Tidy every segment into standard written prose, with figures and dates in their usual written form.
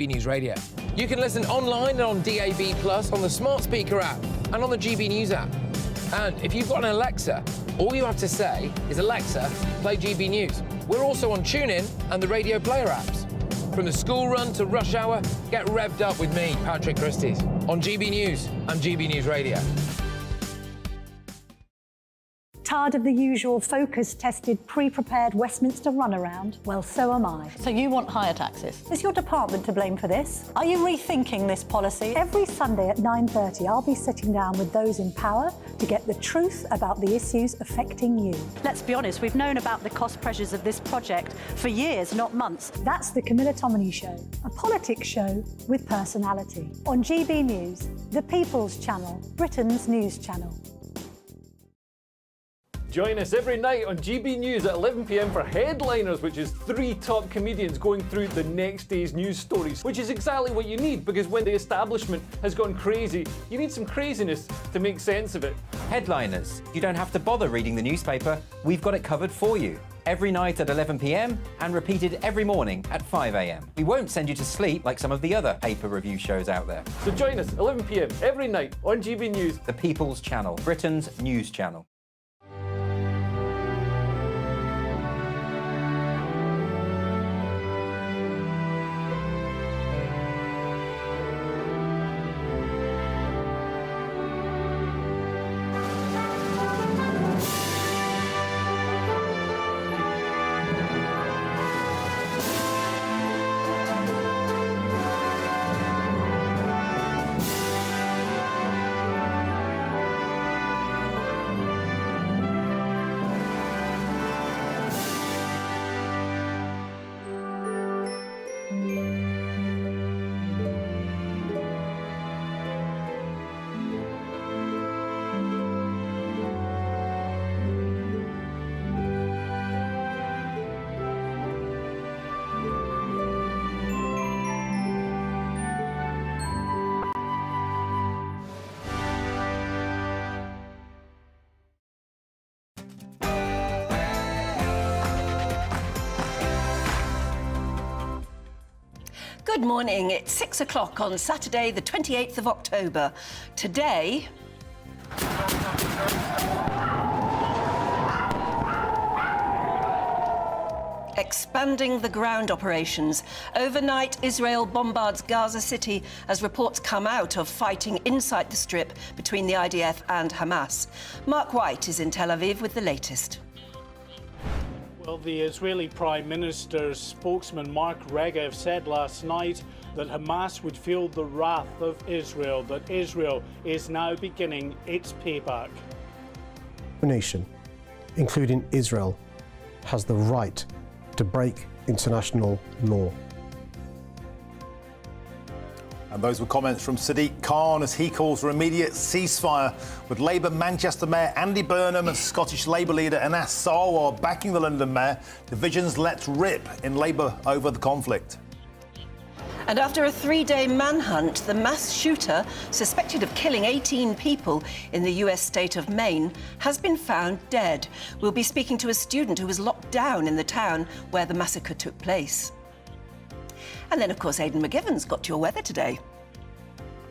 News Radio. You can listen online and on DAB+, on the smart speaker app and on the GB News app. And if you've got an Alexa, all you have to say is, Alexa, play GB News. We're also on TuneIn and the Radio Player apps. From the school run to rush hour, get revved up with me, Patrick Christys, on GB News and GB News Radio. Tired of the usual focus-tested, pre-prepared Westminster runaround? Well, so am I. So you want higher taxes? Is your department to blame for this? Are you rethinking this policy? Every Sunday at 9:30, I'll be sitting down with those in power to get the truth about the issues affecting you. Let's be honest, we've known about the cost pressures of this project for years, not months. That's the Camilla Tominey Show, a politics show with personality. On GB News, the People's Channel, Britain's news channel. Join us every night on GB News at 11 p.m. for Headliners, which is 3 top comedians going through the next day's news stories, which is exactly what you need, because when the establishment has gone crazy, you need some craziness to make sense of it. Headliners. You don't have to bother reading the newspaper. We've got it covered for you. Every night at 11 p.m. and repeated every morning at 5 a.m. We won't send you to sleep like some of the other paper review shows out there. So join us 11 p.m. every night on GB News. The People's Channel, Britain's news channel. Good morning. It's 6 o'clock on Saturday, the 28th of October. Today, expanding the ground operations. Overnight, Israel bombards Gaza City as reports come out of fighting inside the Strip between the IDF and Hamas. Mark White is in Tel Aviv with the latest. Well, the Israeli Prime Minister's spokesman Mark Regev said last night that Hamas would feel the wrath of Israel, that Israel is now beginning its payback. A nation, including Israel, has the right to break international law. And those were comments from Sadiq Khan as he calls for immediate ceasefire, with Labour Manchester Mayor Andy Burnham and Scottish Labour leader Anas Sarwar backing the London Mayor. Divisions let rip in Labour over the conflict. And after a 3-day manhunt, the mass shooter, suspected of killing 18 people in the US state of Maine, has been found dead. We'll be speaking to a student who was locked down in the town where the massacre took place. And then, of course, Aidan McGivern's got your weather today.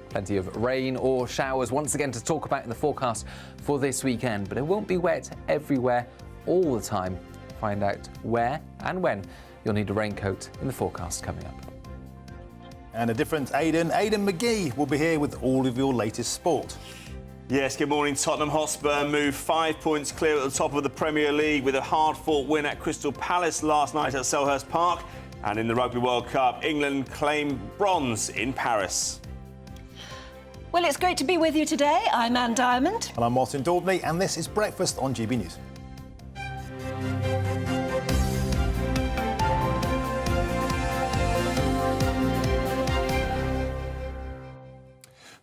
Plenty of rain or showers once again to talk about in the forecast for this weekend, but it won't be wet everywhere all the time. Find out where and when you'll need a raincoat in the forecast coming up. And a different Aidan McGee will be here with all of your latest sport. Yes, good morning. Tottenham Hotspur moved 5 points clear at the top of the Premier League with a hard-fought win at Crystal Palace last night at Selhurst Park. And in the Rugby World Cup, England claimed bronze in Paris. Well, it's great to be with you today. I'm Anne Diamond. And I'm Martin Daubney, and this is Breakfast on GB News.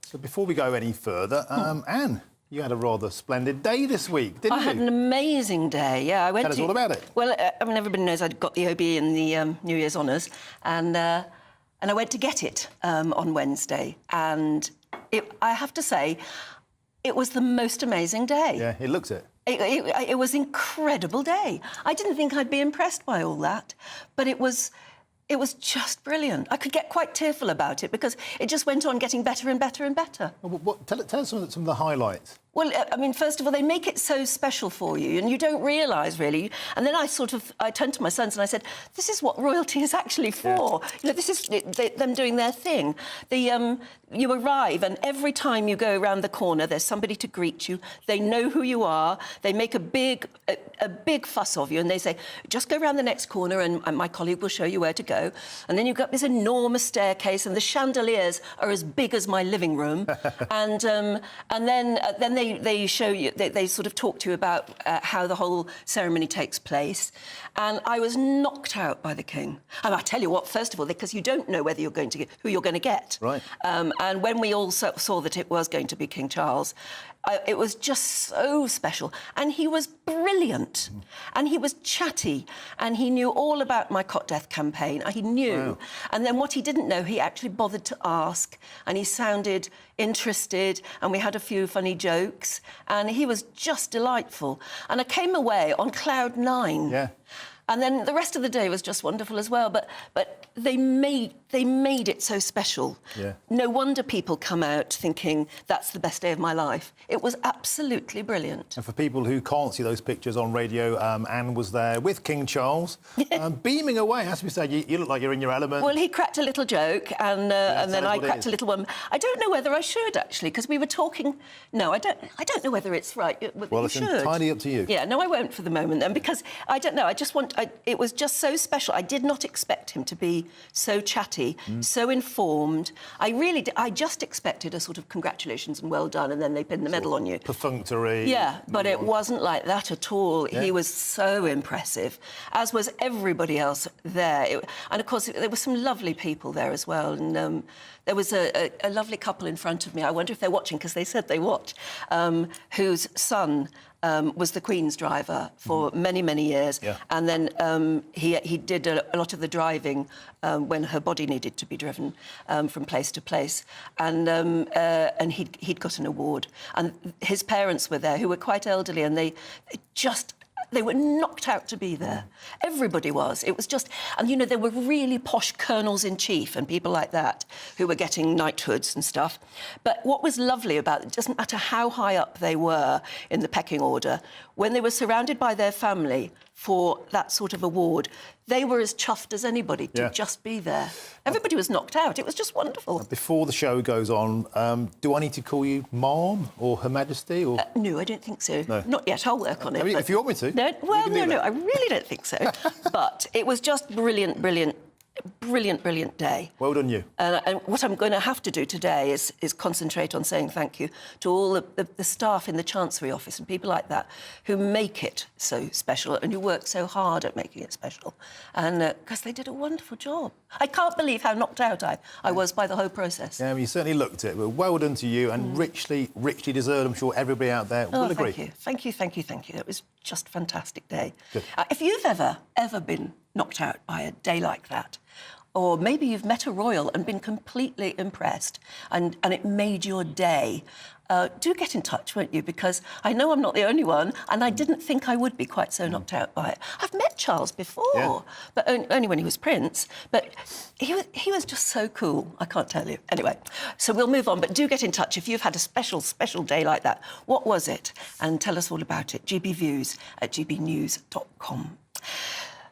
So before we go any further, Anne, you had a rather splendid day this week, didn't you? I had an amazing day, yeah. Tell us all about it. Well, I mean, everybody knows I got the OB in the New Year's Honours, and I went to get it on Wednesday. And I have to say, it was the most amazing day. Yeah, it looks it. It was an incredible day. I didn't think I'd be impressed by all that, but it was It was just brilliant. I could get quite tearful about it because it just went on getting better and better and better. Tell us some of the highlights. Well, I mean, first of all, they make it so special for you, and you don't realise, really. And then I turned to my sons and I said, this is what royalty is actually for. Yeah. You know, this is them doing their thing. You arrive, and every time you go around the corner, there's somebody to greet you. They know who you are. They make a big fuss of you, and they say, just go around the next corner, and my colleague will show you where to go. And then you've got this enormous staircase, and the chandeliers are as big as my living room. and then they show you, they sort of talk to you about how the whole ceremony takes place. And I was knocked out by the King. And I tell you what, first of all, because you don't know whether who you're going to get. Right. And when we all saw that it was going to be King Charles, it was just so special. And he was brilliant. And he was chatty. And he knew all about my cot death campaign. He knew. Wow. And then what he didn't know, he actually bothered to ask. And he sounded interested. And we had a few funny jokes. And he was just delightful. And I came away on cloud 9. Yeah. And then the rest of the day was just wonderful as well. But they made it so special. Yeah. No wonder people come out thinking that's the best day of my life. It was absolutely brilliant. And for people who can't see those pictures on radio, Anne was there with King Charles, beaming away. As we say, you look like you're in your element. Well, he cracked a little joke, and then I cracked a little one. I don't know whether I should actually, because we were talking. No, I don't know whether it's right. Well, it's entirely up to you. Yeah, no, I won't for the moment then, because I don't know. It was just so special. I did not expect him to be so chatty, so informed. I just expected a sort of congratulations and well done, and then they pin the medal on you. Perfunctory. Yeah, but it wasn't like that at all. Yeah. He was so impressive, as was everybody else there. And, of course, there were some lovely people there as well. And there was a lovely couple in front of me. I wonder if they're watching, because they said they watch, whose son was the Queen's driver for many, many years. Yeah. And then he did a lot of the driving when her body needed to be driven from place to place. And he'd got an award. And his parents were there, who were quite elderly, and they were knocked out to be there. Everybody was. It was just... And, you know, there were really posh colonels-in-chief and people like that who were getting knighthoods and stuff. But what was lovely about it, doesn't matter how high up they were in the pecking order, when they were surrounded by their family for that sort of award, they were as chuffed as anybody to just be there. Everybody was knocked out. It was just wonderful. Before the show goes on, do I need to call you Mom or Her Majesty? Or no, I don't think so. No. Not yet. I'll work on it. If you want me to. No, well, no, I really don't think so. But it was just brilliant day. Well done, you. And what I'm going to have to do today is concentrate on saying thank you to all the staff in the Chancery Office and people like that who make it so special and who work so hard at making it special. And because they did a wonderful job. I can't believe how knocked out I was by the whole process. Yeah, you certainly looked it. Well done to you, and richly deserved. I'm sure everybody out there will agree. Thank you. It was just a fantastic day. If you've ever been knocked out by a day like that, or maybe you've met a royal and been completely impressed and it made your day, do get in touch, won't you? Because I know I'm not the only one, and I didn't think I would be quite so knocked out by it. I've met Charles before, but only when he was Prince. But he was just so cool, I can't tell you. Anyway, so we'll move on, but do get in touch if you've had a special day like that. What was it? And tell us all about it. gbviews@gbnews.com.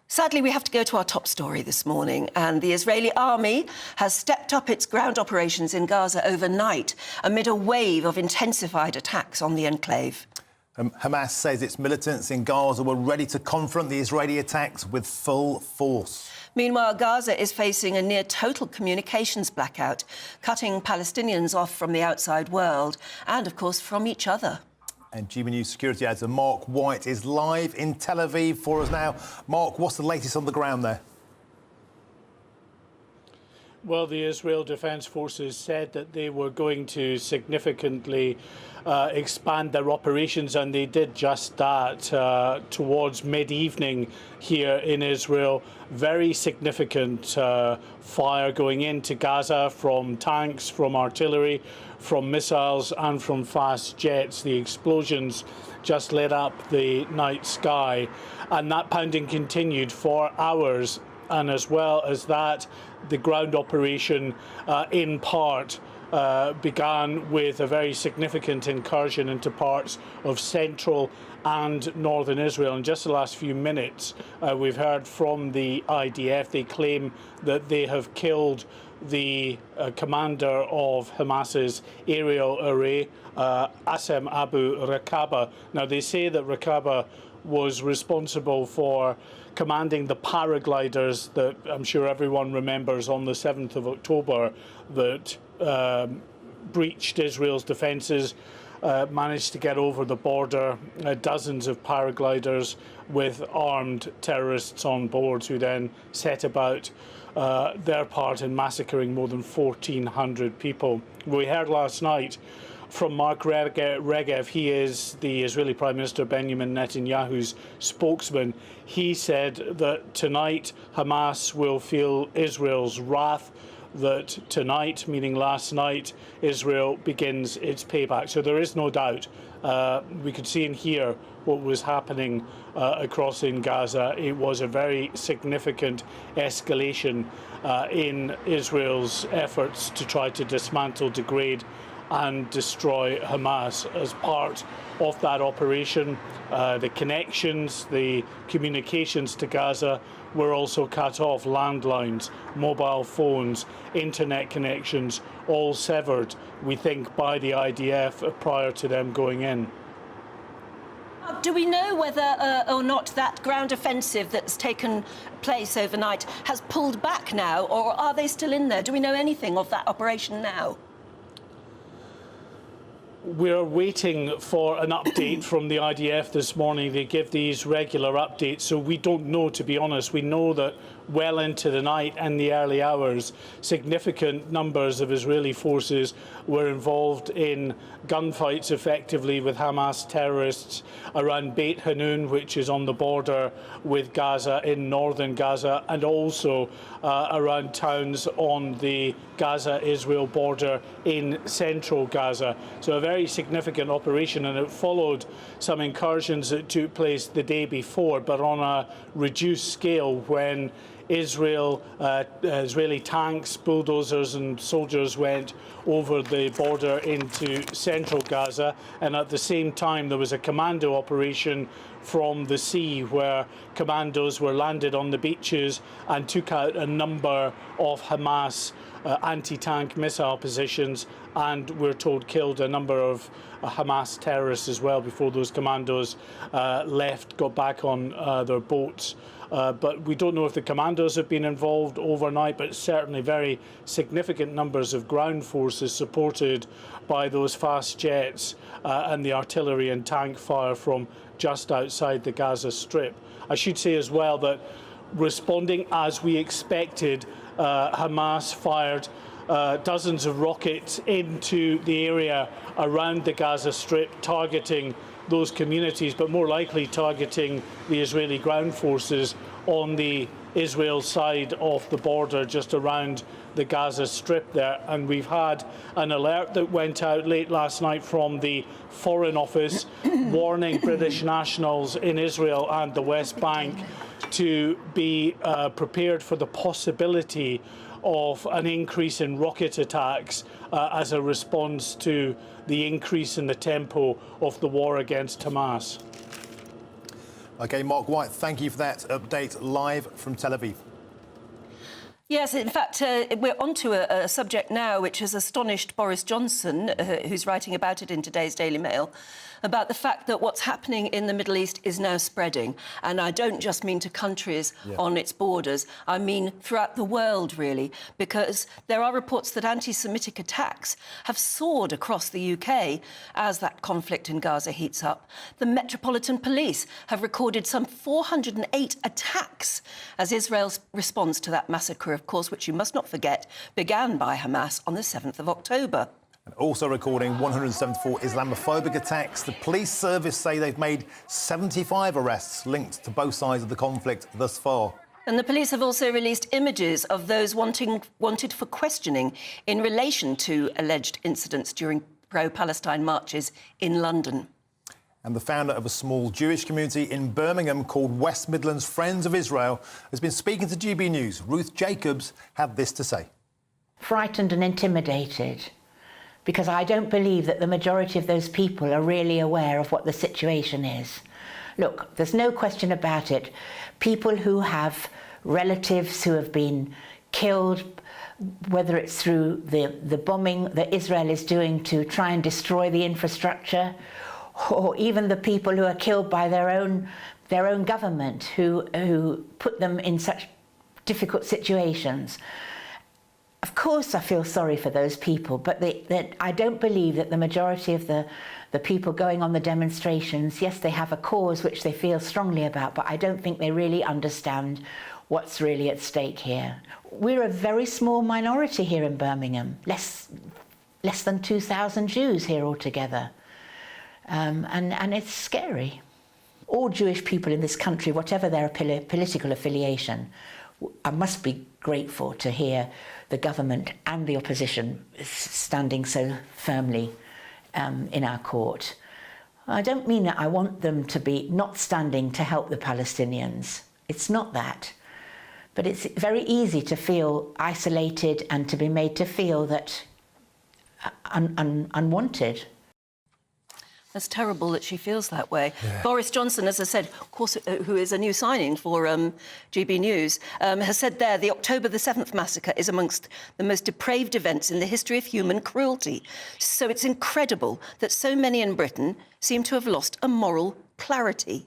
Sadly, we have to go to our top story this morning, and the Israeli army has stepped up its ground operations in Gaza overnight amid a wave of intensified attacks on the enclave. Hamas says its militants in Gaza were ready to confront the Israeli attacks with full force. Meanwhile, Gaza is facing a near-total communications blackout, cutting Palestinians off from the outside world and, of course, from each other. And GB News security editor Mark White is live in Tel Aviv for us now. Mark, what's the latest on the ground there? Well, the Israel Defense Forces said that they were going to significantly expand their operations, and they did just that towards mid-evening here in Israel. Very significant fire going into Gaza from tanks, from artillery, from missiles and from fast jets. The explosions just lit up the night sky, and that pounding continued for hours and as well as that, the ground operation in part began with a very significant incursion into parts of central and northern Israel. In just the last few minutes, we've heard from the IDF. They claim that they have killed the commander of Hamas's aerial array, Assem Abu Rakaba. Now, they say that Rakaba was responsible for commanding the paragliders that I'm sure everyone remembers on the 7th of October that breached Israel's defences, managed to get over the border, dozens of paragliders with armed terrorists on board who then set about their part in massacring more than 1,400 people. We heard last night from Mark Regev. He is the Israeli Prime Minister Benjamin Netanyahu's spokesman. He said that tonight Hamas will feel Israel's wrath, that tonight, meaning last night, Israel begins its payback. So there is no doubt. We could see and hear what was happening across in Gaza. It was a very significant escalation in Israel's efforts to try to dismantle, degrade and destroy Hamas. As part of that operation, the connections, the communications to Gaza were also cut off. Landlines, mobile phones, internet connections, all severed, we think, by the IDF prior to them going in. Do we know whether or not that ground offensive that's taken place overnight has pulled back now, or are they still in there? Do we know anything of that operation now? We're waiting for an update from the IDF this morning. They give these regular updates, so we don't know, to be honest. We know that well into the night and the early hours, significant numbers of Israeli forces were involved in gunfights effectively with Hamas terrorists around Beit Hanun, which is on the border with Gaza in northern Gaza, and also around towns on the Gaza-Israel border in central Gaza. So a very significant operation, and it followed some incursions that took place the day before, but on a reduced scale, when Israeli tanks, bulldozers and soldiers went over the border into central Gaza, and at the same time there was a commando operation from the sea where commandos were landed on the beaches and took out a number of Hamas anti-tank missile positions, and we're told killed a number of Hamas terrorists as well before those commandos got back on their boats. But we don't know if the commandos have been involved overnight, but certainly very significant numbers of ground forces supported by those fast jets and the artillery and tank fire from just outside the Gaza Strip. I should say as well that, responding as we expected, Hamas fired dozens of rockets into the area around the Gaza Strip, targeting those communities, but more likely targeting the Israeli ground forces on the Israel side of the border just around the Gaza Strip there. And we've had an alert that went out late last night from the Foreign Office warning British nationals in Israel and the West Bank to be prepared for the possibility of an increase in rocket attacks as a response to the increase in the tempo of the war against Hamas. OK, Mark White, thank you for that update live from Tel Aviv. Yes, in fact, we're onto a subject now which has astonished Boris Johnson, who's writing about it in today's Daily Mail, about the fact that what's happening in the Middle East is now spreading. And I don't just mean to countries on its borders, I mean throughout the world, really, because there are reports that anti-Semitic attacks have soared across the UK as that conflict in Gaza heats up. The Metropolitan Police have recorded some 408 attacks as Israel's response to that massacre, of course, which you must not forget, began by Hamas on the 7th of October. And also recording 174 Islamophobic attacks. The police service say they've made 75 arrests linked to both sides of the conflict thus far. And the police have also released images of those wanted for questioning in relation to alleged incidents during pro-Palestine marches in London. And the founder of a small Jewish community in Birmingham called West Midlands Friends of Israel has been speaking to GB News. Ruth Jacobs had this to say. Frightened and intimidated, because I don't believe that the majority of those people are really aware of what the situation is. Look, there's no question about it. People who have relatives who have been killed, whether it's through the bombing that Israel is doing to try and destroy the infrastructure, or even the people who are killed by their own government who put them in such difficult situations. Of course I feel sorry for those people, but I don't believe that the majority of the people going on the demonstrations, yes, they have a cause which they feel strongly about, but I don't think they really understand what's really at stake here. We're a very small minority here in Birmingham, less than 2,000 Jews here altogether. And it's scary. All Jewish people in this country, whatever their political affiliation, I must be grateful to hear the government and the opposition standing so firmly in our court. I don't mean that I want them to be not standing to help the Palestinians. It's not that. But it's very easy to feel isolated and to be made to feel that unwanted. That's terrible that she feels that way. Yeah. Boris Johnson, as I said, of course, who is a new signing for GB News, has said there the October the 7th massacre is amongst the most depraved events in the history of human cruelty. So it's incredible that so many in Britain seem to have lost a moral clarity.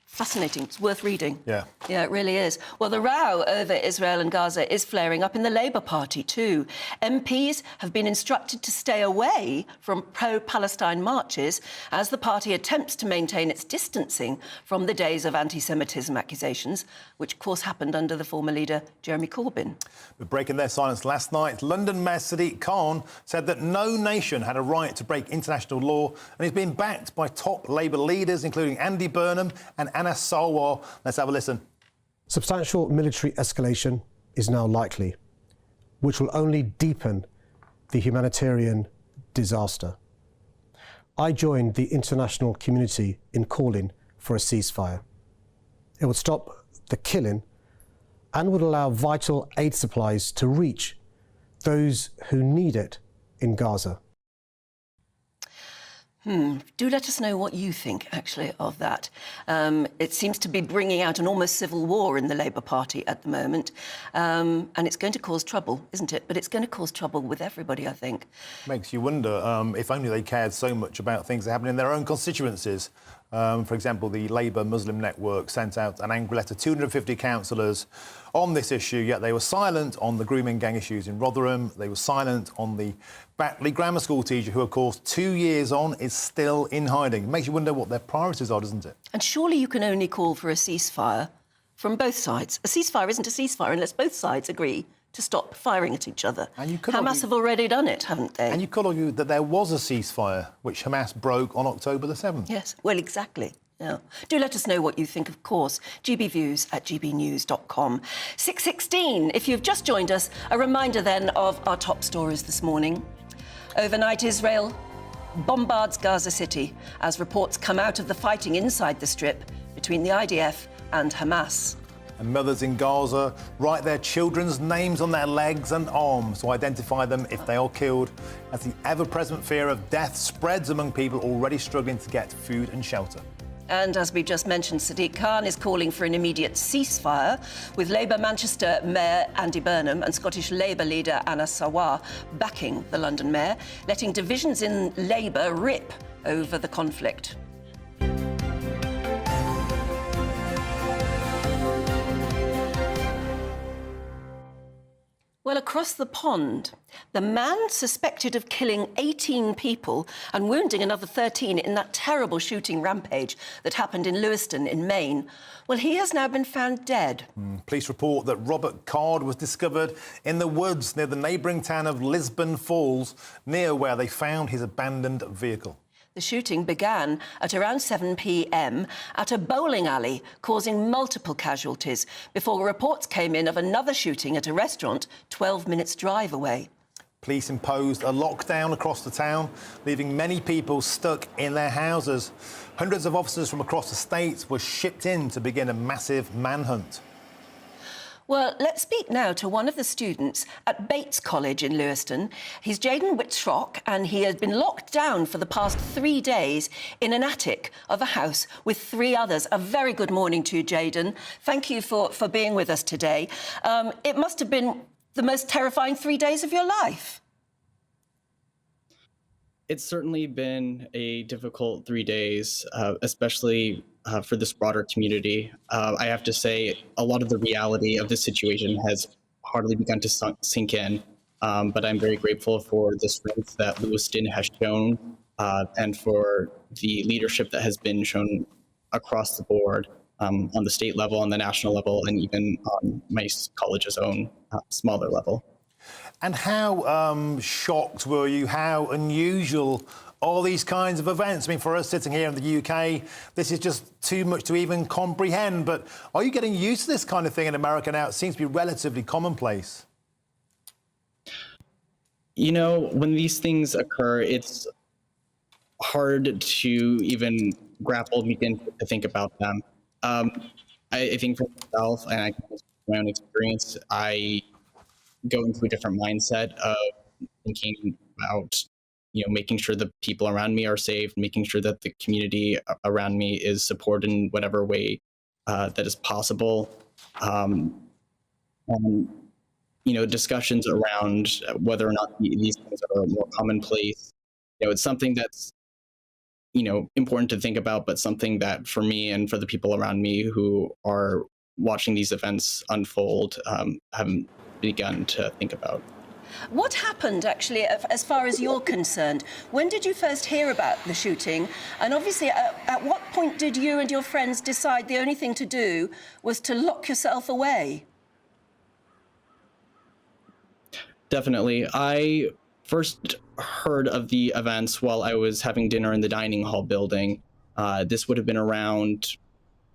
Fascinating. It's worth reading. Yeah. Yeah, it really is. Well, the row over Israel and Gaza is flaring up in the Labour Party too. MPs have been instructed to stay away from pro-Palestine marches as the party attempts to maintain its distancing from the days of anti-Semitism accusations, which of course happened under the former leader Jeremy Corbyn. But breaking their silence last night, London Mayor Sadiq Khan said that no nation had a right to break international law, and he's been backed by top Labour leaders, including Andy Burnham and Anas Sarwar. Let's have a listen. Substantial military escalation is now likely, which will only deepen the humanitarian disaster. I joined the international community in calling for a ceasefire. It would stop the killing and would allow vital aid supplies to reach those who need it in Gaza. Do let us know what you think, actually, of that. It seems to be bringing out an almost civil war in the Labour Party at the moment. And it's going to cause trouble, isn't it? But it's going to cause trouble with everybody, I think. Makes you wonder if only they cared so much about things that happen in their own constituencies. For example, the Labour Muslim Network sent out an angry letter to 250 councillors on this issue, yet they were silent on the grooming gang issues in Rotherham. They were silent on the Batley Grammar School teacher who, of course, 2 years on, is still in hiding. It makes you wonder what their priorities are, doesn't it? And surely you can only call for a ceasefire from both sides. A ceasefire isn't a ceasefire unless both sides agree to stop firing at each other. And Hamas have already done it, haven't they? And you could argue that there was a ceasefire, which Hamas broke on October the 7th. Yes, well, exactly. Yeah. Do let us know what you think, of course. gbviews@gbnews.com. 6:16, if you've just joined us, a reminder then of our top stories this morning. Overnight, Israel bombards Gaza City as reports come out of the fighting inside the Strip between the IDF and Hamas. And mothers in Gaza write their children's names on their legs and arms to identify them if they are killed, as the ever-present fear of death spreads among people already struggling to get food and shelter. And as we just mentioned, Sadiq Khan is calling for an immediate ceasefire, with Labour Manchester Mayor Andy Burnham and Scottish Labour leader Anas Sarwar backing the London Mayor, letting divisions in Labour rip over the conflict. Well, across the pond, the man suspected of killing 18 people and wounding another 13 in that terrible shooting rampage that happened in Lewiston in Maine, well, he has now been found dead. Police report that Robert Card was discovered in the woods near the neighbouring town of Lisbon Falls, near where they found his abandoned vehicle. The shooting began at around 7 p.m. at a bowling alley, causing multiple casualties, before reports came in of another shooting at a restaurant 12 minutes' drive away. Police imposed a lockdown across the town, leaving many people stuck in their houses. Hundreds of officers from across the state were shipped in to begin a massive manhunt. Well, let's speak now to one of the students at Bates College in Lewiston. He's Jaden Whitrock, and he has been locked down for the past 3 days in an attic of a house with 3 others. A very good morning to you, Jaden. Thank you for being with us today. It must have been the most terrifying 3 days of your life. It's certainly been a difficult 3 days, especially for this broader community. I have to say, a lot of the reality of this situation has hardly begun to sink in, but I'm very grateful for the strength that Lewiston has shown and for the leadership that has been shown across the board on the state level, on the national level, and even on my college's own smaller level. And how shocked were you? How unusual are these kinds of events? I mean, for us sitting here in the UK, this is just too much to even comprehend. But are you getting used to this kind of thing in America now? It seems to be relatively commonplace. You know, when these things occur, it's hard to even begin to think about them. I think for myself, and I can speak from my own experience, I go into a different mindset of thinking about, making sure the people around me are safe, making sure that the community around me is supported in whatever way that is possible. And, discussions around whether or not these things are more commonplace, it's something that's, important to think about, but something that for me and for the people around me who are watching these events unfold haven't begun to think about. What happened, actually, as far as you're concerned? When did you first hear about the shooting? And obviously, at what point did you and your friends decide the only thing to do was to lock yourself away? Definitely. I first heard of the events while I was having dinner in the dining hall building. This would have been around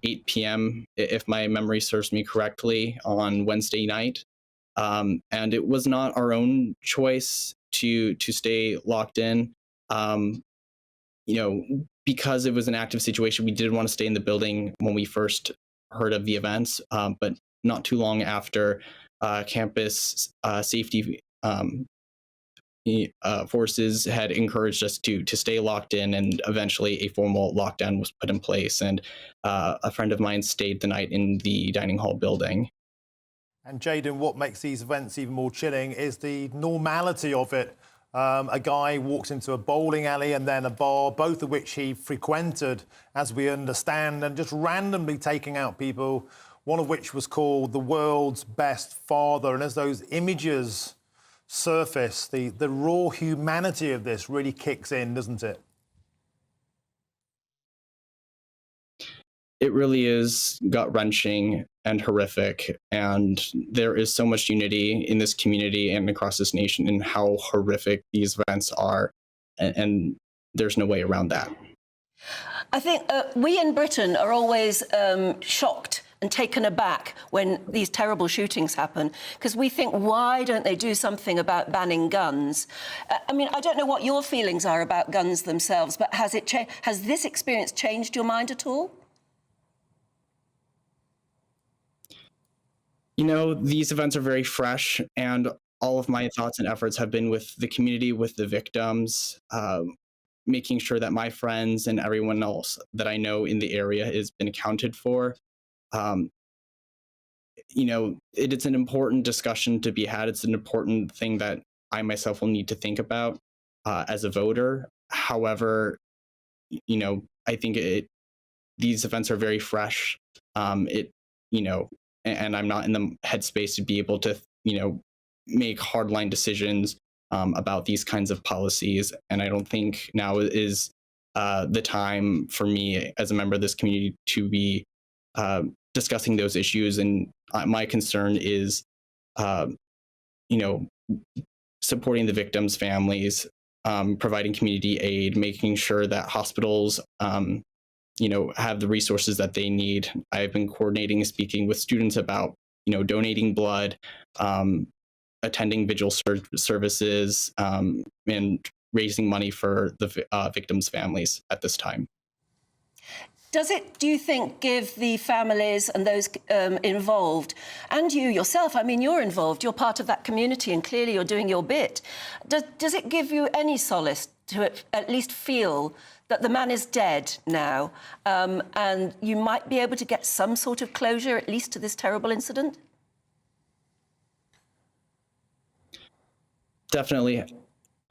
8 p.m., if my memory serves me correctly, on Wednesday night. And it was not our own choice to stay locked in. Because it was an active situation, we did want to stay in the building when we first heard of the events. But not too long after, campus safety forces had encouraged us to stay locked in, and eventually a formal lockdown was put in place. And a friend of mine stayed the night in the dining hall building. And Jaden, what makes these events even more chilling is the normality of it. A guy walks into a bowling alley and then a bar, both of which he frequented, as we understand, and just randomly taking out people, one of which was called the world's best father. And as those images surface, the raw humanity of this really kicks in, doesn't it? It really is gut-wrenching and horrific, and there is so much unity in this community and across this nation in how horrific these events are, and there's no way around that. I think we in Britain are always shocked and taken aback when these terrible shootings happen, because we think, why don't they do something about banning guns? I mean, I don't know what your feelings are about guns themselves, but has this experience changed your mind at all? These events are very fresh, and all of my thoughts and efforts have been with the community, with the victims, making sure that my friends and everyone else that I know in the area has been accounted for. It's an important discussion to be had. It's an important thing that I myself will need to think about as a voter. However, I think these events are very fresh. And I'm not in the headspace to be able to, make hardline decisions about these kinds of policies. And I don't think now is the time for me as a member of this community to be discussing those issues. And my concern is, supporting the victims' families, providing community aid, making sure that hospitals have the resources that they need. I've been coordinating and speaking with students about, donating blood, attending vigil services and raising money for the victims' families at this time. Does it, do you think, give the families and those involved, and you yourself, I mean, you're involved, you're part of that community, and clearly you're doing your bit. Does it give you any solace to at least feel that the man is dead now, and you might be able to get some sort of closure, at least to this terrible incident? Definitely.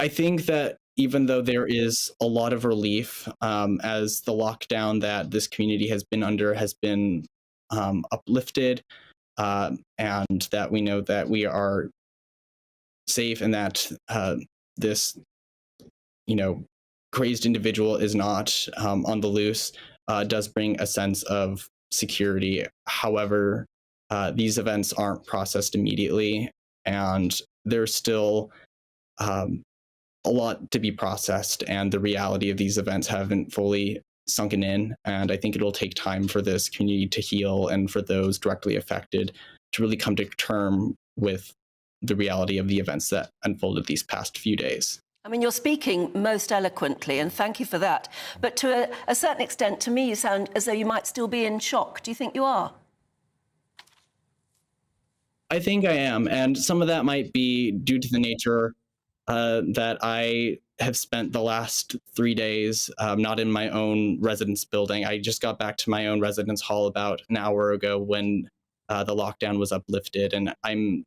I think that even though there is a lot of relief as the lockdown that this community has been under has been uplifted, and that we know that we are safe and that this, crazed individual is not on the loose, does bring a sense of security. However, these events aren't processed immediately, and there's still a lot to be processed, and the reality of these events haven't fully sunken in. And I think it'll take time for this community to heal and for those directly affected to really come to terms with the reality of the events that unfolded these past few days. I mean, you're speaking most eloquently, and thank you for that. But to a certain extent, to me, you sound as though you might still be in shock. Do you think you are? I think I am, and some of that might be due to the nature that I have spent the last 3 days not in my own residence building. I just got back to my own residence hall about an hour ago when the lockdown was uplifted, and I'm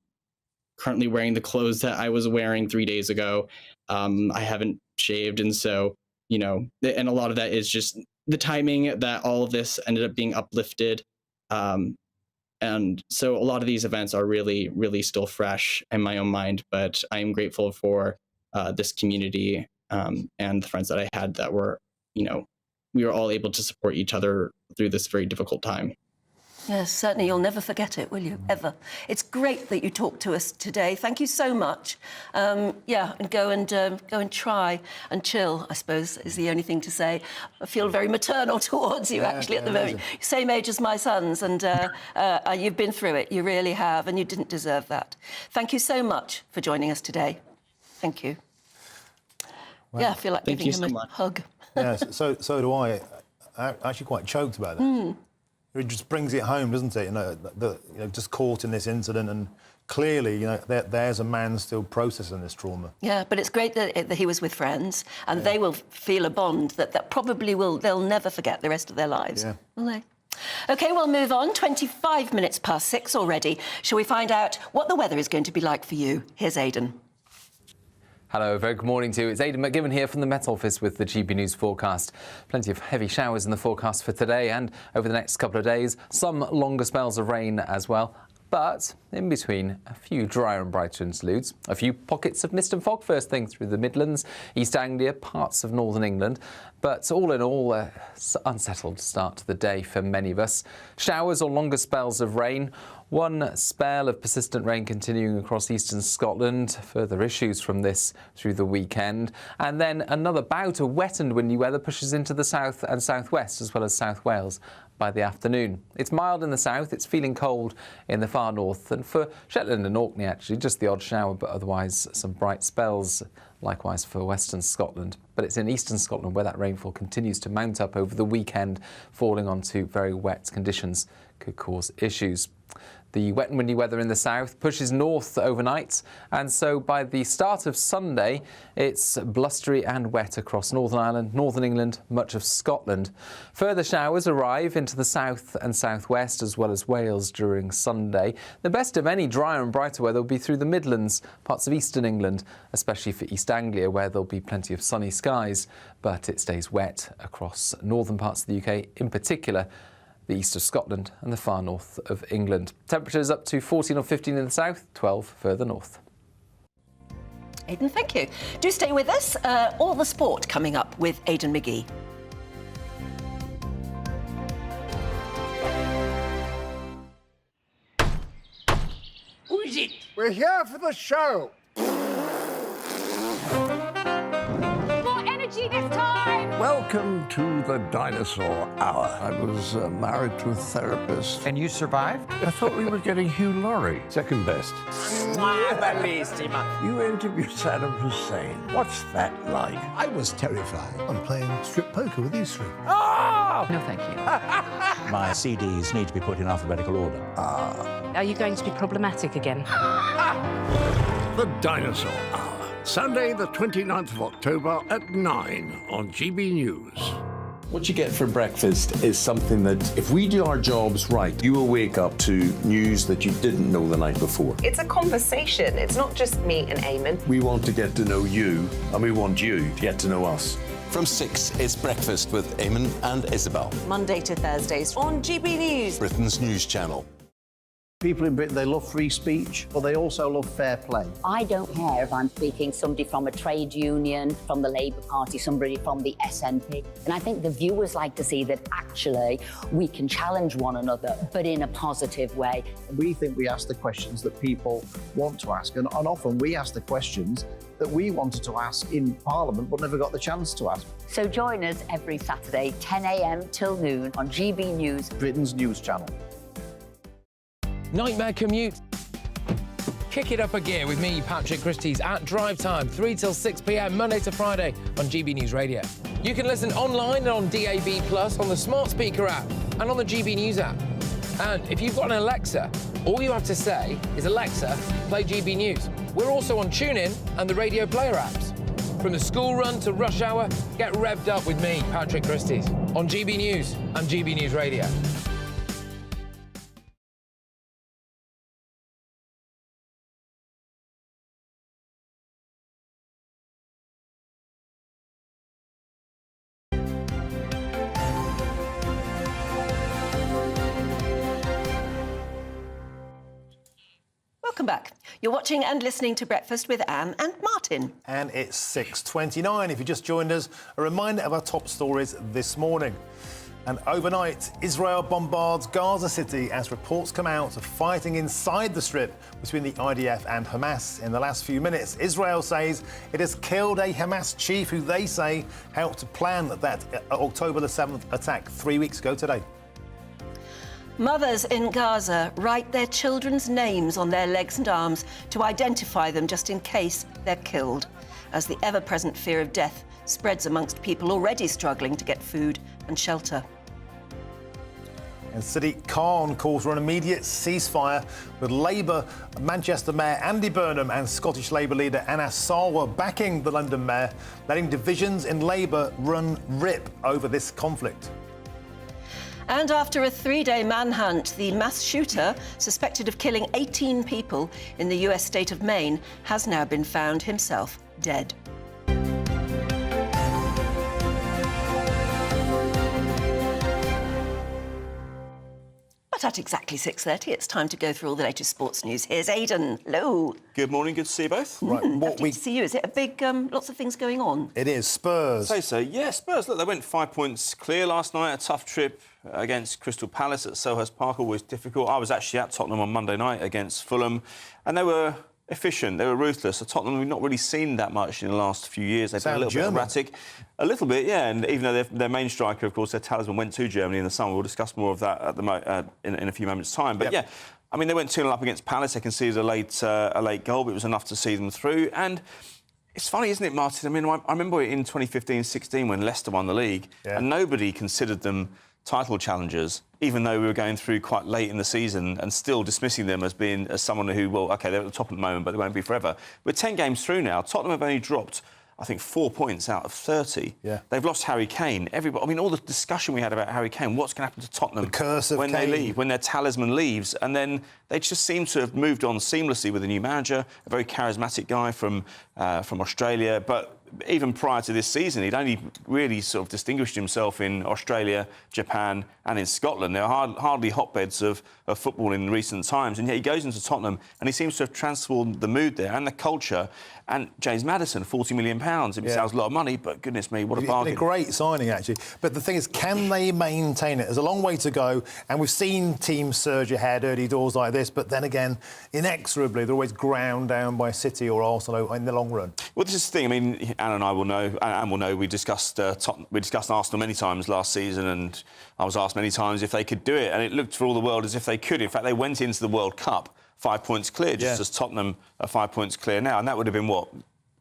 currently wearing the clothes that I was wearing 3 days ago. I haven't shaved, and so, and a lot of that is just the timing that all of this ended up being uplifted. And so a lot of these events are really, really still fresh in my own mind, but I am grateful for this community and the friends that I had that were, we were all able to support each other through this very difficult time. Yes, certainly. You'll never forget it, will you? Ever. It's great that you talked to us today. Thank you so much. And go and try and chill, I suppose, is the only thing to say. I feel very maternal towards you, actually, at the moment. Same age as my sons, and you've been through it. You really have, and you didn't deserve that. Thank you so much for joining us today. Thank you. Wow. Yeah, I feel like giving him a hug. Yeah, so do I. I'm actually quite choked about that. It just brings it home, doesn't it? Just caught in this incident, and clearly, there's a man still processing this trauma. Yeah, but it's great that he was with friends, and they will feel a bond that probably they'll never forget the rest of their lives. Yeah. Will they? OK, we'll move on. 25 minutes past 6 already. Shall we find out what the weather is going to be like for you? Here's Aidan. Hello, very good morning to you. It's Aidan McGibbon here from the Met Office with the GB News forecast. Plenty of heavy showers in the forecast for today and over the next couple of days. Some longer spells of rain as well. But in between, a few drier and brighter interludes. A few pockets of mist and fog first thing through the Midlands, East Anglia, parts of northern England. But all in all, unsettled start to the day for many of us. Showers or longer spells of rain. One spell of persistent rain continuing across eastern Scotland. Further issues from this through the weekend. And then another bout of wet and windy weather pushes into the south and southwest, as well as South Wales by the afternoon. It's mild in the south, it's feeling cold in the far north, and for Shetland and Orkney actually just the odd shower, but otherwise some bright spells, likewise for western Scotland. But it's in eastern Scotland where that rainfall continues to mount up over the weekend, falling onto very wet conditions could cause issues. The wet and windy weather in the south pushes north overnight, and so by the start of Sunday, it's blustery and wet across Northern Ireland, Northern England, much of Scotland. Further showers arrive into the south and southwest, as well as Wales during Sunday. The best of any drier and brighter weather will be through the Midlands, parts of eastern England, especially for East Anglia, where there'll be plenty of sunny skies, but it stays wet across northern parts of the UK, in particular the east of Scotland and the far north of England. Temperatures up to 14 or 15 in the south, 12 further north. Aidan, thank you. Do stay with us. All the sport coming up with Aidan McGee. Who is it? We're here for the show. More energy this time! Welcome Welcome to the dinosaur hour. I was married to a therapist. And you survived? I thought we were getting Hugh Laurie. Second best. You interviewed Saddam Hussein. What's that like? I was terrified. I'm playing strip poker with these three. Oh! No, thank you. My CDs need to be put in alphabetical order. Are you going to be problematic again? The Dinosaur Hour. Sunday, the 29th of October at 9 on GB News. What you get for breakfast is something that, if we do our jobs right, you will wake up to news that you didn't know the night before. It's a conversation. It's not just me and Eamon. We want to get to know you, and we want you to get to know us. From 6, it's Breakfast with Eamon and Isabel. Monday to Thursdays on GB News, Britain's news channel. People in Britain, they love free speech, but they also love fair play. I don't care if I'm speaking somebody from a trade union, from the Labour Party, somebody from the SNP. And I think the viewers like to see that actually we can challenge one another, but in a positive way. We think we ask the questions that people want to ask, and often we ask the questions that we wanted to ask in Parliament but never got the chance to ask. So join us every Saturday, 10 a.m. till noon on GB News, Britain's news channel. Nightmare commute. Kick it up a gear with me, Patrick Christie's, at drive time, 3 till 6 p.m, Monday to Friday on GB News Radio. You can listen online and on DAB+, on the smart speaker app, and on the GB News app. And if you've got an Alexa, all you have to say is, Alexa, play GB News. We're also on TuneIn and the Radio Player apps. From the school run to rush hour, get revved up with me, Patrick Christie's, on GB News and GB News Radio. Welcome back. You're watching and listening to Breakfast with Anne and Martin. And it's 6:29. If you just joined us, a reminder of our top stories this morning. And overnight, Israel bombards Gaza City as reports come out of fighting inside the strip between the IDF and Hamas. In the last few minutes, Israel says it has killed a Hamas chief who they say helped to plan that October the 7th attack 3 weeks ago today. Mothers in Gaza write their children's names on their legs and arms to identify them just in case they're killed, as the ever-present fear of death spreads amongst people already struggling to get food and shelter. And Sadiq Khan calls for an immediate ceasefire, with Labour Manchester Mayor Andy Burnham and Scottish Labour leader Anas Sarwar backing the London Mayor, letting divisions in Labour run rip over this conflict. And after a 3-day manhunt, the mass shooter, suspected of killing 18 people in the US state of Maine, has now been found himself dead. But at exactly 6:30, it's time to go through all the latest sports news. Here's Aidan. Hello. Good morning, good to see you both. Right, Lovely to see you. Is it a big, lots of things going on? It is. Spurs. Say so. Yeah, Spurs. Look, they went 5 points clear last night. A tough trip against Crystal Palace at Selhurst Park, always difficult. I was actually at Tottenham on Monday night against Fulham, and they were efficient, they were ruthless. So Tottenham, we've not really seen that much in the last few years. They've been a little bit erratic. A little bit, yeah. And even though their main striker, of course, their talisman, went to Germany in the summer. We'll discuss more of that at in a few moments' time. But yeah, I mean, they went 2-0 up against Palace. They conceded a late goal, but it was enough to see them through. And it's funny, isn't it, Martin? I mean, I remember in 2015-16 when Leicester won the league, and nobody considered them title challengers, even though we were going through quite late in the season and still dismissing them as being someone who, well, OK, they're at the top at the moment, but they won't be forever. We're 10 games through now. Tottenham have only dropped, I think, 4 points out of 30. Yeah. They've lost Harry Kane. Everybody, I mean, all the discussion we had about Harry Kane, what's going to happen to Tottenham when they leave, when their talisman leaves, and then they just seem to have moved on seamlessly with a new manager, a very charismatic guy from Australia, but even prior to this season, he'd only really sort of distinguished himself in Australia, Japan and in Scotland. They're hardly hotbeds of football in recent times, and yet he goes into Tottenham and he seems to have transformed the mood there and the culture. And James Maddison, £40 million. It sounds a lot of money, but goodness me, what a bargain. It's been a great signing, actually. But the thing is, can they maintain it? There's a long way to go, and we've seen teams surge ahead early doors like this, but then again, inexorably, they're always ground down by City or Arsenal in the long run. Well, this is the thing. I mean, Anne and I will know. Anne will know. We discussed Arsenal many times last season, and I was asked many times if they could do it, and it looked for all the world as if they could. In fact, they went into the World Cup 5 points clear, just as Tottenham are 5 points clear now, and that would have been what,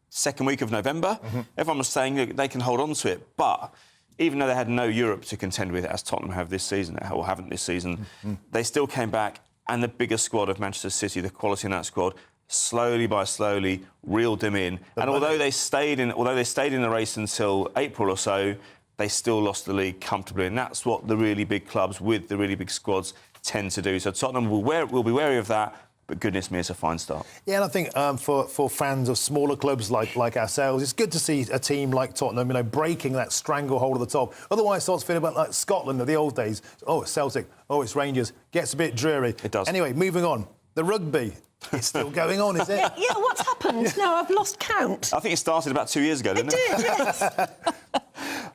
second week of November. Everyone was saying look, they can hold on to it, but even though they had no Europe to contend with, as Tottenham have this season, or haven't this season, they still came back, and the bigger squad of Manchester City, the quality in that squad, slowly by slowly reeled them in. And although they stayed in the race until April or so, they still lost the league comfortably, and that's what the really big clubs with the really big squads tend to do. So Tottenham will be wary of that. But goodness me, it's a fine start. Yeah, and I think for fans of smaller clubs like ourselves, it's good to see a team like Tottenham, breaking that stranglehold at the top. Otherwise, it starts feeling about like Scotland of the old days. Oh, it's Celtic. Oh, it's Rangers. Gets a bit dreary. It does. Anyway, moving on. The rugby. It's still going on, is it? Yeah, what's happened? No, I've lost count. I think it started about 2 years ago, didn't it? It did, yes.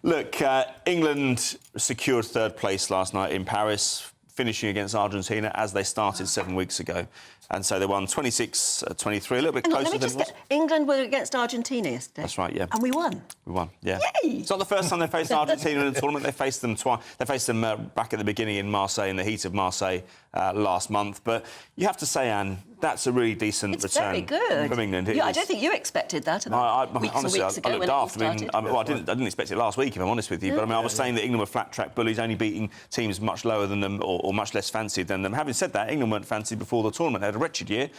Look, England secured third place last night in Paris, finishing against Argentina as they started 7 weeks ago. And so they won 26-23, a little bit closer than it was. England were against Argentina yesterday. That's right, yeah. And we won. We won, yeah. Yay! It's not the first time they faced Argentina in a tournament. They faced them twice. They faced them back at the beginning in Marseille, in the heat of Marseille last month. But you have to say, Anne, that's a really decent return very good. from England. I don't think you expected that. Honestly, I looked after. I didn't expect it last week, if I'm honest with you. But I was saying that England were flat-track bullies, only beating teams much lower than them or much less fancied than them. Having said that, England weren't fancied before the tournament. They had a wretched year.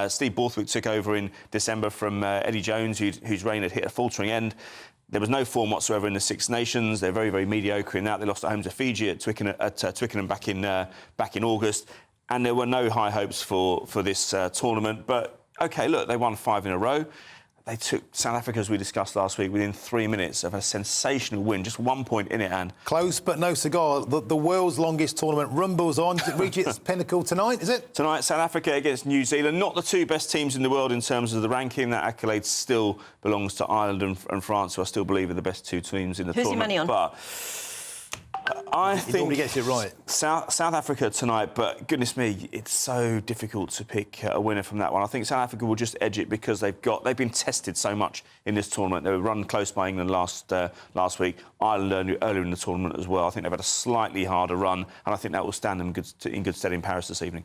Steve Borthwick took over in December from Eddie Jones, whose reign had hit a faltering end. There was no form whatsoever in the Six Nations. They're very, very mediocre in that. They lost at home to Fiji at Twickenham back in August, and there were no high hopes for this tournament. But OK, look, they won 5 in a row. They took South Africa, as we discussed last week, within 3 minutes of a sensational win, just 1 point in it, Anne. Close but no cigar. The world's longest tournament rumbles on. Does it reach its pinnacle tonight, is it? Tonight, South Africa against New Zealand. Not the two best teams in the world in terms of the ranking. That accolade still belongs to Ireland and France, who I still believe are the best two teams in the tournament. Who's your money on? But I think he gets it right. South Africa tonight, but goodness me, it's so difficult to pick a winner from that one. I think South Africa will just edge it because they've been tested so much in this tournament. They were run close by England last week. Ireland earlier in the tournament as well. I think they've had a slightly harder run, and I think that will stand them in good stead in Paris this evening.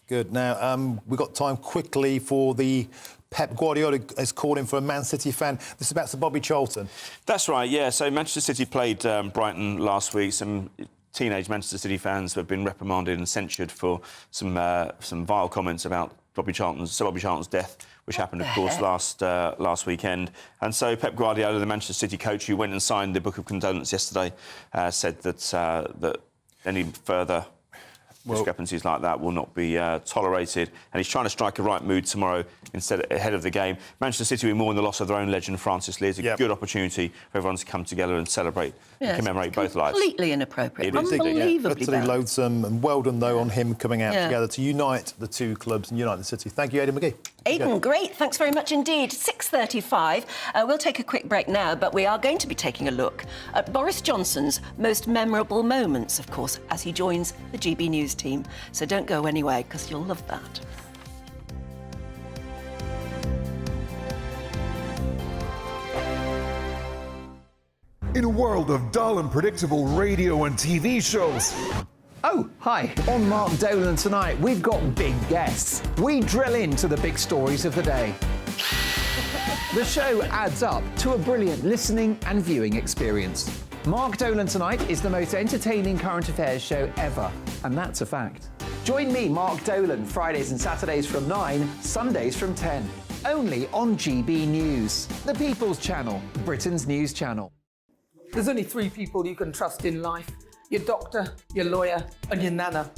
Good. Now, we've got time quickly for the Pep Guardiola is calling for a Man City fan. This is about Sir Bobby Charlton. That's right, yeah. So Manchester City played Brighton last week. Some teenage Manchester City fans have been reprimanded and censured for some vile comments about Sir Bobby Charlton's death, which happened, of course, last weekend. And so Pep Guardiola, the Manchester City coach, who went and signed the Book of Condolence yesterday, said that any further discrepancies like that will not be tolerated, and he's trying to strike a right mood tomorrow ahead of the game. Manchester City will mourn the loss of their own legend, Francis Lee. It's a good opportunity for everyone to come together and celebrate and commemorate both lives. Completely inappropriate. Unbelievably bad. Utterly loathsome, and well done, though, on him coming out together to unite the two clubs and unite the city. Thank you, Aidan McGee. Aidan, great. Thanks very much indeed. 6:35. We'll take a quick break now, but we are going to be taking a look at Boris Johnson's most memorable moments, of course, as he joins the GB News team. So don't go anywhere, because you'll love that. In a world of dull and predictable radio and TV shows. Oh, hi. On Mark Dolan tonight, we've got big guests. We drill into the big stories of the day. The show adds up to a brilliant listening and viewing experience. Mark Dolan Tonight is the most entertaining current affairs show ever, and that's a fact. Join me, Mark Dolan, Fridays and Saturdays from 9, Sundays from 10. Only on GB News, the People's Channel, Britain's news channel. There's only 3 people you can trust in life. Your doctor, your lawyer, and your nana.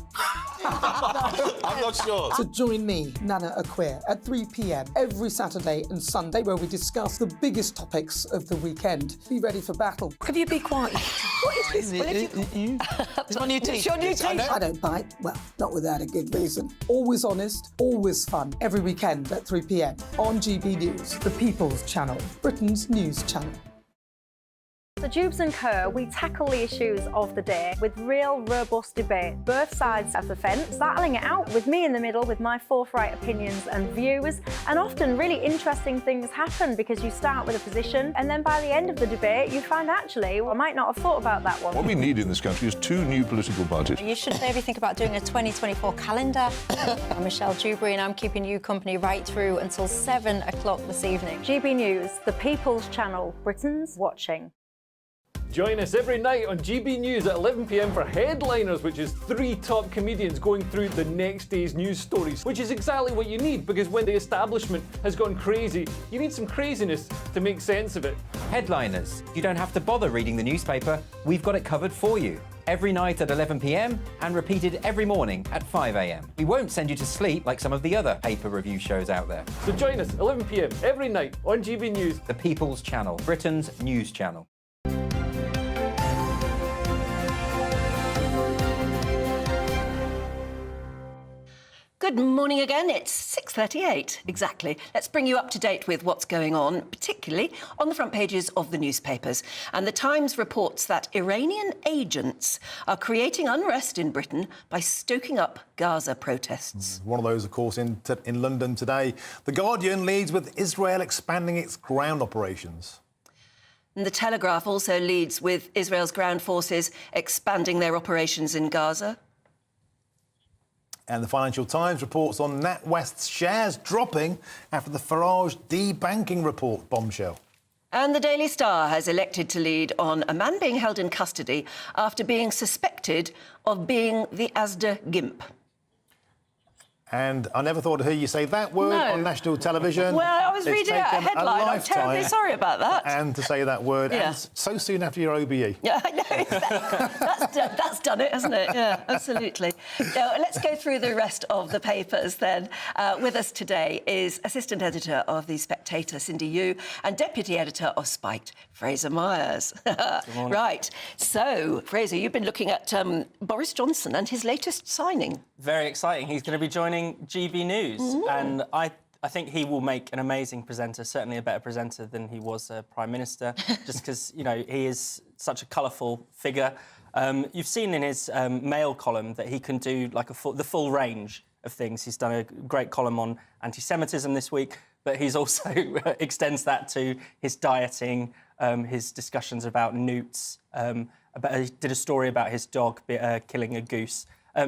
I'm not sure. So join me, Nana Aquare, at 3 p.m. every Saturday and Sunday, where we discuss the biggest topics of the weekend. Be ready for battle. Could you be quiet? What is this? It's my new teeth. It's your new teeth. I don't bite. Well, not without a good reason. Always honest, always fun. Every weekend at 3 p.m. on GB News, the People's Channel, Britain's news channel. So Jubes and Kerr, we tackle the issues of the day with real, robust debate. Both sides of the fence, battling it out with me in the middle with my forthright opinions and views. And often really interesting things happen because you start with a position and then by the end of the debate you find actually, well, I might not have thought about that one. What we need in this country is 2 new political parties. You should maybe think about doing a 2024 calendar. I'm Michelle Dewberry and I'm keeping you company right through until 7 o'clock this evening. GB News, the People's Channel, Britain's watching. Join us every night on GB News at 11 p.m. for Headliners, which is 3 top comedians going through the next day's news stories, which is exactly what you need, because when the establishment has gone crazy, you need some craziness to make sense of it. Headliners. You don't have to bother reading the newspaper. We've got it covered for you. Every night at 11 p.m. and repeated every morning at 5 a.m. We won't send you to sleep like some of the other paper review shows out there. So join us 11 p.m. every night on GB News. The People's Channel, Britain's news channel. Good morning again. It's 6:38 exactly. Let's bring you up to date with what's going on, particularly on the front pages of the newspapers. And the Times reports that Iranian agents are creating unrest in Britain by stoking up Gaza protests. One of those, of course, in London today. The Guardian leads with Israel expanding its ground operations. And the Telegraph also leads with Israel's ground forces expanding their operations in Gaza. And the Financial Times reports on NatWest's shares dropping after the Farage debanking report bombshell. And the Daily Star has elected to lead on a man being held in custody after being suspected of being the Asda Gimp. And I never thought to hear you say that word on national television. Well, I was It's reading out a taken headline. I'm lifetime terribly sorry about that. And to say that word, Yeah. and so soon after your OBE. Yeah, I know. That's done it, hasn't it? Yeah, absolutely. Now, let's go through the rest of the papers then. With us today is Assistant Editor of The Spectator, Cindy Yu, and Deputy Editor of Spiked, Fraser Myers. Good morning. Right. So, Fraser, you've been looking at Boris Johnson and his latest signing. Very exciting. He's going to be joining GB News, and I think he will make an amazing presenter, certainly a better presenter than he was a Prime Minister, just because, you know, he is such a colourful figure. You've seen in his Mail column that he can do like the full range of things. He's done a great column on anti-Semitism this week, but he's also extends that to his dieting, his discussions about newts. He did a story about his dog killing a goose.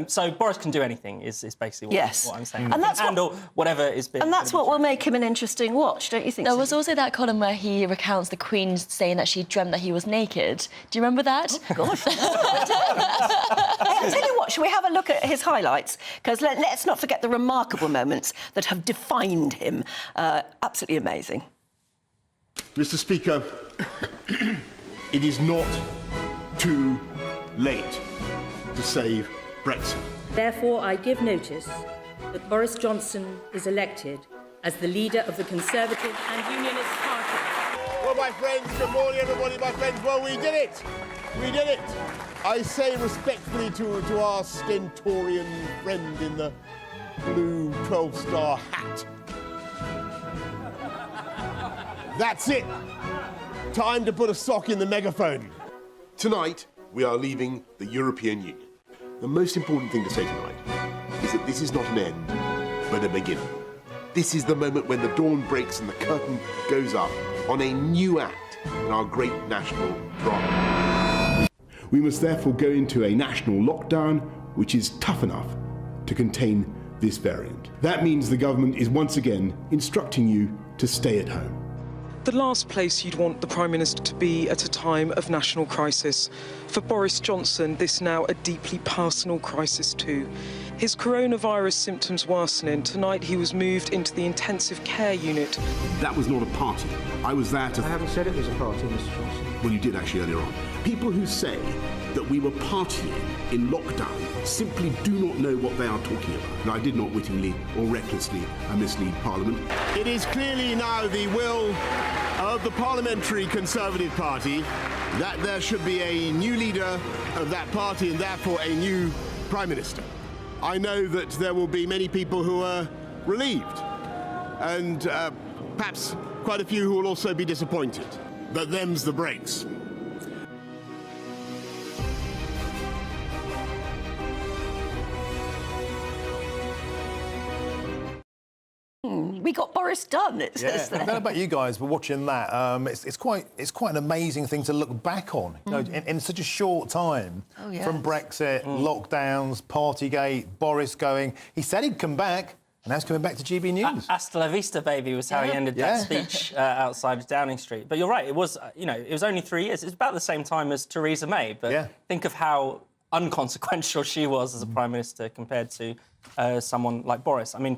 So Boris can do anything, is basically what I'm saying. And that's handle whatever is been. And that's what will make him an interesting watch, don't you think? There was also that column where he recounts the Queen saying that she dreamt that he was naked. Do you remember that? Oh, gosh. I'll tell you what, shall we have a look at his highlights? Because let's not forget the remarkable moments that have defined him. Absolutely amazing. Mr. Speaker, it is not too late to save Brexit. Therefore, I give notice that Boris Johnson is elected as the leader of the Conservative and Unionist Party. Well, my friends, good morning, everybody, my friends. Well, we did it. We did it. I say respectfully to our stentorian friend in the blue 12-star hat. That's it. Time to put a sock in the megaphone. Tonight, we are leaving the European Union. The most important thing to say tonight is that this is not an end, but a beginning. This is the moment when the dawn breaks and the curtain goes up on a new act in our great national drama. We must therefore go into a national lockdown which is tough enough to contain this variant. That means the government is once again instructing you to stay at home. The last place you'd want the Prime Minister to be at a time of national crisis. For Boris Johnson, this now a deeply personal crisis too. His coronavirus symptoms worsening. Tonight he was moved into the intensive care unit. That was not a party. I was there to... I haven't said it was a party, Mr. Johnson. Well, you did actually earlier on. People who say that we were partying in lockdown simply do not know what they are talking about. And I did not wittingly or recklessly mislead Parliament. It is clearly now the will of the Parliamentary Conservative Party that there should be a new leader of that party and therefore a new Prime Minister. I know that there will be many people who are relieved and perhaps quite a few who will also be disappointed. But them's the breaks. Boris done? It says I there. don't know about you guys, but watching that, it's quite an amazing thing to look back on. You know, in such a short time, from Brexit, lockdowns, Partygate, Boris going. He said he'd come back. And now he's coming back to GB News. Hasta la vista, baby, was how he ended that speech outside Downing Street. But you're right, it was, it was only 3 years. It's about the same time as Theresa May. But think of how unconsequential she was as a Prime Minister compared to someone like Boris. I mean,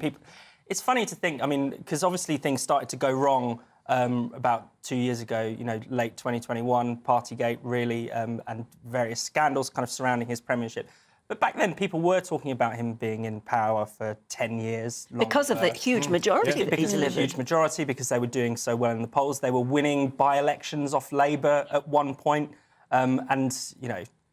it's funny to think, because obviously things started to go wrong about 2 years ago, late 2021, Partygate, really, and various scandals kind of surrounding his premiership. But back then, people were talking about him being in power for 10 years. Because of the huge majority that he Because of the huge majority, because they were doing so well in the polls. They were winning by-elections off Labour at one point.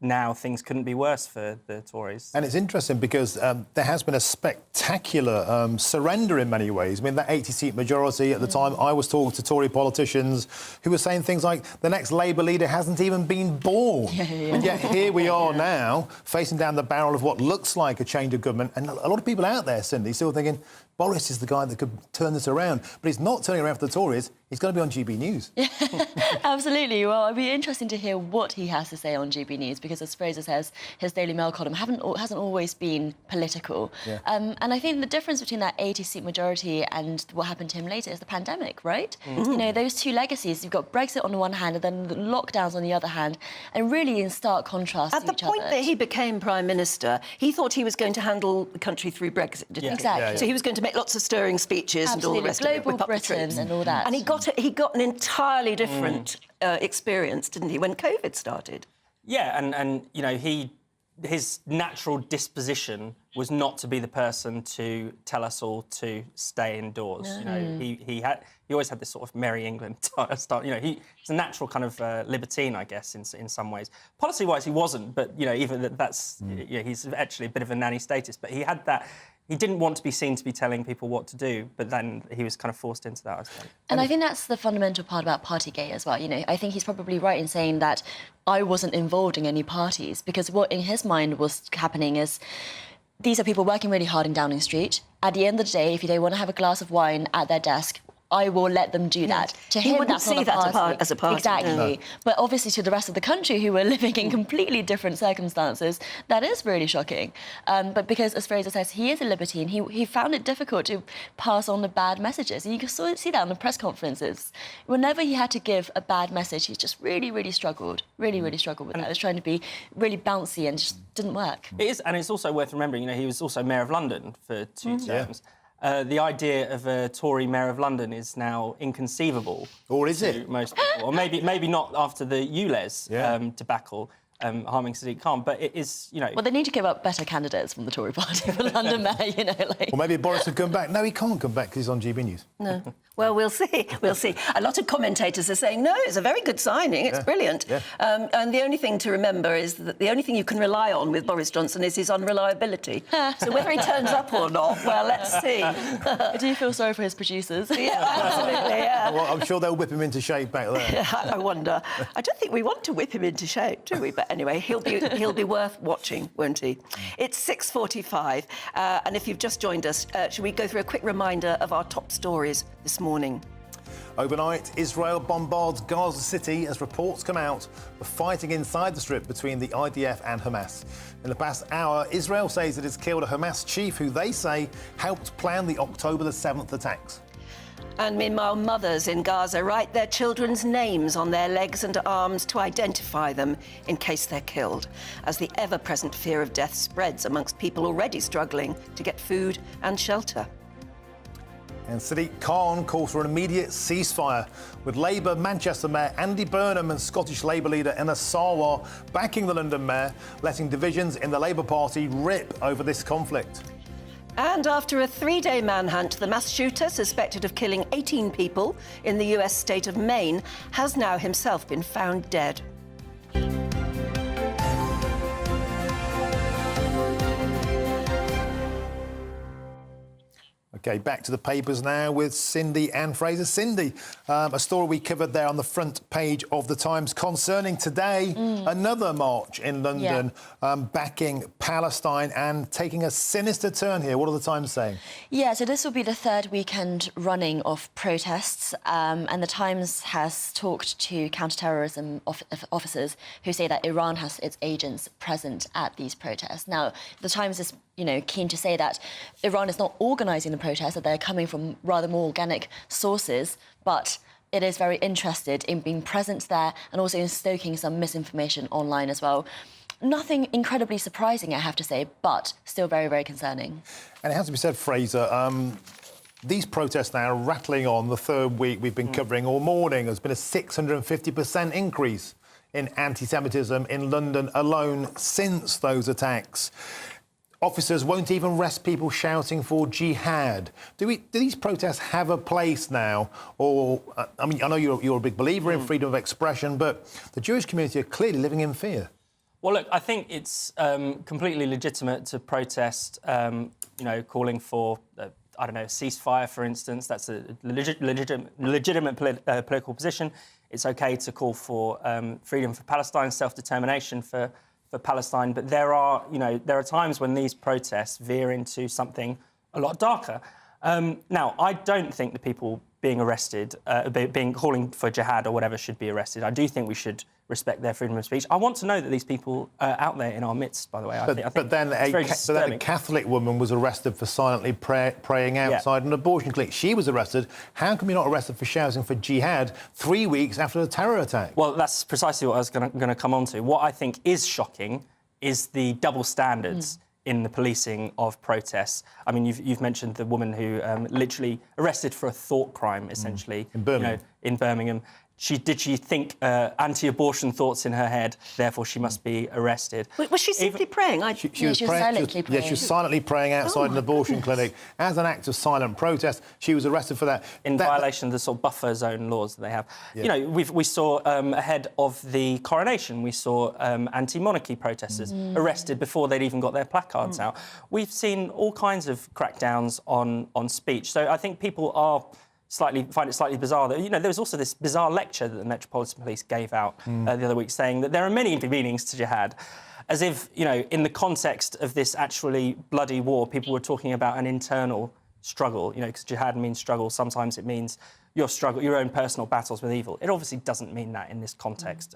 Now things couldn't be worse for the Tories. And it's interesting because there has been a spectacular surrender in many ways. I mean, that 80-seat majority at the time, I was talking to Tory politicians who were saying things like, the next Labour leader hasn't even been born. And yet here we are now, facing down the barrel of what looks like a change of government. And a lot of people out there, Cindy, still thinking, Boris is the guy that could turn this around. But he's not turning around for the Tories. He's going to be on GB News. Absolutely. Well, it'd be interesting to hear what he has to say on GB News, because as Fraser says, his Daily Mail column hasn't always been political. And I think the difference between that 80-seat majority and what happened to him later is the pandemic, right? Those two legacies, you've got Brexit on the one hand and then the lockdowns on the other hand, and really in stark contrast At to the each point other. that he became Prime Minister, he thought he was going to handle the country through Brexit, didn't he? Exactly. So he was going to make lots of stirring speeches and all the rest of it. Global whip up the Britain troops. and all that. And he got an entirely different experience, didn't he, when COVID started? Yeah, and his natural disposition was not to be the person to tell us all to stay indoors. He always had this sort of Merry England style. He's a natural kind of libertine, I guess, in some ways. Policy-wise, he wasn't, but even that's he's actually a bit of a nanny status. But he had that. He didn't want to be seen to be telling people what to do, but then he was kind of forced into that, I suppose. And I think that's the fundamental part about Partygate as well. I think he's probably right in saying that I wasn't involved in any parties, because what in his mind was happening is these are people working really hard in Downing Street. At the end of the day, if they want to have a glass of wine at their desk, I will let them do that. To He him, wouldn't that's not see a that party. as a party. Exactly. No. But obviously to the rest of the country who were living in completely different circumstances, that is really shocking. But because, as Fraser says, he is a libertine, he found it difficult to pass on the bad messages. And you can sort of see that in the press conferences. Whenever he had to give a bad message, he just really struggled. Really struggled with that. He was trying to be really bouncy and just didn't work. It is, and it's also worth remembering, he was also Mayor of London for 2 terms. The idea of a Tory Mayor of London is now inconceivable. Or is it? Most people. Or maybe not after the ULEZ debacle. Harming Sadiq Khan, but it is, Well, they need to give up better candidates from the Tory party for London Mayor, Or maybe Boris would come back. No, he can't come back because he's on GB News. No. Well, we'll see. We'll see. A lot of commentators are saying, no, it's a very good signing. It's brilliant. And the only thing to remember is that the only thing you can rely on with Boris Johnson is his unreliability. So whether he turns up or not, well, let's see. Do you feel sorry for his producers? Yeah, absolutely, yeah. Well, I'm sure they'll whip him into shape back there. I wonder. I don't think we want to whip him into shape, do we? But anyway, he'll be worth watching, won't he? It's 6:45, and if you've just joined us, should we go through a quick reminder of our top stories this morning? Overnight, Israel bombards Gaza City as reports come out of fighting inside the strip between the IDF and Hamas. In the past hour, Israel says it has killed a Hamas chief who they say helped plan the October the 7th attacks. And meanwhile, mothers in Gaza write their children's names on their legs and arms to identify them in case they're killed, as the ever-present fear of death spreads amongst people already struggling to get food and shelter. And Sadiq Khan calls for an immediate ceasefire, with Labour Manchester Mayor Andy Burnham and Scottish Labour leader Ina Sarwar backing the London Mayor, letting divisions in the Labour Party rip over this conflict. And after a 3-day manhunt, the mass shooter suspected of killing 18 people in the US state of Maine has now himself been found dead. OK, back to the papers now with Cindy and Fraser. Cindy, a story we covered there on the front page of the Times concerning today, another march in London backing Palestine and taking a sinister turn here. What are the Times saying? Yeah, so this will be the third weekend running of protests, and the Times has talked to counter-terrorism officers who say that Iran has its agents present at these protests. Now, the Times is keen to say that Iran is not organising the protests, that they're coming from rather more organic sources, but it is very interested in being present there and also in stoking some misinformation online as well. Nothing incredibly surprising, I have to say, but still very, very concerning. And it has to be said, Fraser, these protests now are rattling on the third week we've been covering all morning. There's been a 650% increase in anti-Semitism in London alone since those attacks. Officers won't even arrest people shouting for jihad. Do these protests have a place now? Or, I mean, I know you're a big believer in freedom of expression, but the Jewish community are clearly living in fear. Well, look, I think it's completely legitimate to protest, calling for, I don't know, a ceasefire, for instance. That's a legitimate political position. It's OK to call for freedom for Palestine, self-determination for Palestine, but there are times when these protests veer into something a lot darker. Now, I don't think the people being arrested, calling for jihad or whatever, should be arrested. I do think we should respect their freedom of speech. I want to know that these people are out there in our midst, by the way. I think then a Catholic woman was arrested for silently praying outside an abortion clinic. She was arrested. How come you're not arrested for shouting for jihad 3 weeks after the terror attack? Well, that's precisely what I was going to come on to. What I think is shocking is the double standards in the policing of protests. I mean, you've mentioned the woman who literally arrested for a thought crime, essentially, in Birmingham. In Birmingham. Did she think anti-abortion thoughts in her head, therefore she must be arrested? Was she simply praying? She was silently praying. Yeah, she was silently praying outside an abortion clinic. As an act of silent protest, she was arrested for that. In violation of the sort of buffer zone laws that they have. Yeah. We saw ahead of the coronation, we saw anti-monarchy protesters arrested before they'd even got their placards out. We've seen all kinds of crackdowns on speech. So I think people find it slightly bizarre that, there was also this bizarre lecture that the Metropolitan Police gave out the other week saying that there are many meanings to jihad, as if, in the context of this actually bloody war, people were talking about an internal struggle, because jihad means struggle. Sometimes it means your own personal battles with evil. It obviously doesn't mean that in this context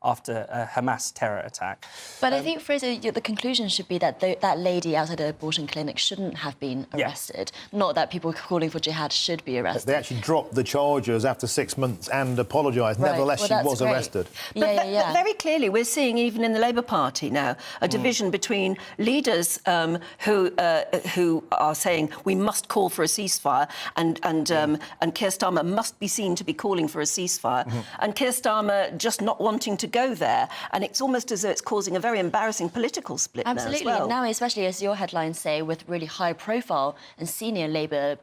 after a Hamas terror attack. But I think, Fraser, the conclusion should be that that lady outside the abortion clinic shouldn't have been arrested, not that people calling for jihad should be arrested. They actually dropped the charges after 6 months and apologised. Right. Nevertheless, she was arrested. But very clearly, we're seeing, even in the Labour Party now, a division between leaders who are saying we must call for a ceasefire, and Keir Starmer must be seen to be calling for a ceasefire, and Keir Starmer just not wanting to go there, and it's almost as though it's causing a very embarrassing political split. Absolutely. Now as well. Now, especially as your headlines say, with really high-profile and senior Labour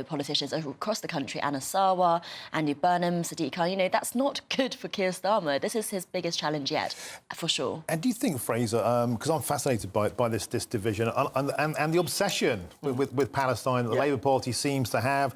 politicians across the country, Anna Sarwar, Andy Burnham, Sadiq Khan, that's not good for Keir Starmer. This is his biggest challenge yet, for sure. And do you think, Fraser, because I'm fascinated by this division and the obsession with Palestine that the Labour Party seems to have,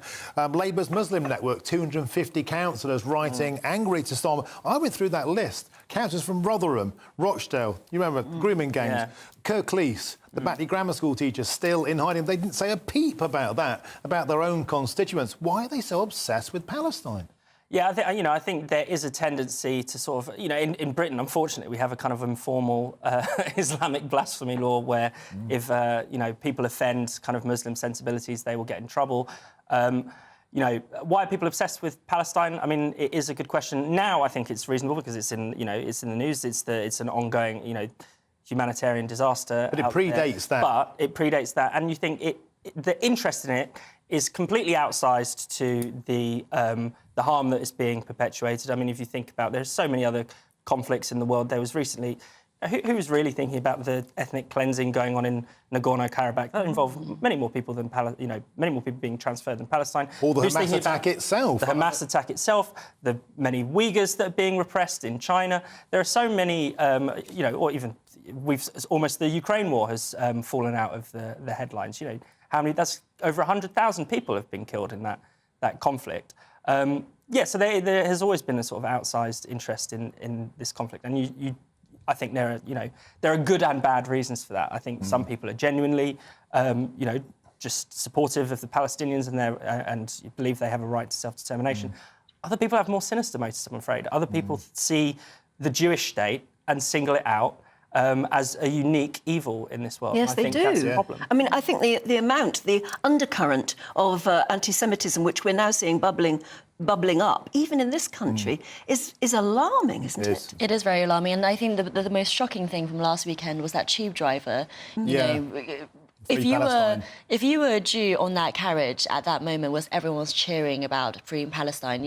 Labour's Muslim network, 250 councillors writing angry to Starmer. I went through that list. Councillors from Rotherham, Rochdale, you remember, grooming gangs, Kirklees, the Batley Grammar School teachers still in hiding. They didn't say a peep about that, about their own constituents. Why are they so obsessed with Palestine? Yeah, I think there is a tendency to sort of, in Britain, unfortunately, we have a kind of informal Islamic blasphemy law where if, people offend kind of Muslim sensibilities, they will get in trouble. Why are people obsessed with Palestine? I mean, it is a good question. Now, I think it's reasonable because it's in the news. It's an ongoing, humanitarian disaster. But it predates that. But it predates that, and you think the interest in it is completely outsized to the harm that is being perpetuated. I mean, if you think about, there's so many other conflicts in the world. There was recently. Who was really thinking about the ethnic cleansing going on in Nagorno-Karabakh? That involved many more people than many more people being transferred than Palestine. Or the Hamas attack itself. The Hamas attack itself, the many Uyghurs that are being repressed in China. There are so many, or even the Ukraine war has fallen out of the headlines. how many? That's over 100,000 people have been killed in that conflict. So there has always been a sort of outsized interest in this conflict, and I think there are good and bad reasons for that. I think some people are genuinely, just supportive of the Palestinians and believe they have a right to self-determination. Other people have more sinister motives, I'm afraid. Other people see the Jewish state and single it out as a unique evil in this world. Yes, I think they do. That's a problem. I mean, I think the undercurrent of anti-Semitism, which we're now seeing bubbling up, even in this country, is alarming, isn't it? It is very alarming, and I think the most shocking thing from last weekend was that tube driver. You know, if you were a Jew on that carriage at that moment, was everyone was cheering about freeing Palestine,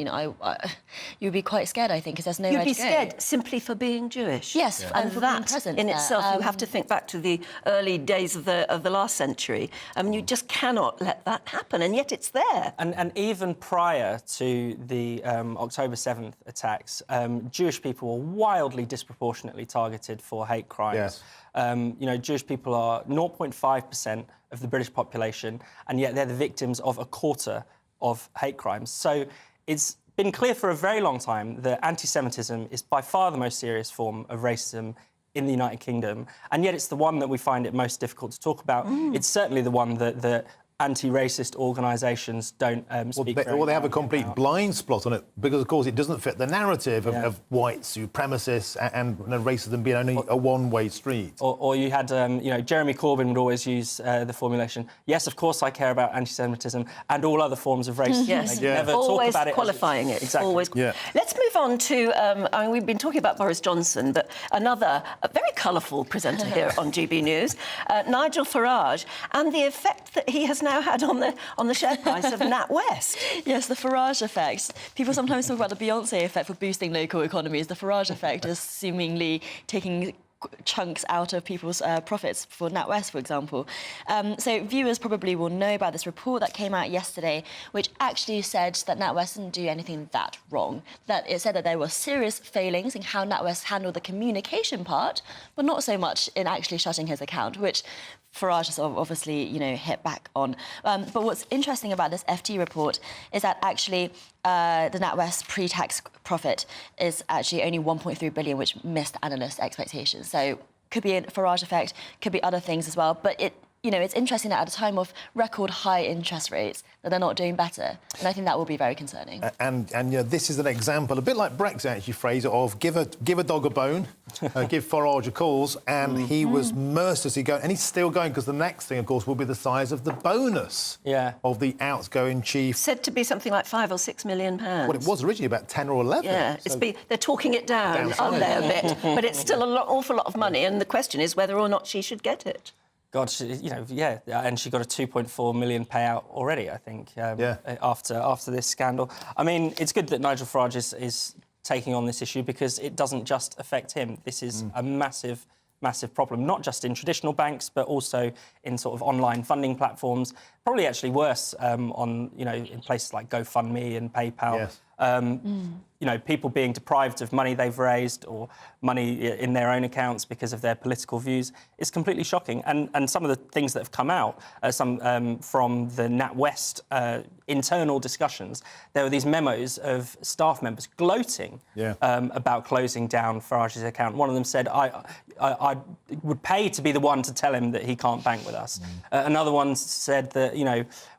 you'd be quite scared, I think, because there's nowhere to go. You'd be scared simply for being Jewish. Yes, and for that being present in there. itself, you have to think back to the early days of the last century. I mean, you just cannot let that happen, and yet it's there. And even prior to the October 7th attacks, Jewish people were wildly disproportionately targeted for hate crimes. Jewish people are 0.5% of the British population, and yet they're the victims of a quarter of hate crimes. So it's been clear for a very long time that anti-Semitism is by far the most serious form of racism in the United Kingdom, and yet it's the one that we find it most difficult to talk about. It's certainly the one that anti-racist organisations don't speak Well, they have a complete blind spot on it because, of course, it doesn't fit the narrative of white supremacists and racism being only a one-way street. Or you had, Jeremy Corbyn would always use the formulation, yes, of course I care about anti-Semitism and all other forms of racism. Yes, Never always talk about qualifying it. Exactly. Always. Let's move on to, we've been talking about Boris Johnson, but a very colourful presenter here on GB News, Nigel Farage, and the effect that he has now had on the share price of NatWest. Yes, the Farage effect. People sometimes talk about the Beyonce effect for boosting local economies. The Farage effect is seemingly taking chunks out of people's profits for NatWest, for example. So viewers probably will know about this report that came out yesterday, which actually said that NatWest didn't do anything that wrong. That it said that there were serious failings in how NatWest handled the communication part, but not so much in actually shutting his account, which Farage has obviously, hit back on. But what's interesting about this FT report is that actually the NatWest pre-tax profit is actually only 1.3 billion, which missed analyst expectations. So could be a Farage effect, could be other things as well. But it's interesting that at a time of record high interest rates that they're not doing better. And I think that will be very concerning. And this is an example, a bit like Brexit, actually, Fraser, of give a dog a bone, give Farage a cause, and he was mercilessly going, and he's still going, because the next thing, of course, will be the size of the bonus of the outgoing chief. Said to be something like £5 or £6 million. Well, it was originally about 10 or 11. Yeah, they're talking it down, aren't they, a bit? But it's still an awful lot of money, and the question is whether or not she should get it. God, and she got a 2.4 million payout already, I think, after this scandal. I mean, it's good that Nigel Farage is taking on this issue because it doesn't just affect him. This is a massive problem, not just in traditional banks, but also in sort of online funding platforms. Probably actually worse in places like GoFundMe and PayPal. Yes. People being deprived of money they've raised or money in their own accounts because of their political views is completely shocking. And some of the things that have come out, from the NatWest internal discussions, there were these memos of staff members gloating about closing down Farage's account. One of them said, I would pay to be the one to tell him that he can't bank with us. Another one said that,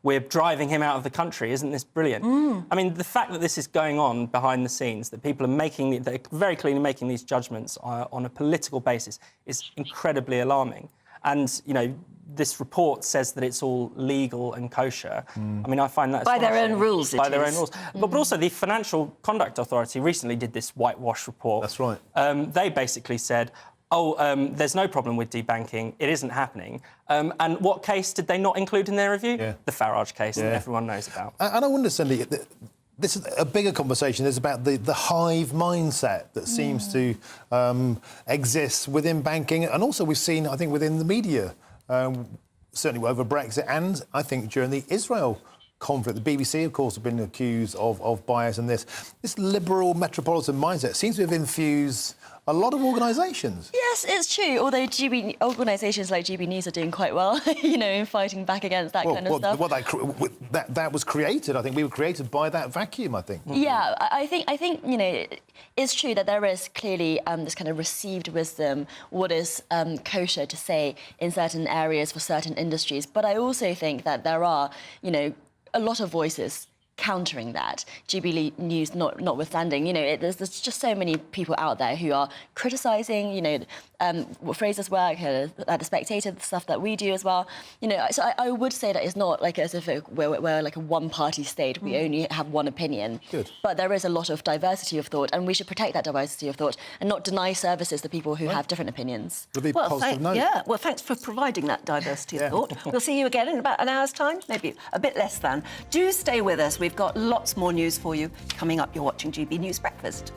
we're driving him out of the country. Isn't this brilliant? I mean, the fact that this is going on behind the scenes, that people are they're very clearly making these judgments on a political basis is incredibly alarming. And, this report says that it's all legal and kosher. I mean, I find that... By their own rules, By their own rules. But also, the Financial Conduct Authority recently did this whitewash report. That's right. They basically said, there's no problem with debanking, it isn't happening. And what case did they not include in their review? The Farage case that everyone knows about. And I wonder, Cindy, this is a bigger conversation is about the hive mindset that seems to exist within banking, and also we've seen, I think, within the media, certainly over Brexit and, I think, during the Israel conflict. The BBC, of course, have been accused of bias, and this liberal metropolitan mindset seems to have infused a lot of organisations. Yes, it's true. Although organisations like GB News are doing quite well, in fighting back against that kind of stuff. Well, that was created. I think we were created by that vacuum. I think. Yeah, I think it's true that there is clearly this kind of received wisdom, what is kosher to say in certain areas for certain industries. But I also think that there are, a lot of voices countering that, GB News notwithstanding. There's just so many people out there who are criticising, Fraser's work, The Spectator, the stuff that we do as well. So I would say that it's not like as if we're like a one-party state. We only have one opinion. Good. But there is a lot of diversity of thought, and we should protect that diversity of thought and not deny services to people who have different opinions. Well, thanks for providing that diversity of thought. We'll see you again in about an hour's time, maybe a bit less than. Do stay with us. We've got lots more news for you coming up. You're watching GB News Breakfast.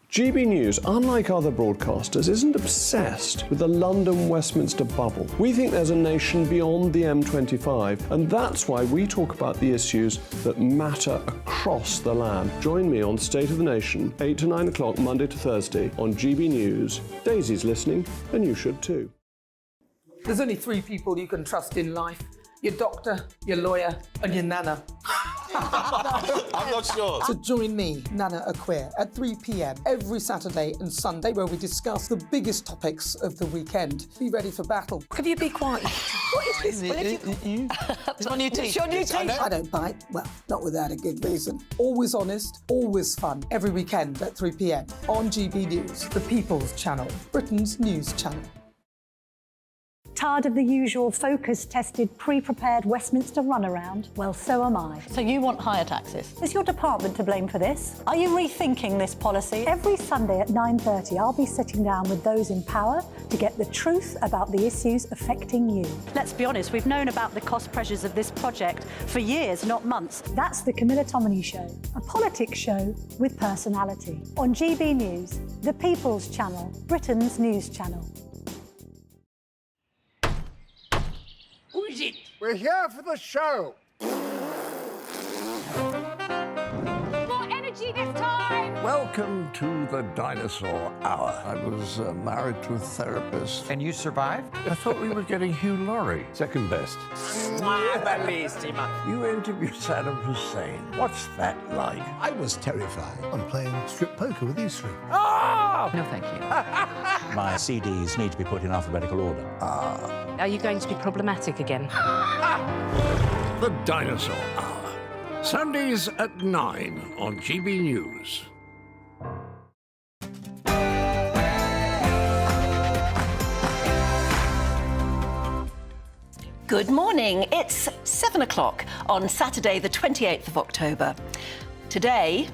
GB News, unlike other broadcasters, isn't obsessed with the London-Westminster bubble. We think there's a nation beyond the M25, and that's why we talk about the issues that matter across the land. Join me on State of the Nation, 8 to 9 o'clock, Monday to Thursday, on GB News. Daisy's listening, and you should too. There's only 3 people you can trust in life. Your doctor, your lawyer, and your nana. I'm not sure. So join me, Nana Aquare, at 3 p.m. every Saturday and Sunday, where we discuss the biggest topics of the weekend. Be ready for battle. Could you be quiet? What is this? It's my new teeth. It's your new teeth. I don't bite. Well, not without a good reason. Always honest, always fun. Every weekend at 3 p.m. on GB News, the People's Channel, Britain's news channel. Tired of the usual focus-tested, pre-prepared Westminster runaround? Well, so am I. So you want higher taxes? Is your department to blame for this? Are you rethinking this policy? Every Sunday at 9:30, I'll be sitting down with those in power to get the truth about the issues affecting you. Let's be honest, we've known about the cost pressures of this project for years, not months. That's the Camilla Tominey Show, a politics show with personality. On GB News, the People's Channel, Britain's news channel. Who is it? We're here for the show. More energy this time! Welcome to the Dinosaur Hour. I was married to a therapist. And you survived? I thought we were getting Hugh Laurie. Second best. You interviewed Saddam Hussein. What's that like? I was terrified. I'm playing strip poker with you 3. Oh! No, thank you. My CDs need to be put in alphabetical order. Are you going to be problematic again? The Dinosaur Hour. Sundays at 9 on GB News. Good morning. It's 7 o'clock on Saturday, the 28th of October. Today...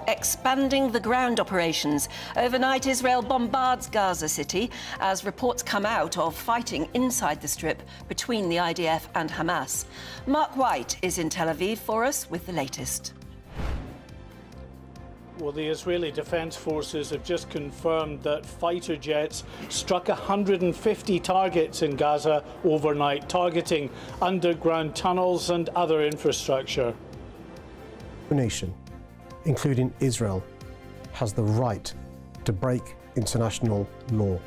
expanding the ground operations. Overnight, Israel bombards Gaza City as reports come out of fighting inside the Strip between the IDF and Hamas. Mark White is in Tel Aviv for us with the latest. Well, the Israeli Defense Forces have just confirmed that fighter jets struck 150 targets in Gaza overnight, targeting underground tunnels and other infrastructure. The nation, including Israel, has the right to break international law.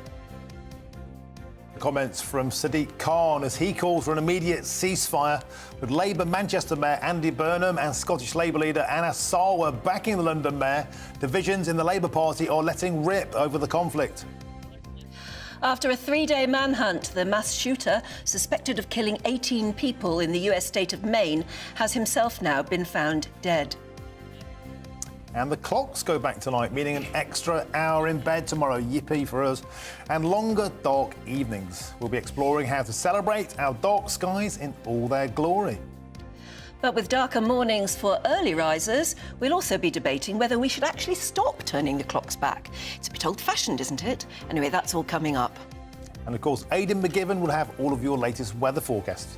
Comments from Sadiq Khan as he calls for an immediate ceasefire, with Labour Manchester Mayor Andy Burnham and Scottish Labour leader Anna Sarwar backing the London Mayor. Divisions in the Labour Party are letting rip over the conflict. After a 3-day manhunt, the mass shooter, suspected of killing 18 people in the US state of Maine, has himself now been found dead. And the clocks go back tonight, meaning an extra hour in bed tomorrow. Yippee for us. And longer dark evenings. We'll be exploring how to celebrate our dark skies in all their glory. But with darker mornings for early risers, we'll also be debating whether we should actually stop turning the clocks back. It's a bit old-fashioned, isn't it? Anyway, that's all coming up. And of course, Aidan McGivern will have all of your latest weather forecasts.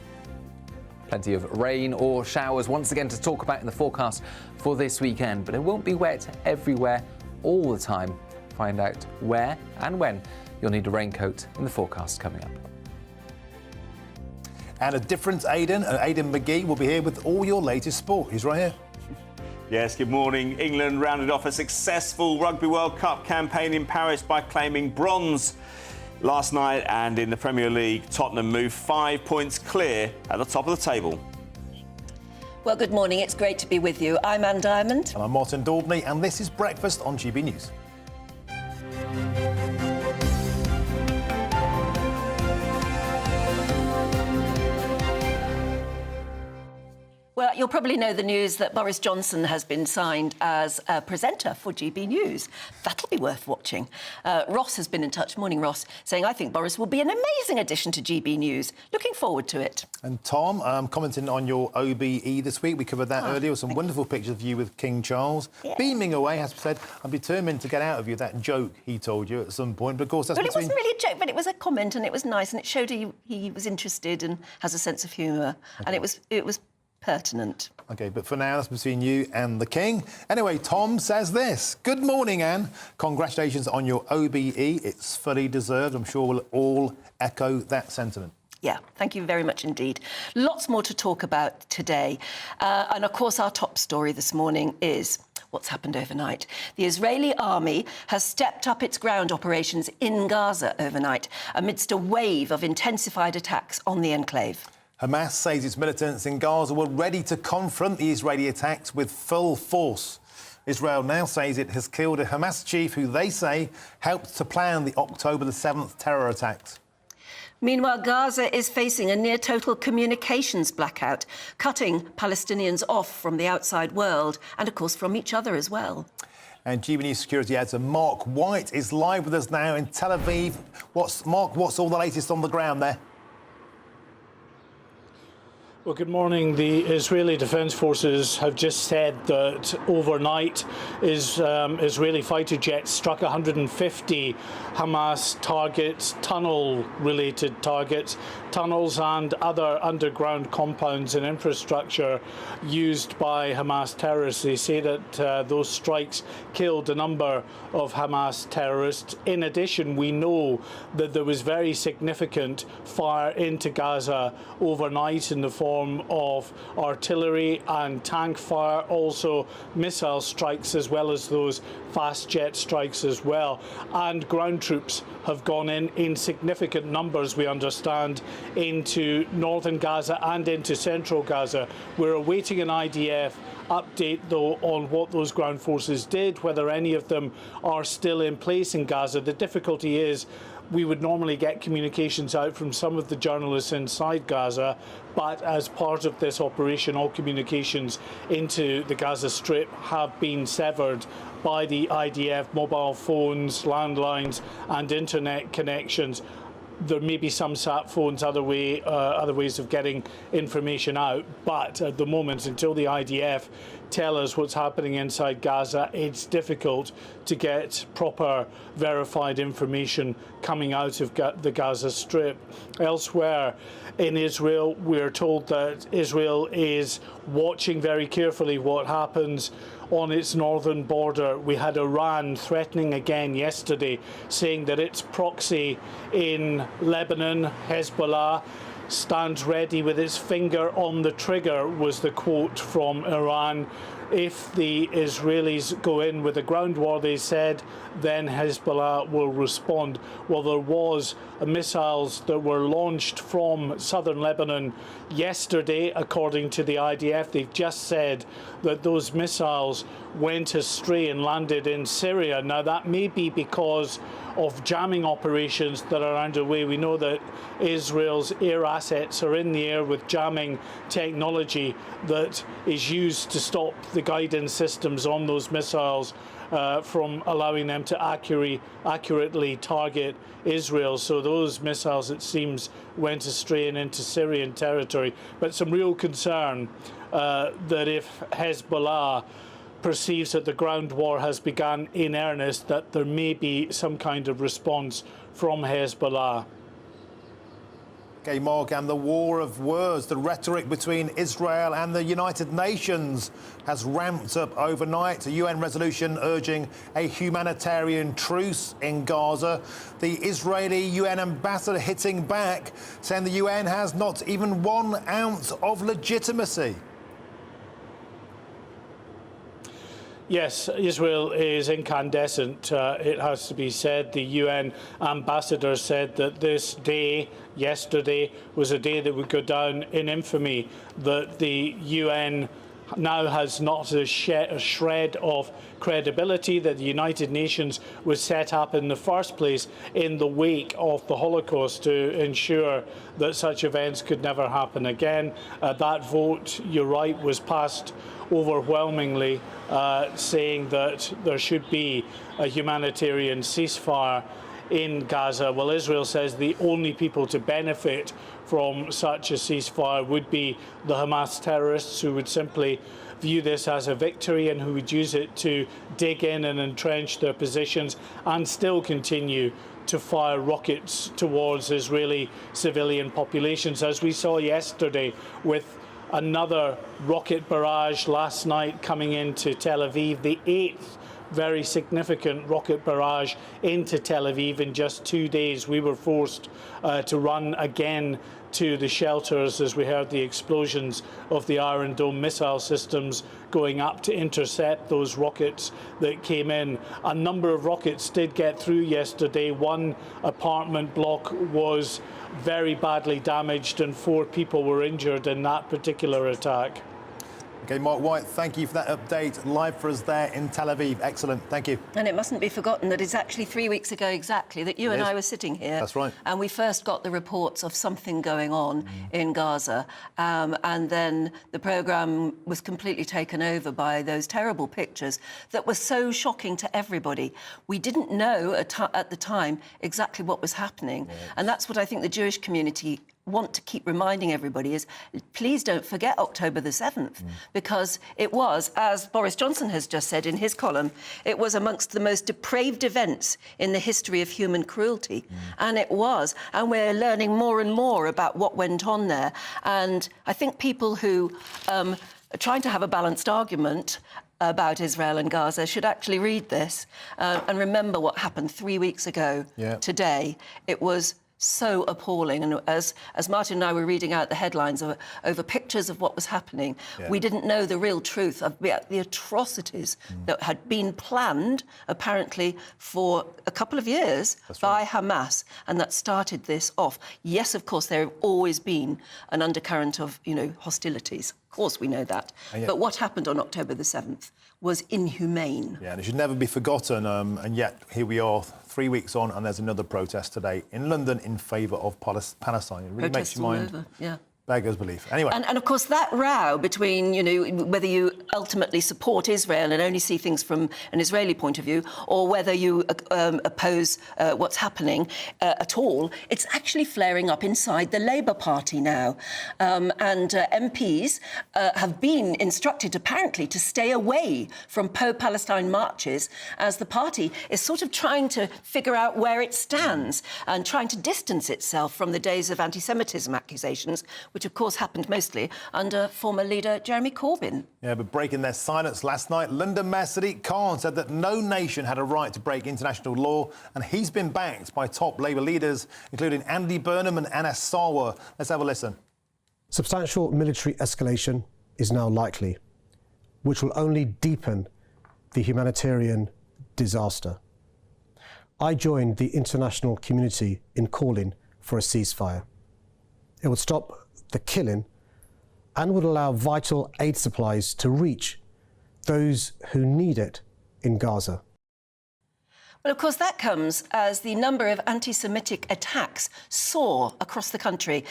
Plenty of rain or showers once again to talk about in the forecast for this weekend, but it won't be wet everywhere all the time. Find out where and when you'll need a raincoat in the forecast coming up. And a different Aidan McGee will be here with all your latest sport. He's right here. Yes, good morning. England rounded off a successful Rugby World Cup campaign in Paris by claiming bronze last night, and in the Premier League, Tottenham moved 5 points clear at the top of the table. Well, good morning. It's great to be with you. I'm Anne Diamond. And I'm Martin Daubney, and this is Breakfast on GB News. Well, you'll probably know the news that Boris Johnson has been signed as a presenter for GB News. That'll be worth watching. Ross has been in touch, morning Ross, saying, I think Boris will be an amazing addition to GB News. Looking forward to it. And Tom, commenting on your OBE this week, we covered that earlier, with some wonderful pictures of you with King Charles. Yeah. Beaming away, as we said, I'm determined to get out of you that joke he told you at some point, but of course that's Well, it wasn't really a joke, but it was a comment, and it was nice, and it showed he was interested and has a sense of humour, and it was pertinent. OK, but for now, that's between you and the King. Anyway, Tom says this. Good morning, Anne. Congratulations on your OBE. It's fully deserved. I'm sure we'll all echo that sentiment. Yeah, thank you very much indeed. Lots more to talk about today. And, of course, our top story this morning is what's happened overnight. The Israeli army has stepped up its ground operations in Gaza overnight amidst a wave of intensified attacks on the enclave. Hamas says its militants in Gaza were ready to confront the Israeli attacks with full force. Israel now says it has killed a Hamas chief who they say helped to plan the October the 7th terror attacks. Meanwhile, Gaza is facing a near-total communications blackout, cutting Palestinians off from the outside world and, of course, from each other as well. And GB News security editor Mark White is live with us now in Tel Aviv. Mark, what's all the latest on the ground there? Well, good morning. The Israeli Defence Forces have just said that overnight Israeli fighter jets struck 150 Hamas targets, tunnel-related targets, tunnels and other underground compounds and infrastructure used by Hamas terrorists. They say that those strikes killed a number of Hamas terrorists. In addition, we know that there was very significant fire into Gaza overnight in the form of artillery and tank fire, also missile strikes, as well as those fast jet strikes as well. And ground troops have gone in significant numbers, we understand, into northern Gaza and into central Gaza. We're awaiting an IDF update, though, on what those ground forces did, whether any of them are still in place in Gaza. The difficulty is we would normally get communications out from some of the journalists inside Gaza, but as part of this operation, all communications into the Gaza Strip have been severed by the IDF, mobile phones, landlines and internet connections. There may be some sat phones, other ways of getting information out, but at the moment, until the IDF tell us what's happening inside Gaza, it's difficult to get proper verified information coming out of the Gaza Strip. Elsewhere in Israel, we're told that Israel is watching very carefully what happens on its northern border. We had Iran threatening again yesterday, saying that its proxy in Lebanon, Hezbollah, stands ready with its finger on the trigger, was the quote from Iran. If the Israelis go in with a ground war, they said, then Hezbollah will respond. Well, there was missiles that were launched from southern Lebanon yesterday, according to the IDF. They've just said that those missiles went astray and landed in Syria. Now, that may be because of jamming operations that are underway. We know that Israel's air assets are in the air with jamming technology that is used to stop the guidance systems on those missiles from allowing them to accurately target Israel. So those missiles, it seems, went astray and into Syrian territory. But some real concern that if Hezbollah perceives that the ground war has begun in earnest, that there may be some kind of response from Hezbollah. Okay, Mark, and the war of words, the rhetoric between Israel and the United Nations has ramped up overnight. A UN resolution urging a humanitarian truce in Gaza. The Israeli UN ambassador hitting back, saying the UN has not even 1 ounce of legitimacy. Yes, Israel is incandescent, it has to be said. The UN ambassador said that this day, yesterday, was a day that would go down in infamy, that the UN now has not a shred of credibility, that the United Nations was set up in the first place in the wake of the Holocaust to ensure that such events could never happen again. That vote, you're right, was passed overwhelmingly, saying that there should be a humanitarian ceasefire in Gaza. Well, Israel says the only people to benefit from such a ceasefire would be the Hamas terrorists, who would simply view this as a victory and who would use it to dig in and entrench their positions and still continue to fire rockets towards Israeli civilian populations, as we saw yesterday with another rocket barrage last night coming into Tel Aviv, the 8th very significant rocket barrage into Tel Aviv in just 2 days. We were forced to run again to the shelters as we heard the explosions of the Iron Dome missile systems going up to intercept those rockets that came in. A number of rockets did get through yesterday. One apartment block was very badly damaged and 4 people were injured in that particular attack. OK, Mark White, thank you for that update. Live for us there in Tel Aviv. Excellent. Thank you. And it mustn't be forgotten that it's actually 3 weeks ago exactly that you and I were sitting here. That's right. And we first got the reports of something going on in Gaza. And then the programme was completely taken over by those terrible pictures that were so shocking to everybody. We didn't know at the time exactly what was happening. Yeah. And that's what I think the Jewish community want to keep reminding everybody is, please don't forget October the 7th, because it was, as Boris Johnson has just said in his column, it was amongst the most depraved events in the history of human cruelty. And it was. And we're learning more and more about what went on there. And I think people who are trying to have a balanced argument about Israel and Gaza should actually read this and remember what happened 3 weeks ago today. It was so appalling. And as Martin and I were reading out the headlines over pictures of what was happening, we didn't know the real truth of the atrocities that had been planned, apparently, for a couple of years by Hamas, and that started this off. Yes, of course, there have always been an undercurrent of, hostilities. Of course, we know that. But what happened on October the 7th was inhumane. Yeah, and it should never be forgotten. And yet, here we are, 3 weeks on, and there's another protest today in London in favour of Palestine. It really makes your mind beggars belief. Anyway. And of course, that row between, whether you ultimately support Israel and only see things from an Israeli point of view, or whether you oppose what's happening at all, it's actually flaring up inside the Labour Party now. And MPs have been instructed, apparently, to stay away from pro-Palestine marches as the party is sort of trying to figure out where it stands and trying to distance itself from the days of anti-Semitism accusations, which of course happened mostly under former leader Jeremy Corbyn. Yeah, but breaking their silence last night, London Mayor Sadiq Khan said that no nation had a right to break international law, and he's been backed by top Labour leaders, including Andy Burnham and Anas Sarwar. Let's have a listen. Substantial military escalation is now likely, which will only deepen the humanitarian disaster. I joined the international community in calling for a ceasefire. It would stop the killing and would allow vital aid supplies to reach those who need it in Gaza. Well, of course, that comes as the number of anti-Semitic attacks soar across the country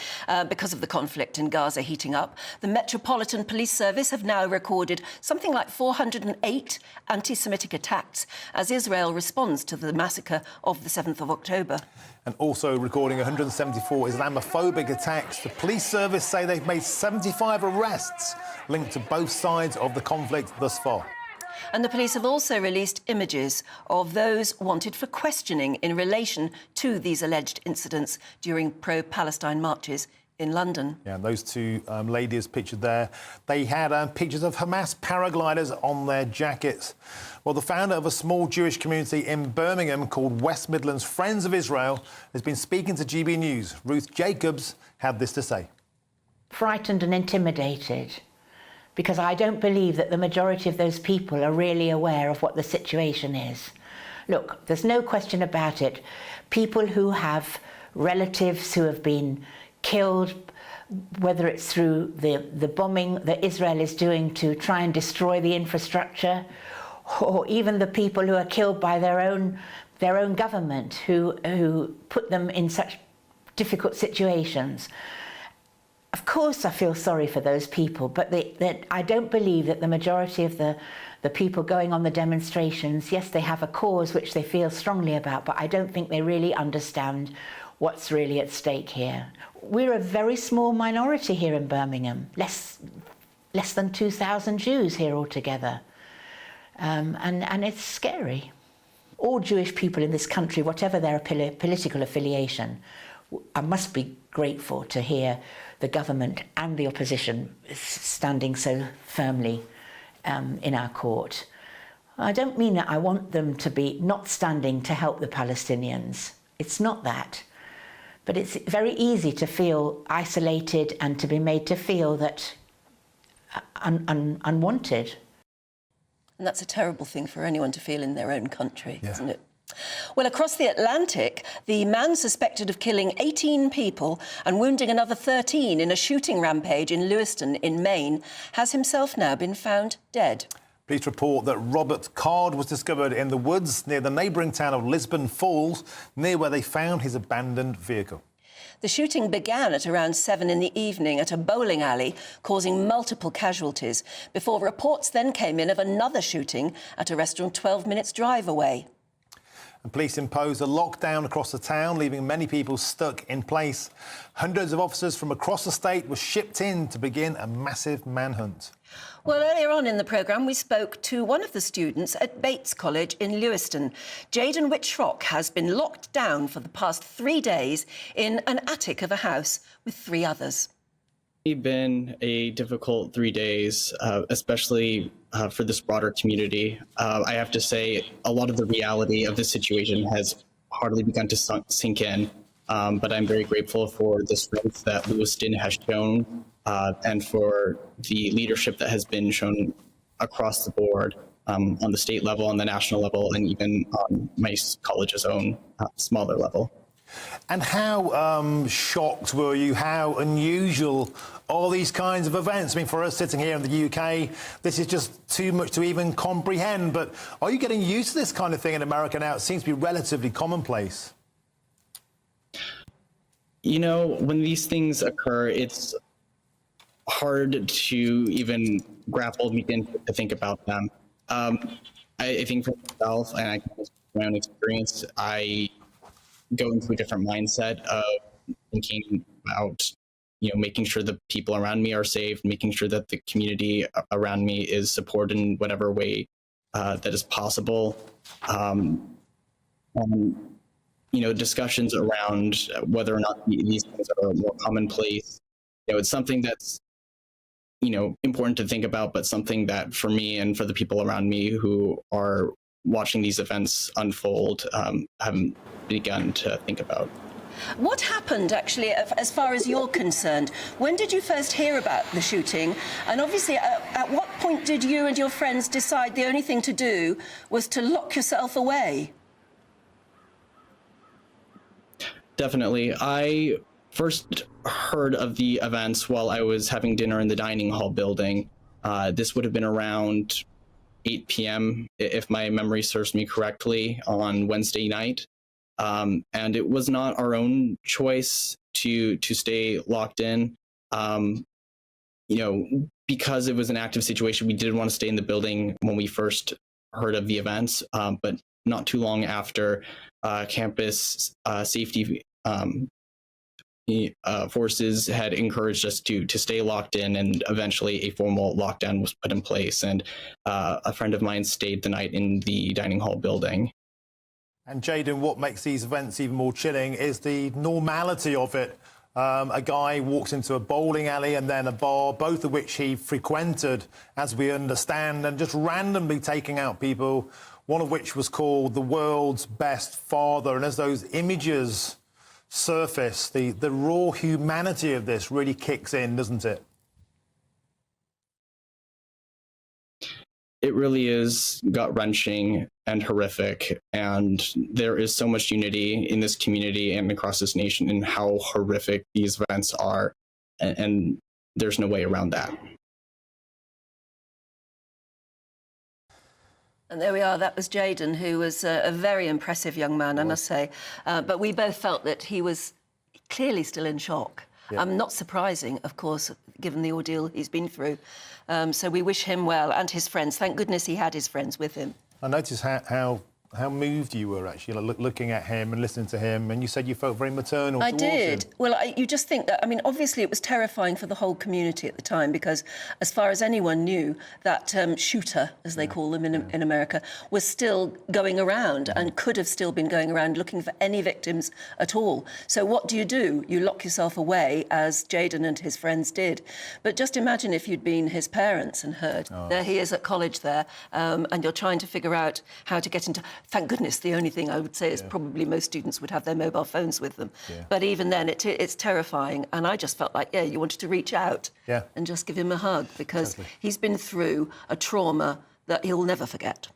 because of the conflict in Gaza heating up. The Metropolitan Police Service have now recorded something like 408 anti-Semitic attacks as Israel responds to the massacre of the 7th of October. And also recording 174 Islamophobic attacks. The police service say they've made 75 arrests linked to both sides of the conflict thus far. And the police have also released images of those wanted for questioning in relation to these alleged incidents during pro-Palestine marches in London. Yeah, and those two ladies pictured there, they had pictures of Hamas paragliders on their jackets. Well, the founder of a small Jewish community in Birmingham called West Midlands Friends of Israel has been speaking to GB News. Ruth Jacobs had this to say. Frightened and intimidated, because I don't believe that the majority of those people are really aware of what the situation is. Look, there's no question about it. People who have relatives who have been killed, whether it's through the bombing that Israel is doing to try and destroy the infrastructure, or even the people who are killed by their own government who put them in such difficult situations. Of course, I feel sorry for those people, but I don't believe that the majority of the people going on the demonstrations, yes, they have a cause which they feel strongly about, but I don't think they really understand what's really at stake here. We're a very small minority here in Birmingham, less than 2,000 Jews here altogether. And it's scary. All Jewish people in this country, whatever their political affiliation, I must be grateful to hear the government and the opposition standing so firmly in our court. I don't mean that I want them to be not standing to help the Palestinians. It's not that. But it's very easy to feel isolated and to be made to feel that unwanted. And that's a terrible thing for anyone to feel in their own country, isn't it? Well, across the Atlantic, the man suspected of killing 18 people and wounding another 13 in a shooting rampage in Lewiston in Maine has himself now been found dead. Police report that Robert Card was discovered in the woods near the neighbouring town of Lisbon Falls, near where they found his abandoned vehicle. The shooting began at around 7 in the evening at a bowling alley, causing multiple casualties, before reports then came in of another shooting at a restaurant 12 minutes' drive away. And police imposed a lockdown across the town, leaving many people stuck in place. Hundreds of officers from across the state were shipped in to begin a massive manhunt. Well, earlier on in the programme, we spoke to one of the students at Bates College in Lewiston. Jaden Witchrock has been locked down for the past 3 days in an attic of a house with 3 others. It's been a difficult 3 days, especially for this broader community. I have to say, a lot of the reality of this situation has hardly begun to sink in, but I'm very grateful for the strength that Lewiston has shown and for the leadership that has been shown across the board on the state level, on the national level, and even on my college's own smaller level. And how shocked were you? How unusual are these kinds of events? I mean, for us sitting here in the UK, this is just too much to even comprehend. But are you getting used to this kind of thing in America now? It seems to be relatively commonplace. You know, when these things occur, it's hard to even begin to think about them. I think for myself, and I can speak from my own experience, I go into a different mindset of thinking about, making sure the people around me are safe, making sure that the community around me is supported in whatever way that is possible. And, discussions around whether or not these things are more commonplace, it's something that's, important to think about, but something that for me and for the people around me who are watching these events unfold haven't begun to think about. What happened, actually, as far as you're concerned? When did you first hear about the shooting? And obviously, at what point did you and your friends decide the only thing to do was to lock yourself away? Definitely. I first heard of the events while I was having dinner in the dining hall building. This would have been around 8 p.m., if my memory serves me correctly, on Wednesday night. And it was not our own choice to stay locked in. Because it was an active situation, we did want to stay in the building when we first heard of the events. But not too long after, campus safety, forces had encouraged us to stay locked in, and eventually a formal lockdown was put in place. And a friend of mine stayed the night in the dining hall building. And Jayden, what makes these events even more chilling is the normality of it. A guy walks into a bowling alley and then a bar, both of which he frequented, as we understand, and just randomly taking out people, one of which was called the world's best father. And as those images surface, the raw humanity of this really kicks in, doesn't it? It really is gut-wrenching and horrific, and there is so much unity in this community and across this nation in how horrific these events are, and there's no way around that. And there we are. That was Jayden, who was a very impressive young man, I must say. But we both felt that he was clearly still in shock. Yeah. Not surprising, of course, given the ordeal he's been through. So we wish him well, and his friends. Thank goodness he had his friends with him. I noticed how moved you were, actually, looking at him and listening to him, and you said you felt very maternal towards him. I did. Well, you just think that, I mean, obviously it was terrifying for the whole community at the time, because as far as anyone knew, that shooter, as they call them in America, was still going around and could have still been going around looking for any victims at all. So what do? You lock yourself away, as Jayden and his friends did. But just imagine if you'd been his parents and heard, there he is at college there, and you're trying to figure out how to get into... Thank goodness, the only thing I would say is probably most students would have their mobile phones with them. Yeah. But even then, it's terrifying. And I just felt like, you wanted to reach out and just give him a hug, because he's been through a trauma that he'll never forget.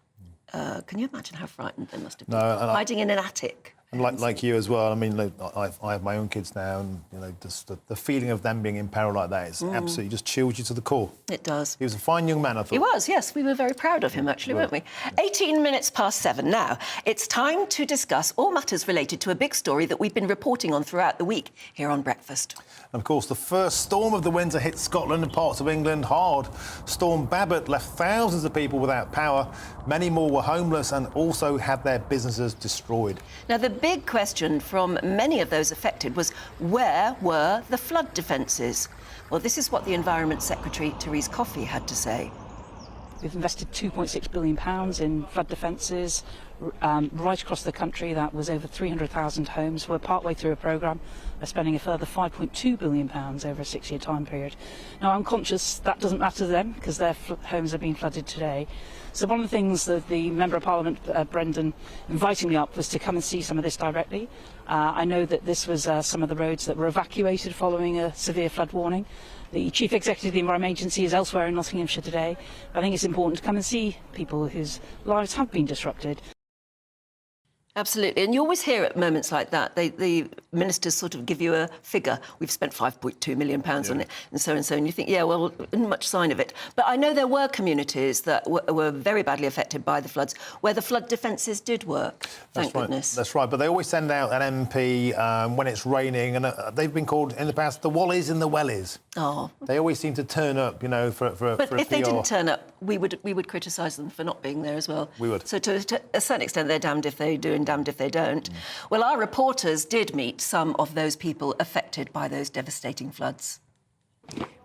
Can you imagine how frightened they must have been? Hiding in an attic. And like you as well, I mean, I have my own kids now, and, you know, just the feeling of them being in peril like that, it's absolutely just chills you to the core. It does. He was a fine young man, I thought. He was, yes. We were very proud of him, actually, weren't we? 18 minutes past 7 now. It's time to discuss all matters related to a big story that we've been reporting on throughout the week here on Breakfast. And, of course, the first storm of the winter hit Scotland and parts of England hard. Storm Babet left thousands of people without power. Many more were homeless and also had their businesses destroyed. Now, the big question from many of those affected was, where were the flood defences? Well, this is what the Environment Secretary, Therese Coffey, had to say. We've invested £2.6 billion in flood defences right across the country. That was over 300,000 homes. We're partway through a programme. We're spending a further £5.2 billion over a 6-year time period. Now, I'm conscious that doesn't matter to them, because their homes are being flooded today. So one of the things that the Member of Parliament, Brendan, inviting me up was to come and see some of this directly. I know that this was some of the roads that were evacuated following a severe flood warning. The Chief Executive of the Environment Agency is elsewhere in Nottinghamshire today. I think it's important to come and see people whose lives have been disrupted. Absolutely, and you always hear at moments like that, the ministers sort of give you a figure. We've spent £5.2 million on it, and so, and you think, well, not much sign of it. But I know there were communities that were very badly affected by the floods, where the flood defences did work, thank goodness. That's right, but they always send out an MP when it's raining, and they've been called, in the past, the Wallies and the Wellies. Oh. They always seem to turn up, you know, for But a if they PR. didn't turn up, we would criticise them for not being there as well. We would. So to a certain extent, they're damned if they do and damned if they don't. Well, our reporters did meet some of those people affected by those devastating floods.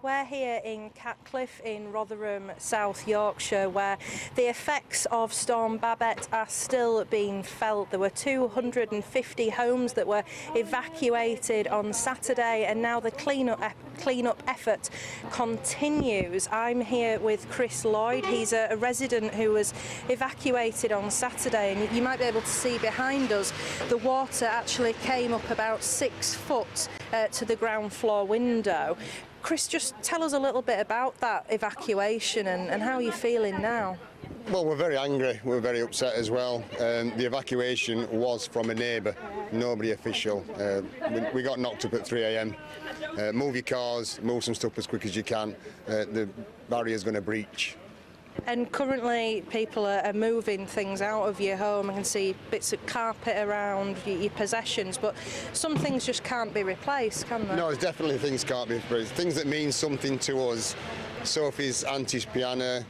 We're here in Catcliffe in Rotherham, South Yorkshire, where the effects of Storm Babet are still being felt. There were 250 homes that were evacuated on Saturday, and now the clean-up effort continues. I'm here with Chris Lloyd. He's a resident who was evacuated on Saturday, and you might be able to see behind us the water actually came up about 6 foot to the ground floor window. Chris, just tell us a little bit about that evacuation and how you're feeling now. Well, we're very angry, we're very upset as well. The evacuation was from a neighbour, nobody official. We got knocked up at 3 a.m. Move your cars, move some stuff as quick as you can. The barrier's going to breach. And currently people are moving things out of your home. I can see bits of carpet around, your possessions, but some things just can't be replaced, can they? No, it's definitely things can't be replaced. Things that mean something to us. Sophie's auntie's piano,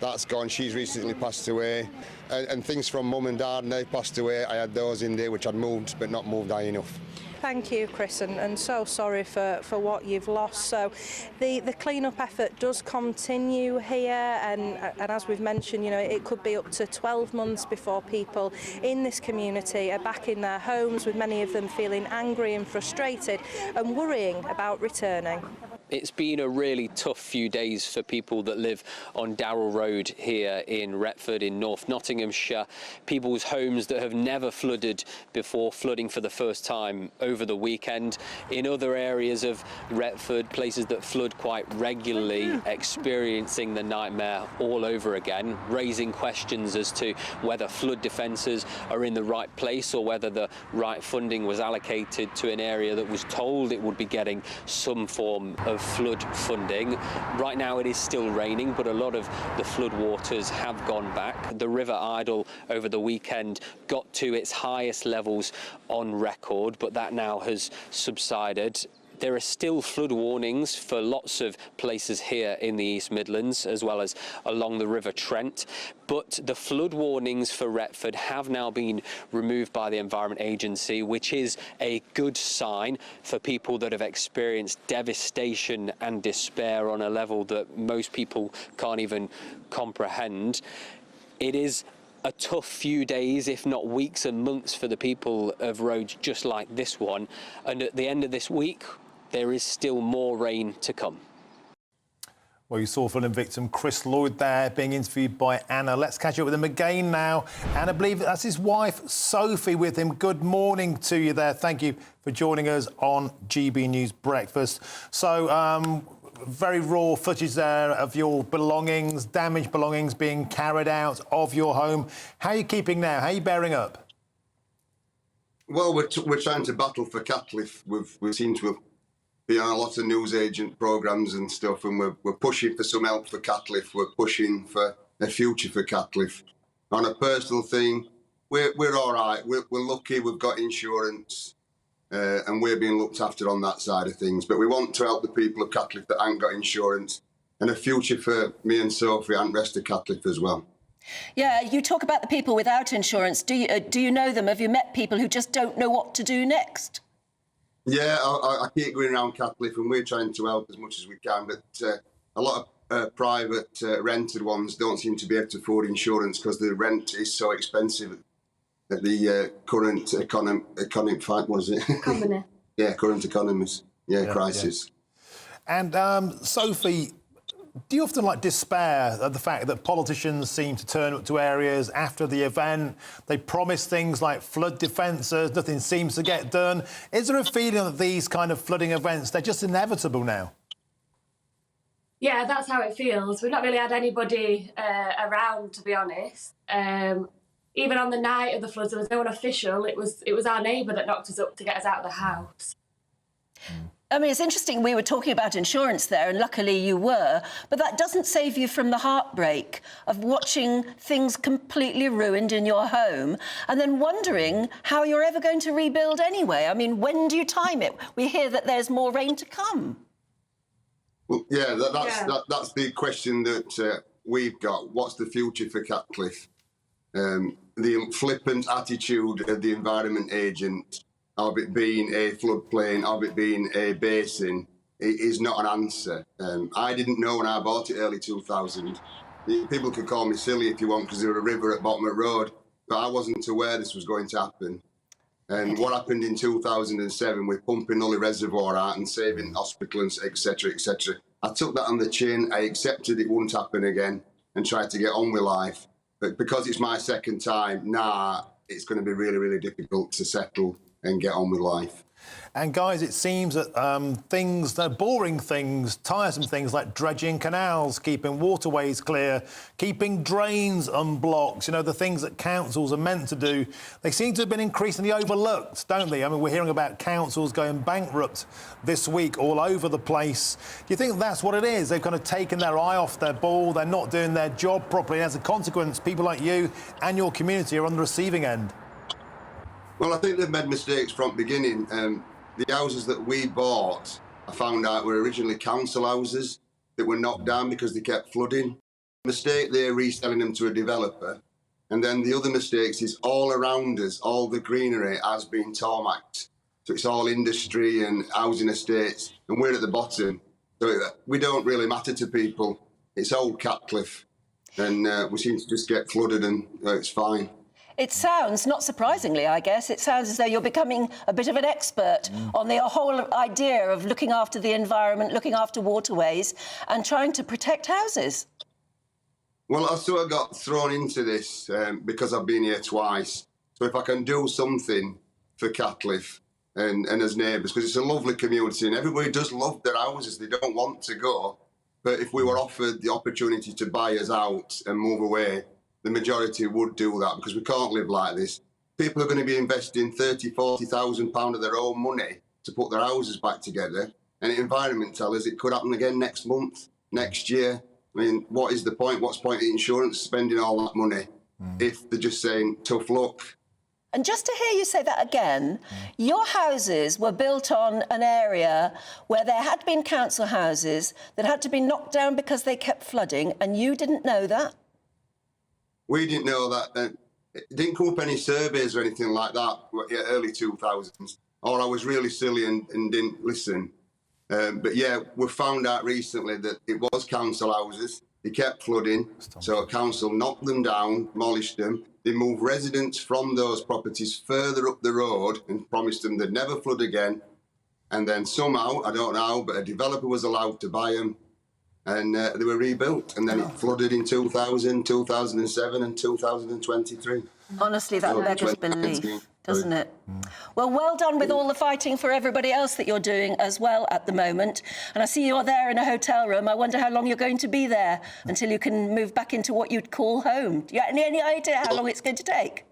that's gone, she's recently passed away. And things from mum and dad, and they've passed away. I had those in there which I'd moved, but not moved high enough. Thank you, Chris, and so sorry for what you've lost. So the clean-up effort does continue here, and as we've mentioned, you know, it could be up to 12 months before people in this community are back in their homes, with many of them feeling angry and frustrated and worrying about returning. It's been a really tough few days for people that live on Darrell Road here in Retford in North Nottinghamshire. People's homes that have never flooded before, flooding for the first time over the weekend. In other areas of Retford, places that flood quite regularly, experiencing the nightmare all over again, raising questions as to whether flood defences are in the right place or whether the right funding was allocated to an area that was told it would be getting some form of flood funding. Right now it is still raining, but a lot of the flood waters have gone back. The River Idle over the weekend got to its highest levels on record, but that now has subsided. There are still flood warnings for lots of places here in the East Midlands, as well as along the River Trent. But the flood warnings for Retford have now been removed by the Environment Agency, which is a good sign for people that have experienced devastation and despair on a level that most people can't even comprehend. It is a tough few days, if not weeks and months, for the people of roads just like this one. And at the end of this week, there is still more rain to come. Well, you saw flooding victim Chris Lloyd there being interviewed by Anna. Let's catch up with him again now. And I believe that's his wife, Sophie, with him. Good morning to you there. Thank you for joining us on GB News Breakfast. So, very raw footage there of your belongings, damaged belongings being carried out of your home. How are you keeping now? How are you bearing up? Well, we're trying to battle for Catcliffe. We seem to have been on a lot of newsagent programmes and stuff, and we're pushing for some help for Catcliffe. We're pushing for a future for Catcliffe. On a personal thing, we're all right. We're lucky. We've got insurance, and we're being looked after on that side of things. But we want to help the people of Catcliffe that ain't got insurance, and a future for me and Sophie and the rest of Catcliffe as well. Yeah, you talk about the people without insurance. Do you know them? Have you met people who just don't know what to do next? Yeah, I keep going around Catcliffe, and we're trying to help as much as we can, but a lot of private rented ones don't seem to be able to afford insurance because the rent is so expensive at the current economic fight, what is it? Economy. Yeah, current economies. Yeah, crisis. Yeah. And Sophie, do you often despair at the fact that politicians seem to turn up to areas after the event? They promise things like flood defences, nothing seems to get done. Is there a feeling that these kind of flooding events, they're just inevitable now? Yeah, that's how it feels. We've not really had anybody around, to be honest. Even on the night of the floods, there was no one official. It was our neighbour that knocked us up to get us out of the house. I mean, it's interesting, we were talking about insurance there, and luckily you were, but that doesn't save you from the heartbreak of watching things completely ruined in your home and then wondering how you're ever going to rebuild anyway. I mean, when do you time it? We hear that there's more rain to come. Well, yeah, that's the question that we've got. What's the future for Catcliffe? The flippant attitude of the Environment Agent, of it being a floodplain, of it being a basin, it is not an answer. I didn't know when I bought it early 2000. People could call me silly if you want because there was a river at Bottom Road, but I wasn't aware this was going to happen. And what happened in 2007 with pumping Nully Reservoir out and saving hospitals, etc., etc. I took that on the chin. I accepted it wouldn't happen again and tried to get on with life. But because it's my second time, it's going to be really, really difficult to settle and get on with life. And guys, it seems that boring things, tiresome things like dredging canals, keeping waterways clear, keeping drains unblocked, the things that councils are meant to do, they seem to have been increasingly overlooked, don't they? I mean, we're hearing about councils going bankrupt this week all over the place. Do you think that's what it is? They've kind of taken their eye off their ball, they're not doing their job properly, and as a consequence, people like you and your community are on the receiving end? Well, I think they've made mistakes from the beginning. The houses that we bought, I found out, were originally council houses that were knocked down because they kept flooding. Mistake, they're reselling them to a developer. And then the other mistakes is all around us, all the greenery has been tarmacked. So it's all industry and housing estates, and we're at the bottom. So we don't really matter to people. It's old Catcliffe, and we seem to just get flooded, and it's fine. It sounds, not surprisingly, I guess, it sounds as though you're becoming a bit of an expert on the whole idea of looking after the environment, looking after waterways and trying to protect houses. Well, I sort of got thrown into this because I've been here twice. So if I can do something for Catcliffe and as neighbours, because it's a lovely community and everybody does love their houses, they don't want to go. But if we were offered the opportunity to buy us out and move away, the majority would do that, because we can't live like this. People are going to be investing £30,000, £40,000 of their own money to put their houses back together. And the environment tell us it could happen again next month, next year. I mean, what is the point? What's the point of insurance spending all that money if they're just saying tough luck? And just to hear you say that again, your houses were built on an area where there had been council houses that had to be knocked down because they kept flooding, and you didn't know that? We didn't know that. It didn't come up any surveys or anything like that, early 2000s. Or I was really silly and didn't listen. But yeah, we found out recently that it was council houses. They kept flooding, so council knocked them down, demolished them. They moved residents from those properties further up the road and promised them they'd never flood again. And then somehow, I don't know, but a developer was allowed to buy them, and they were rebuilt. And then it flooded in 2000, 2007 and 2023. Honestly, that beggars belief, doesn't it? Well done with all the fighting for everybody else that you're doing as well at the moment. And I see you're there in a hotel room. I wonder how long you're going to be there until you can move back into what you'd call home. Do you have any idea how long it's going to take?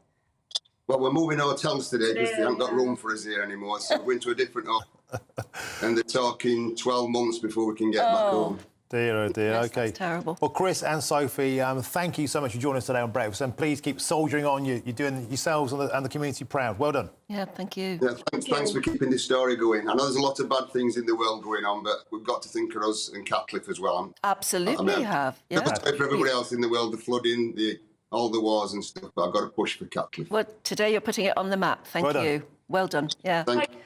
Well, we're moving hotels today because they haven't got room for us here anymore. So we're into a different hotel. And they're talking 12 months before we can get back home. Dear, oh dear. Yes, OK. that's terrible. Well, Chris and Sophie, thank you so much for joining us today on Breakfast, and please keep soldiering on. You're doing yourselves and the community proud. Well done. Yeah, thank you. Yeah, thanks for keeping this story going. I know there's a lot of bad things in the world going on, but we've got to think of us and Catcliffe as well. Absolutely, you have. Yeah. For everybody else in the world, the flooding, all the wars and stuff, but I've got to push for Catcliffe. Well, today you're putting it on the map. Thank you. Well done. Yeah. Thank you.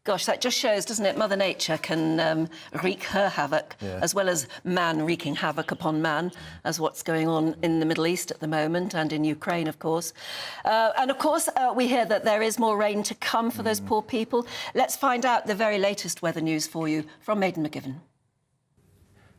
Gosh, that just shows, doesn't it, Mother Nature can wreak her havoc, as well as man wreaking havoc upon man, as what's going on in the Middle East at the moment and in Ukraine, of course. And, of course, we hear that there is more rain to come for those poor people. Let's find out the very latest weather news for you from Aidan McGivern.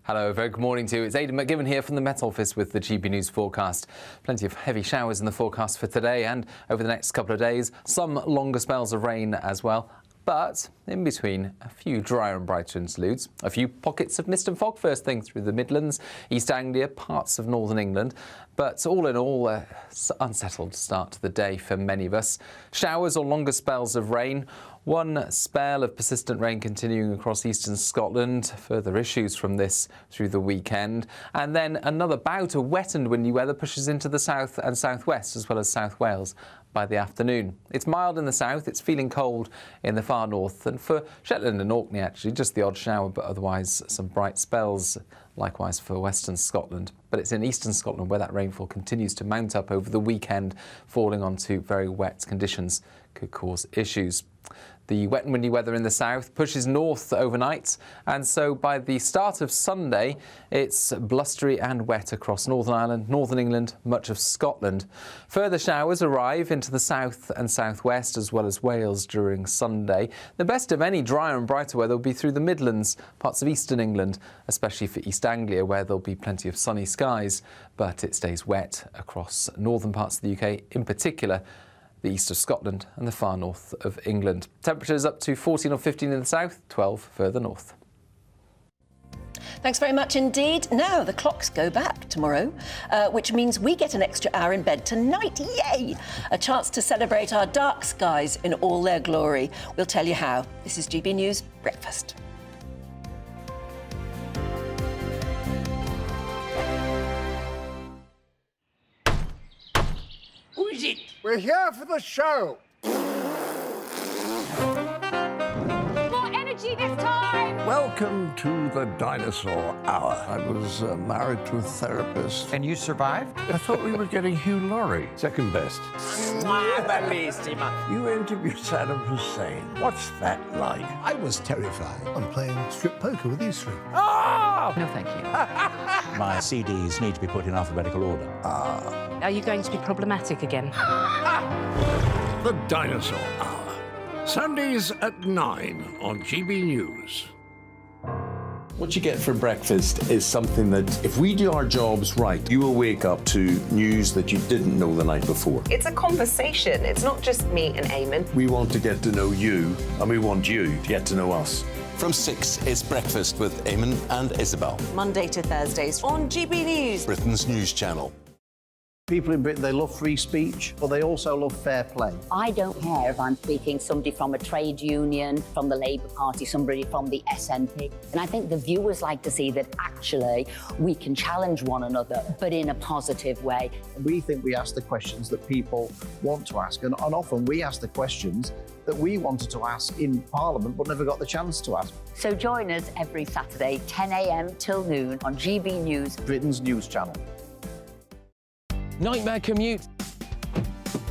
Hello, very good morning to you. It's Aidan McGivern here from the Met Office with the GB News forecast. Plenty of heavy showers in the forecast for today and over the next couple of days. Some longer spells of rain as well. But in between, a few drier and brighter interludes. A few pockets of mist and fog first thing through the Midlands, East Anglia, parts of northern England. But all in all, unsettled start to the day for many of us. Showers or longer spells of rain. One spell of persistent rain continuing across eastern Scotland. Further issues from this through the weekend. And then another bout of wet and windy weather pushes into the south and southwest, as well as South Wales by the afternoon. It's mild in the south, it's feeling cold in the far north, and for Shetland and Orkney actually just the odd shower, but otherwise some bright spells, likewise for western Scotland. But it's in eastern Scotland where that rainfall continues to mount up over the weekend, falling onto very wet conditions could cause issues. The wet and windy weather in the south pushes north overnight, and so by the start of Sunday, it's blustery and wet across Northern Ireland, Northern England, much of Scotland. Further showers arrive into the south and southwest, as well as Wales during Sunday. The best of any drier and brighter weather will be through the Midlands, parts of eastern England, especially for East Anglia, where there'll be plenty of sunny skies, but it stays wet across northern parts of the UK, in particular the east of Scotland and the far north of England. Temperatures up to 14 or 15 in the south, 12 further north. Thanks very much indeed. Now, the clocks go back tomorrow, which means we get an extra hour in bed tonight. Yay! A chance to celebrate our dark skies in all their glory. We'll tell you how. This is GB News Breakfast. Who is it? We're here for the show. More energy this time! Welcome Welcome to the dinosaur hour. I was married to a therapist. And you survived? I thought we were getting Hugh Laurie. Second best. You interviewed Saddam Hussein. What's that like? I was terrified. I'm playing strip poker with these three. Ah! No, thank you. My CDs need to be put in alphabetical order. Are you going to be problematic again? The Dinosaur Hour. Sundays at 9 on GB News. What you get for breakfast is something that, if we do our jobs right, you will wake up to news that you didn't know the night before. It's a conversation. It's not just me and Eamon. We want to get to know you, and we want you to get to know us. From 6, it's Breakfast with Eamon and Isabel. Monday to Thursdays on GB News. Britain's news channel. People in Britain, they love free speech, but they also love fair play. I don't care if I'm speaking somebody from a trade union, from the Labour Party, somebody from the SNP. And I think the viewers like to see that actually we can challenge one another, but in a positive way. We think we ask the questions that people want to ask, and often we ask the questions that we wanted to ask in Parliament but never got the chance to ask. So join us every Saturday, 10 a.m. till noon on GB News, Britain's news channel. Nightmare commute.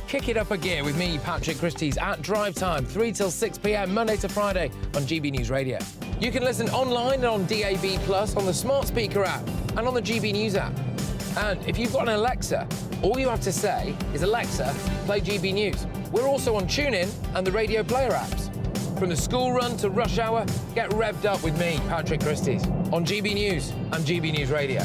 Kick it up a gear with me, Patrick Christie's, at drive time, 3 till 6 p.m, Monday to Friday on GB News Radio. You can listen online and on DAB+, on the smart speaker app, and on the GB News app. And if you've got an Alexa, all you have to say is, Alexa, play GB News. We're also on TuneIn and the Radio Player apps. From the school run to rush hour, get revved up with me, Patrick Christie's, on GB News and GB News Radio.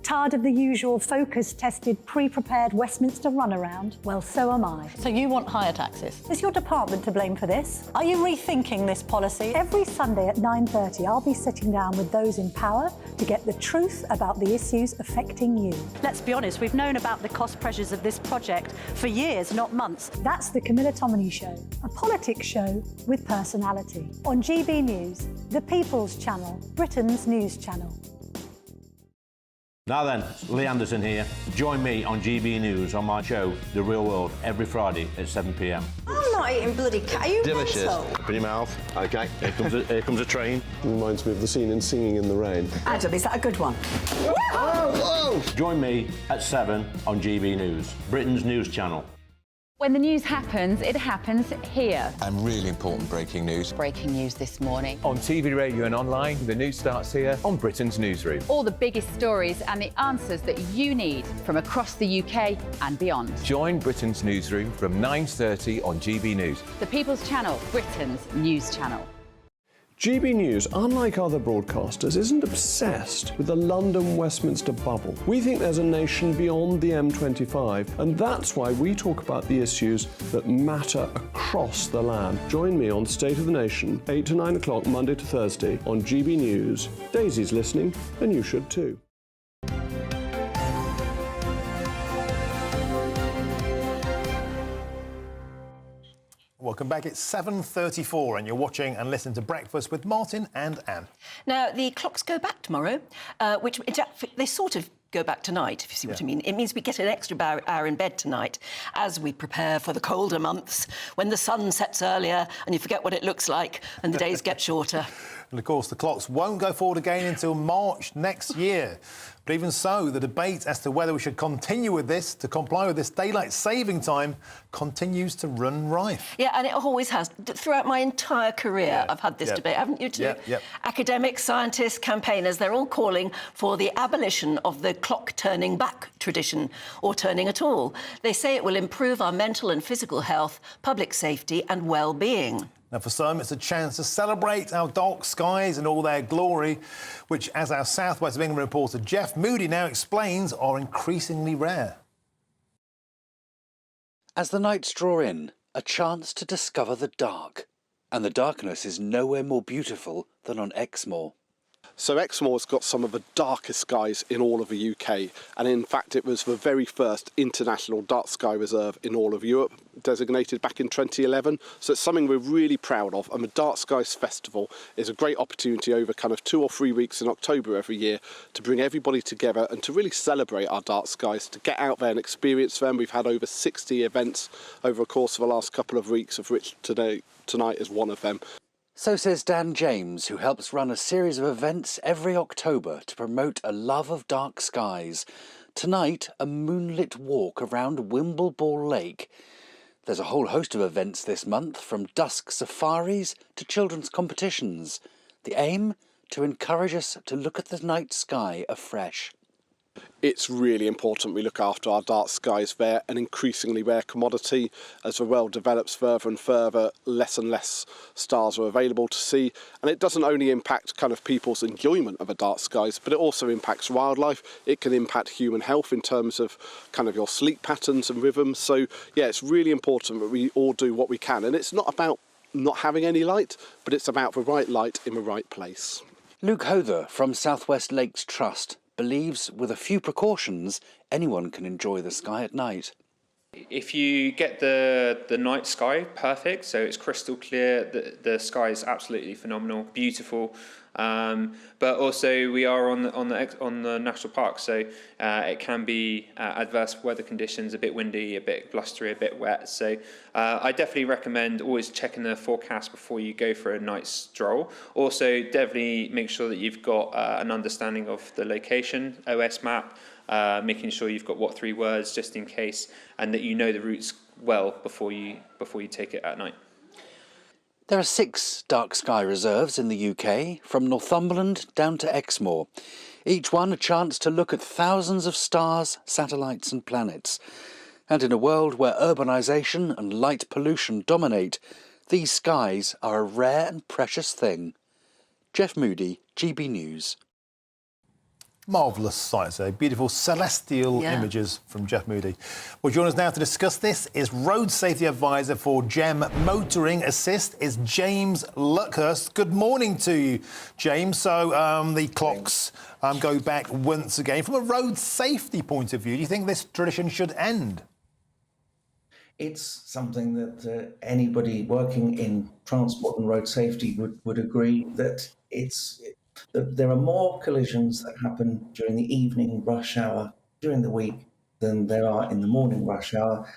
Tired of the usual focus-tested, pre-prepared Westminster runaround? Well, so am I. So you want higher taxes? Is your department to blame for this? Are you rethinking this policy? Every Sunday at 9:30, I'll be sitting down with those in power to get the truth about the issues affecting you. Let's be honest, we've known about the cost pressures of this project for years, not months. That's the Camilla Tominey Show, a politics show with personality. On GB News, the People's Channel, Britain's news channel. Now then, Lee Anderson here. Join me on GB News on my show, The Real World, every Friday at 7 p.m. I'm not eating bloody cat. Are you Delicious. mental? Open your mouth. OK, here comes a train. Reminds me of the scene in Singing in the Rain. Adam, is that a good one? Whoa! Join me at 7 on GB News, Britain's news channel. When the news happens, it happens here. And really important breaking news. Breaking news this morning. On TV, radio and online, the news starts here on Britain's Newsroom. All the biggest stories and the answers that you need from across the UK and beyond. Join Britain's Newsroom from 9:30 on GB News. The People's Channel, Britain's news channel. GB News, unlike other broadcasters, isn't obsessed with the London-Westminster bubble. We think there's a nation beyond the M25, and that's why we talk about the issues that matter across the land. Join me on State of the Nation, 8 to 9 o'clock, Monday to Thursday, on GB News. Daisy's listening, and you should too. Welcome back. It's 7:34 and you're watching and listening to Breakfast with Martin and Anne. Now, the clocks go back tomorrow, which they sort of go back tonight, if you see what I mean. It means we get an extra hour in bed tonight as we prepare for the colder months, when the sun sets earlier and you forget what it looks like and the days get shorter. And of course, the clocks won't go forward again until March next year. But even so, the debate as to whether we should continue with this, to comply with this daylight saving time, continues to run rife. Yeah, and it always has. Throughout my entire career, I've had this debate, haven't you too? Academics, scientists, campaigners, they're all calling for the abolition of the clock turning back tradition, or turning at all. They say it will improve our mental and physical health, public safety and well-being. Now, for some, it's a chance to celebrate our dark skies and all their glory, which, as our South West of England reporter Jeff Moody now explains, are increasingly rare. As the nights draw in, a chance to discover the dark. And the darkness is nowhere more beautiful than on Exmoor. So Exmoor's got some of the darkest skies in all of the UK, and in fact it was the very first international dark sky reserve in all of Europe, designated back in 2011. So it's something we're really proud of, and the Dark Skies Festival is a great opportunity over kind of 2 or 3 weeks in October every year to bring everybody together and to really celebrate our dark skies, to get out there and experience them. We've had over 60 events over the course of the last couple of weeks, of which tonight is one of them. So says Dan James, who helps run a series of events every October to promote a love of dark skies. Tonight, a moonlit walk around Wimbleball Lake. There's a whole host of events this month, from dusk safaris to children's competitions. The aim? To encourage us to look at the night sky afresh. It's really important we look after our dark skies. They're an increasingly rare commodity. As the world develops further and further, less and less stars are available to see. And it doesn't only impact kind of people's enjoyment of the dark skies, but it also impacts wildlife. It can impact human health in terms of kind of your sleep patterns and rhythms. So, yeah, it's really important that we all do what we can. And it's not about not having any light, but it's about the right light in the right place. Luke Hother from Southwest Lakes Trust believes with a few precautions, anyone can enjoy the sky at night. If you get the night sky perfect, so it's crystal clear, the sky is absolutely phenomenal, beautiful. But also we are on the national park, so it can be adverse weather conditions, a bit windy, a bit blustery, a bit wet. So I definitely recommend always checking the forecast before you go for a night stroll. Also, definitely make sure that you've got an understanding of the location, OS map, making sure you've got what 3 words just in case, and that you know the routes well before you take it at night. There are 6 dark sky reserves in the UK, from Northumberland down to Exmoor. Each one a chance to look at thousands of stars, satellites and planets. And in a world where urbanisation and light pollution dominate, these skies are a rare and precious thing. Jeff Moody, GB News. Marvellous sights there. Beautiful celestial images from Jeff Moody. Well, joining us now to discuss this is Road Safety Advisor for GEM Motoring Assist is James Luckhurst. Good morning to you, James. So the clocks go back once again. From a road safety point of view, do you think this tradition should end? It's something that anybody working in transport and road safety would agree that there are more collisions that happen during the evening rush hour during the week than there are in the morning rush hour.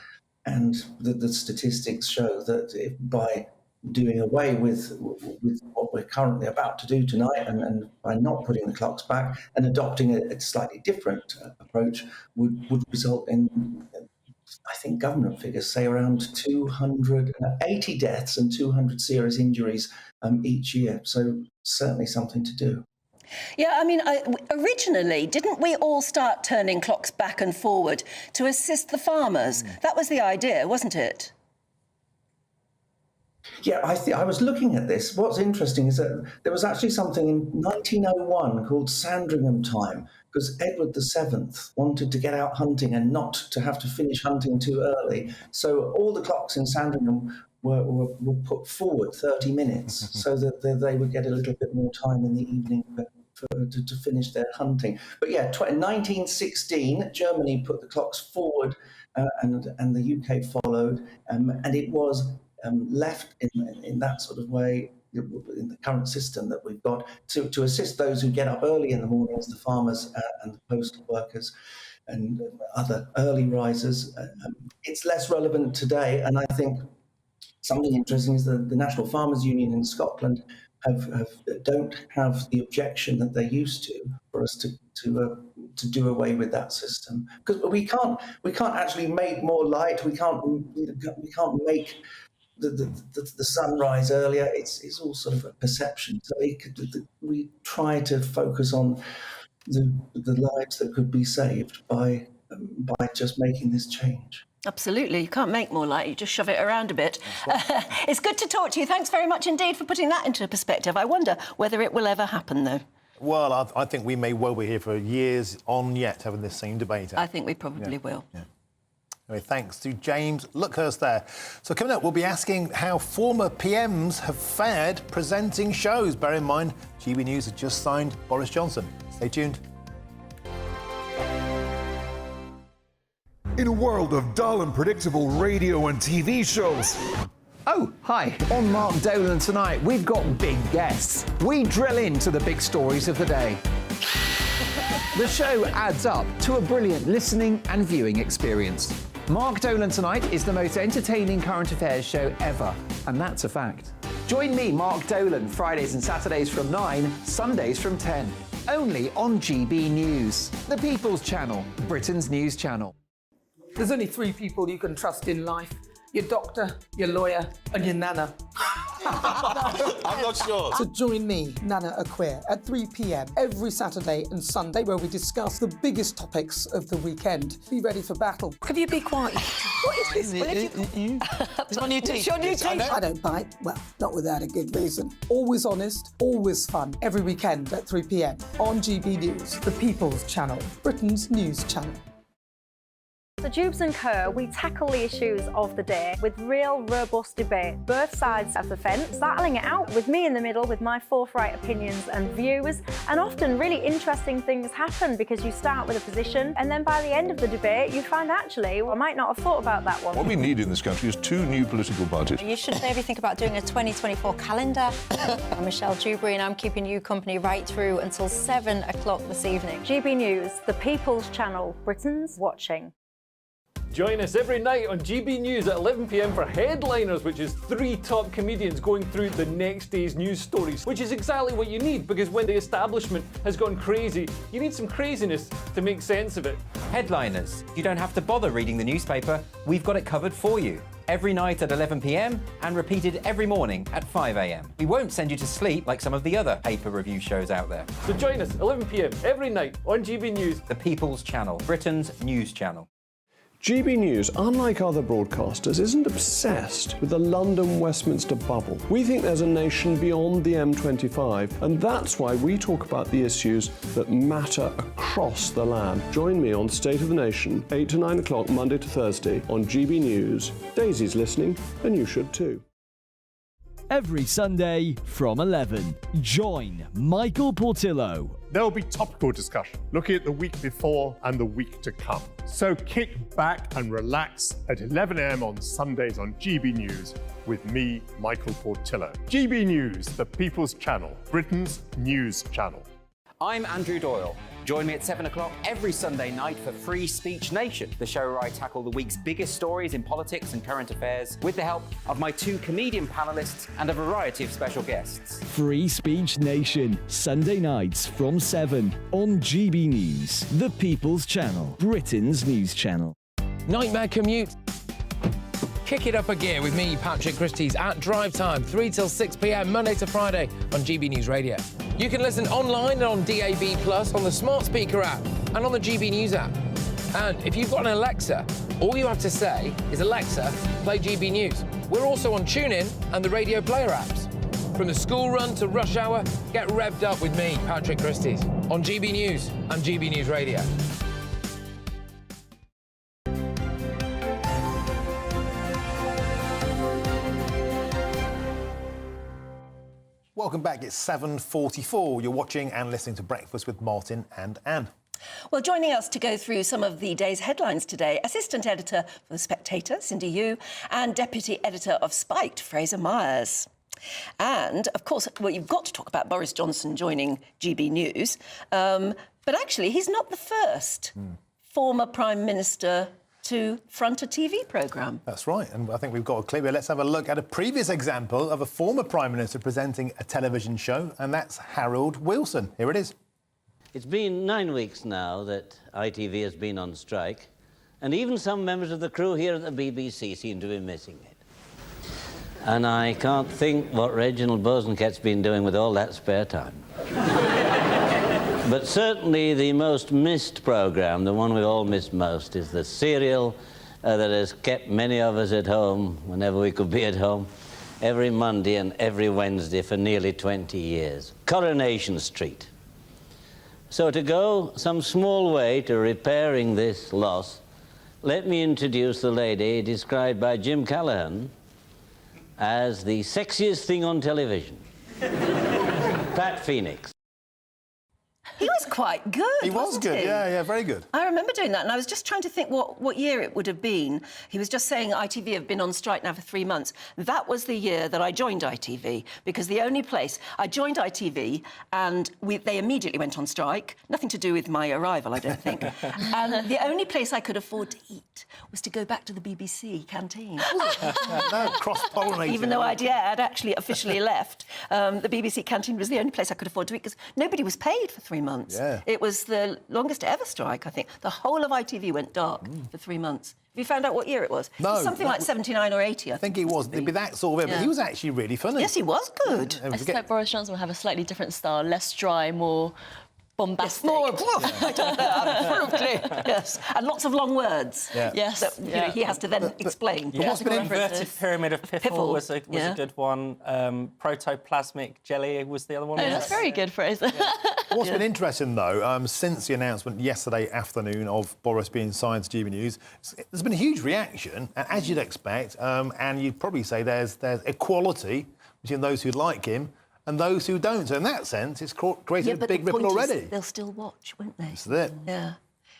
And the statistics show that by doing away with what we're currently about to do tonight and by not putting the clocks back and adopting a slightly different approach would result in, I think government figures say, around 280 deaths and 200 serious injuries each year. So certainly something to do. Yeah, I mean, originally, didn't we all start turning clocks back and forward to assist the farmers? That was the idea, wasn't it? Yeah, I was looking at this. What's interesting is that there was actually something in 1901 called Sandringham time, because Edward VII wanted to get out hunting and not to have to finish hunting too early. So all the clocks in Sandringham were put forward 30 minutes so that they would get a little bit more time in the evening to finish their hunting. But yeah, in 1916, Germany put the clocks forward and the UK followed, and it was left in that sort of way in the current system that we've got to assist those who get up early in the mornings, the farmers and the postal workers and other early risers. It's less relevant today, and I think something interesting is that the National Farmers Union in Scotland don't have the objection that they used to for us to do away with that system, because we can't actually make more light. We can't make the sunrise earlier. It's all sort of a perception. So we try to focus on the lives that could be saved by just making this change. Absolutely. You can't make more light, you just shove it around a bit. It's good to talk to you. Thanks very much indeed for putting that into perspective. I wonder whether it will ever happen, though. Well, I think we may well be here for years on yet having this same debate. I think we probably will. Yeah. Anyway, thanks to James Luckhurst there. So coming up, we'll be asking how former PMs have fared presenting shows. Bear in mind, GB News has just signed Boris Johnson. Stay tuned. In a world of dull and predictable radio and TV shows. Oh, hi. On Mark Dolan tonight, we've got big guests. We drill into the big stories of the day. The show adds up to a brilliant listening and viewing experience. Mark Dolan Tonight is the most entertaining current affairs show ever, and that's a fact. Join me, Mark Dolan, Fridays and Saturdays from 9, Sundays from 10. Only on GB News, the People's Channel, Britain's news channel. There's only 3 people you can trust in life. Your doctor, your lawyer, and your nana. I'm not sure. So join me, Nana Aquare, at 3 p.m. every Saturday and Sunday, where we discuss the biggest topics of the weekend. Be ready for battle. Could you be quiet? What is this? It's my new teeth. It's your new teeth. I don't bite. Well, not without a good reason. Always honest, always fun. Every weekend at 3 p.m. on GB News, the People's Channel, Britain's news channel. So Jubes and Kerr, we tackle the issues of the day with real, robust debate, both sides of the fence, battling it out with me in the middle with my forthright opinions and views. And often really interesting things happen because you start with a position and then by the end of the debate you find actually, well, I might not have thought about that one. What we need in this country is 2 new political parties. You should maybe think about doing a 2024 calendar. I'm Michelle Dewberry and I'm keeping you company right through until 7 o'clock this evening. GB News, the People's Channel, Britain's watching. Join us every night on GB News at 11 p.m. for Headliners, which is 3 top comedians going through the next day's news stories, which is exactly what you need, because when the establishment has gone crazy, you need some craziness to make sense of it. Headliners. You don't have to bother reading the newspaper. We've got it covered for you. Every night at 11 p.m. and repeated every morning at 5 a.m. We won't send you to sleep like some of the other paper review shows out there. So join us 11 p.m. every night on GB News. The People's Channel, Britain's news channel. GB News, unlike other broadcasters, isn't obsessed with the London-Westminster bubble. We think there's a nation beyond the M25, and that's why we talk about the issues that matter across the land. Join me on State of the Nation, 8 to 9 o'clock, Monday to Thursday, on GB News. Daisy's listening, and you should too. Every Sunday from 11, join Michael Portillo. There'll be topical discussion, looking at the week before and the week to come. So kick back and relax at 11 a.m. on Sundays on GB News with me, Michael Portillo. GB News, the People's Channel, Britain's news channel. I'm Andrew Doyle. Join me at 7 o'clock every Sunday night for Free Speech Nation, the show where I tackle the week's biggest stories in politics and current affairs with the help of my 2 comedian panellists and a variety of special guests. Free Speech Nation, Sunday nights from 7 on GB News, the People's Channel, Britain's news channel. Nightmare commute. Kick it up a gear with me, Patrick Christie's, at drive time, 3 till 6 p.m, Monday to Friday on GB News Radio. You can listen online and on DAB+, on the smart speaker app, and on the GB News app. And if you've got an Alexa, all you have to say is, Alexa, play GB News. We're also on TuneIn and the Radio Player apps. From the school run to rush hour, get revved up with me, Patrick Christie's, on GB News and GB News Radio. Welcome back. It's 7:44. You're watching and listening to Breakfast with Martin and Anne. Well, joining us to go through some of the day's headlines today, Assistant Editor for The Spectator, Cindy Yu, and Deputy Editor of Spiked, Fraser Myers. And, of course, well, you've got to talk about Boris Johnson joining GB News. But actually, he's not the first former Prime Minister to front a TV programme. That's right, and I think we've got a clip here. Let's have a look at a previous example of a former Prime Minister presenting a television show, and that's Harold Wilson. Here it is. It's been 9 weeks now that ITV has been on strike, and even some members of the crew here at the BBC seem to be missing it. And I can't think what Reginald Bosanquet's been doing with all that spare time. But certainly the most missed programme, the one we've all missed most, is the serial that has kept many of us at home whenever we could be at home, every Monday and every Wednesday for nearly 20 years. Coronation Street. So to go some small way to repairing this loss, let me introduce the lady described by Jim Callaghan as the sexiest thing on television, Pat Phoenix. He was quite good. He was wasn't good. He? Yeah, very good. I remember doing that, and I was just trying to think what year it would have been. He was just saying ITV have been on strike now for 3 months. That was the year that I joined ITV, because the only place I joined ITV, and they immediately went on strike. Nothing to do with my arrival, I don't think. And the only place I could afford to eat was to go back to the BBC canteen. No, cross-pollinating. Even though I'd actually officially left, the BBC canteen was the only place I could afford to eat, because nobody was paid for 3 months. Yeah. It was the longest ever strike, I think. The whole of ITV went dark for 3 months. Have you found out what year it was? No. It was something like 79 or 80, I think it was. It'd be that sort of it, but he was actually really funny. Yes, he was good. I suspect Boris Johnson will have a slightly different style, less dry, more bombastic. More, I don't know, absolutely. Yes, and lots of long words. Yeah. Yes. That, you know, he has to then explain. Yeah. What's been inverted pyramid of piffle was a good one. Protoplasmic jelly was the other one. Oh, that's very good, Fraser. What's been interesting, though, since the announcement yesterday afternoon of Boris being signed to GB News, there's been a huge reaction, as you'd expect, and you'd probably say there's equality between those who like him and those who don't. So in that sense, it's created a big ripple already. They'll still watch, won't they? That's it. Yeah.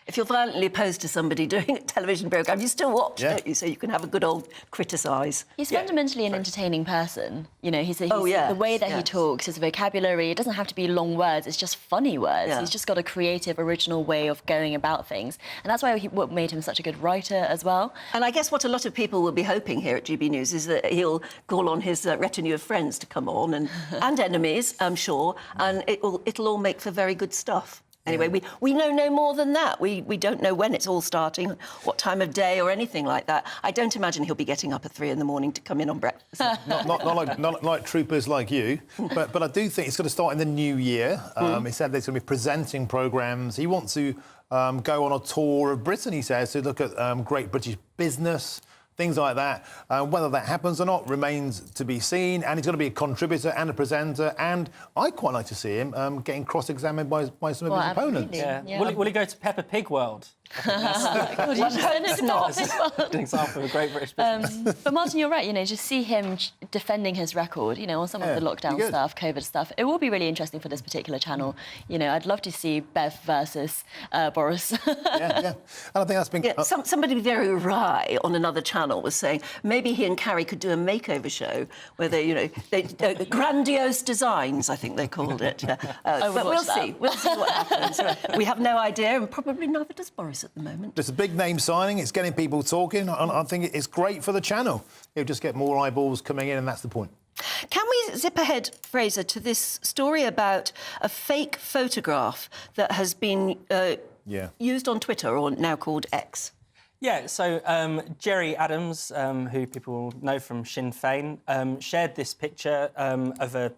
If you're violently opposed to somebody doing a television programme, you still watch, don't you? So you can have a good old criticise. He's fundamentally an entertaining person. You know, he's the way that he talks, his vocabulary, it doesn't have to be long words, it's just funny words. Yeah. He's just got a creative, original way of going about things. And that's why what made him such a good writer as well. And I guess what a lot of people will be hoping here at GB News is that he'll call on his retinue of friends to come on, and enemies, I'm sure, and it'll all make for very good stuff. Anyway, we know no more than that. We don't know when it's all starting, what time of day or anything like that. I don't imagine he'll be getting up at 3 in the morning to come in on breakfast. not like troopers like you, but I do think it's going to start in the new year. He said there's going to be presenting programmes. He wants to go on a tour of Britain, he says, to look at great British business, things like that. Whether that happens or not remains to be seen. And he's going to be a contributor and a presenter. And I'd quite like to see him getting cross-examined by some of his opponents. Yeah. Will he go to Peppa Pig World? An example of a great British business. But Martin, you're right, you know, just see him defending his record, you know, on some of the lockdown stuff, COVID stuff. It will be really interesting for this particular channel. You know, I'd love to see Bev versus Boris. And I think that's been... somebody very wry on another channel was saying maybe he and Carrie could do a makeover show where they, you know, grandiose designs, I think they called it. But we'll see. We'll see what happens. We have no idea, and probably neither does Boris at the moment. It's a big name signing. It's getting people talking. I think it's great for the channel. It'll just get more eyeballs coming in, and that's the point. Can we zip ahead, Fraser, to this story about a fake photograph that has been used on Twitter, or now called X? Yeah, so Jerry Adams, who people know from Sinn Féin, shared this picture of a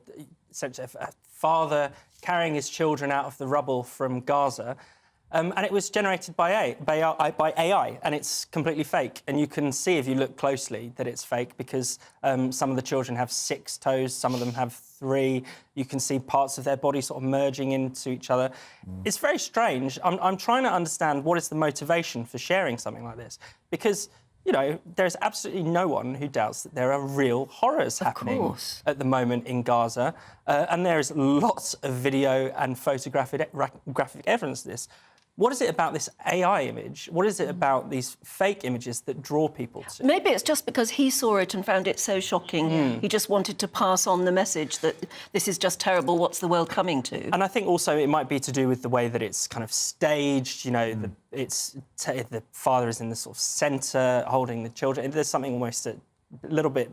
father carrying his children out of the rubble from Gaza. And it was generated by AI, and it's completely fake. And you can see, if you look closely, that it's fake because some of the children have 6 toes, some of them have 3. You can see parts of their body sort of merging into each other. It's very strange. I'm trying to understand what is the motivation for sharing something like this, because, you know, there's absolutely no one who doubts that there are real horrors happening at the moment in Gaza. And there is lots of video and photographic graphic evidence of this. What is it about this AI image? What is it about these fake images that draw people to? Maybe it's just because he saw it and found it so shocking. He just wanted to pass on the message that this is just terrible, what's the world coming to? And I think also it might be to do with the way that it's kind of staged, you know, the father is in the sort of centre holding the children. There's something almost a little bit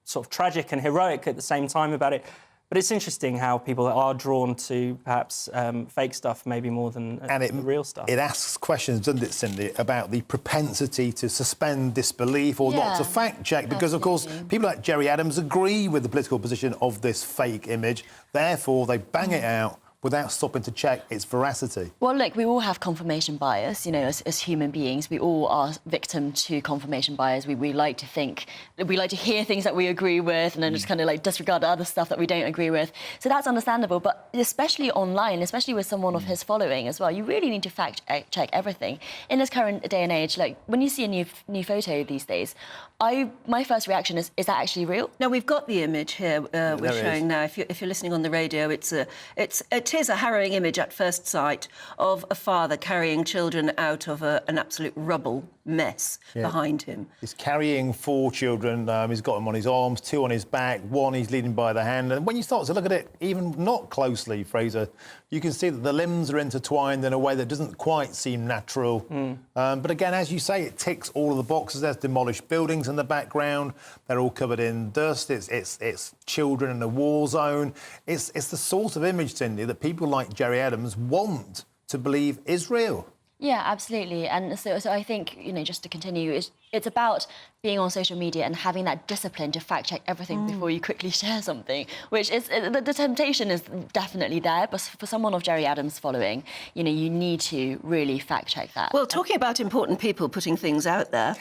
sort of tragic and heroic at the same time about it. But it's interesting how people are drawn to perhaps fake stuff maybe more than the real stuff. It asks questions, doesn't it, Cindy, about the propensity to suspend disbelief or not to fact-check, because, of course, people like Jerry Adams agree with the political position of this fake image. Therefore, they bang it out without stopping to check its veracity. Well, look, we all have confirmation bias, you know, as human beings. We all are victim to confirmation bias. We like to think, we like to hear things that we agree with and then just kind of like disregard other stuff that we don't agree with. So that's understandable, but especially online, especially with someone of his following as well, you really need to fact check everything. In this current day and age, like when you see a new photo these days, my first reaction is that actually real? No, we've got the image here we're showing now. If you're listening on the radio, it's a It is a harrowing image at first sight of a father carrying children out of an absolute rubble mess behind him. He's carrying 4 children. He's got them on his arms, 2 on his back, 1 he's leading by the hand. And when you start to look at it, even not closely, Fraser, you can see that the limbs are intertwined in a way that doesn't quite seem natural. But again, as you say, it ticks all of the boxes. There's demolished buildings in the background. They're all covered in dust. It's children in a war zone. It's the sort of image, Cindy, that people like Jerry Adams want to believe is real. Yeah, absolutely. And so I think, you know, just to continue, it's about being on social media and having that discipline to fact-check everything before you quickly share something, which is... The temptation is definitely there, but for someone of Jerry Adams' following, you know, you need to really fact-check that. Well, talking about important people putting things out there,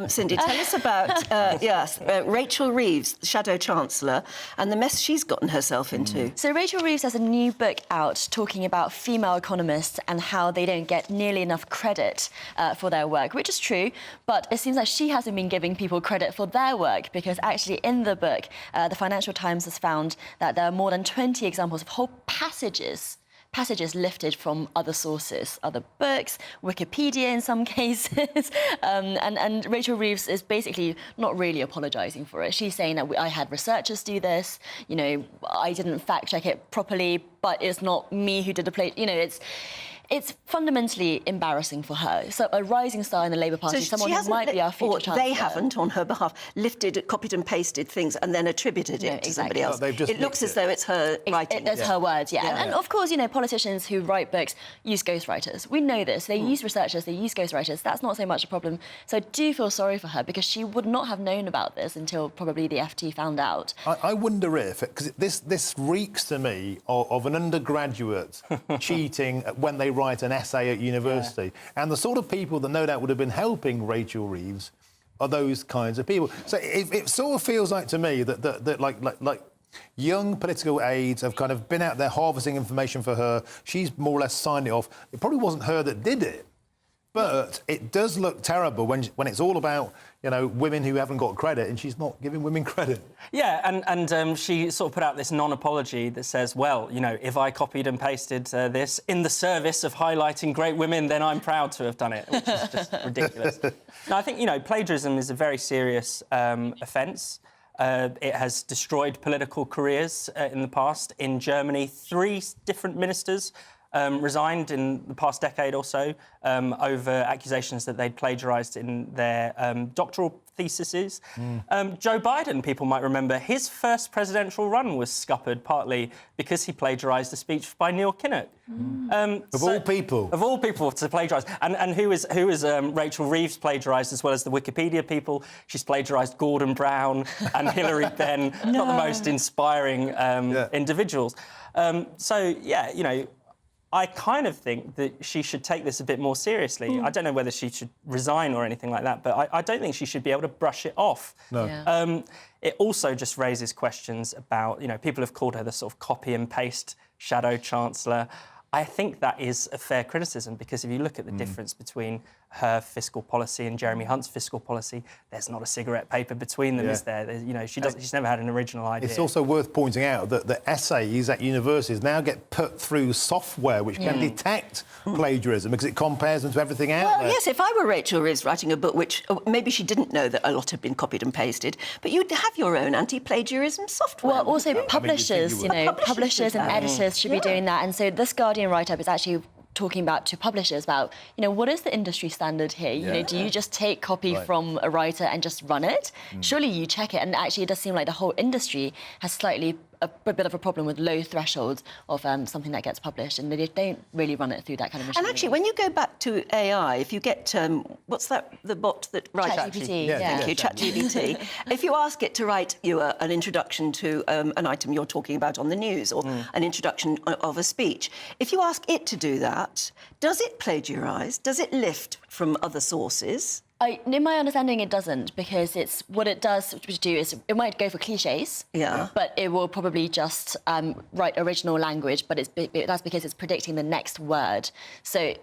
Cindy, tell us about, Rachel Reeves, Shadow Chancellor, and the mess she's gotten herself into. So Rachel Reeves has a new book out talking about female economists and how they don't get nearly enough credit for their work, which is true, but it seems like she hasn't been giving people credit for their work, because actually in the book, the Financial Times has found that there are more than 20 examples of whole passages lifted from other sources, other books, Wikipedia in some cases. And Rachel Reeves is basically not really apologising for it. She's saying that I had researchers do this, you know, I didn't fact-check it properly, but it's not me who did the play. You know, it's fundamentally embarrassing for her. So a rising star in the Labour Party, someone who might be our future chancellor. They haven't, on her behalf, copied and pasted things and then attributed it to somebody else. It looks as though it's her writing. It's her words, And of course, you know, politicians who write books use ghostwriters. We know this. They use researchers, they use ghostwriters. That's not so much a problem. So I do feel sorry for her, because she would not have known about this until probably the FT found out. I wonder if, because this reeks to me of an undergraduate cheating when they write an essay at university. And the sort of people that no doubt would have been helping Rachel Reeves are those kinds of people. So it sort of feels like to me that like young political aides have kind of been out there harvesting information for her. She's more or less signed it off. It probably wasn't her that did it, but it does look terrible when it's all about, you know, women who haven't got credit, and she's not giving women credit. Yeah, and she sort of put out this non-apology that says, well, you know, if I copied and pasted this in the service of highlighting great women, then I'm proud to have done it, which is just ridiculous. Now, I think, you know, plagiarism is a very serious offence. It has destroyed political careers in the past. In Germany, 3 different ministers resigned in the past decade or so over accusations that they'd plagiarised in their doctoral theses. Joe Biden, people might remember, his first presidential run was scuppered partly because he plagiarised a speech by Neil Kinnock. Of all people. Of all people to plagiarise. And who is Rachel Reeves plagiarised, as well as the Wikipedia people? She's plagiarised Gordon Brown and Hilary Benn, not the most inspiring individuals. So, yeah, you know, I kind of think that she should take this a bit more seriously. I don't know whether she should resign or anything like that, but I don't think she should be able to brush it off. No. Yeah. It also just raises questions about, you know, people have called her the sort of copy and paste shadow chancellor. I think that is a fair criticism, because if you look at the difference between her fiscal policy and Jeremy Hunt's fiscal policy, there's not a cigarette paper between them, is there? You know, she's never had an original idea. It's also worth pointing out that the essays at universities now get put through software which can detect plagiarism, because it compares them to everything out there. Well, yes, if I were Rachel Reeves writing a book, which maybe she didn't know that a lot had been copied and pasted, but you'd have your own anti-plagiarism software. Well, also publishers, publishers and editors should be doing that. And so this Guardian write-up is actually talking about to publishers about, you know, what is the industry standard here? You know, do you just take copy from a writer and just run it? Surely you check it. And actually, it does seem like the whole industry has slightly a bit of a problem with low thresholds of something that gets published, and they don't really run it through that kind of machinery. And actually, when you go back to AI, if you get what's that? The bot that writes ChatGPT. Thank you, ChatGPT. If you ask it to write you an introduction to an item you're talking about on the news, or an introduction of a speech, if you ask it to do that, does it plagiarise? Does it lift from other sources? In my understanding, it doesn't, because it's what it does do is it might go for cliches, but it will probably just write original language, but that's because it's predicting the next word. So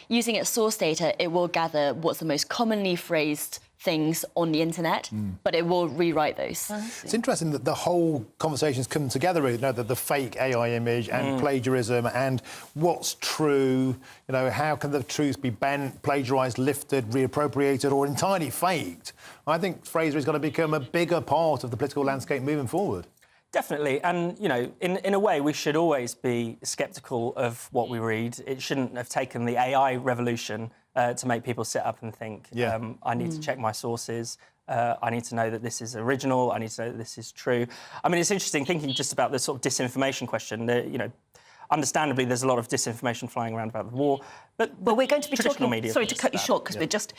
Using its source data, it will gather what's the most commonly phrased things on the internet, but it will rewrite those. It's interesting that the whole conversation's come together, really, you know, the fake AI image and plagiarism and what's true, you know, how can the truth be bent, plagiarised, lifted, reappropriated or entirely faked? I think Fraser is going to become a bigger part of the political landscape moving forward. Definitely, and, you know, in a way, we should always be sceptical of what we read. It shouldn't have taken the AI revolution to make people sit up and think, I need to check my sources, I need to know that this is original, I need to know that this is true. I mean, it's interesting thinking just about the sort of disinformation question. You know, understandably, there's a lot of disinformation flying around about the war, but we're going to be talking. Sorry to cut you short because we're just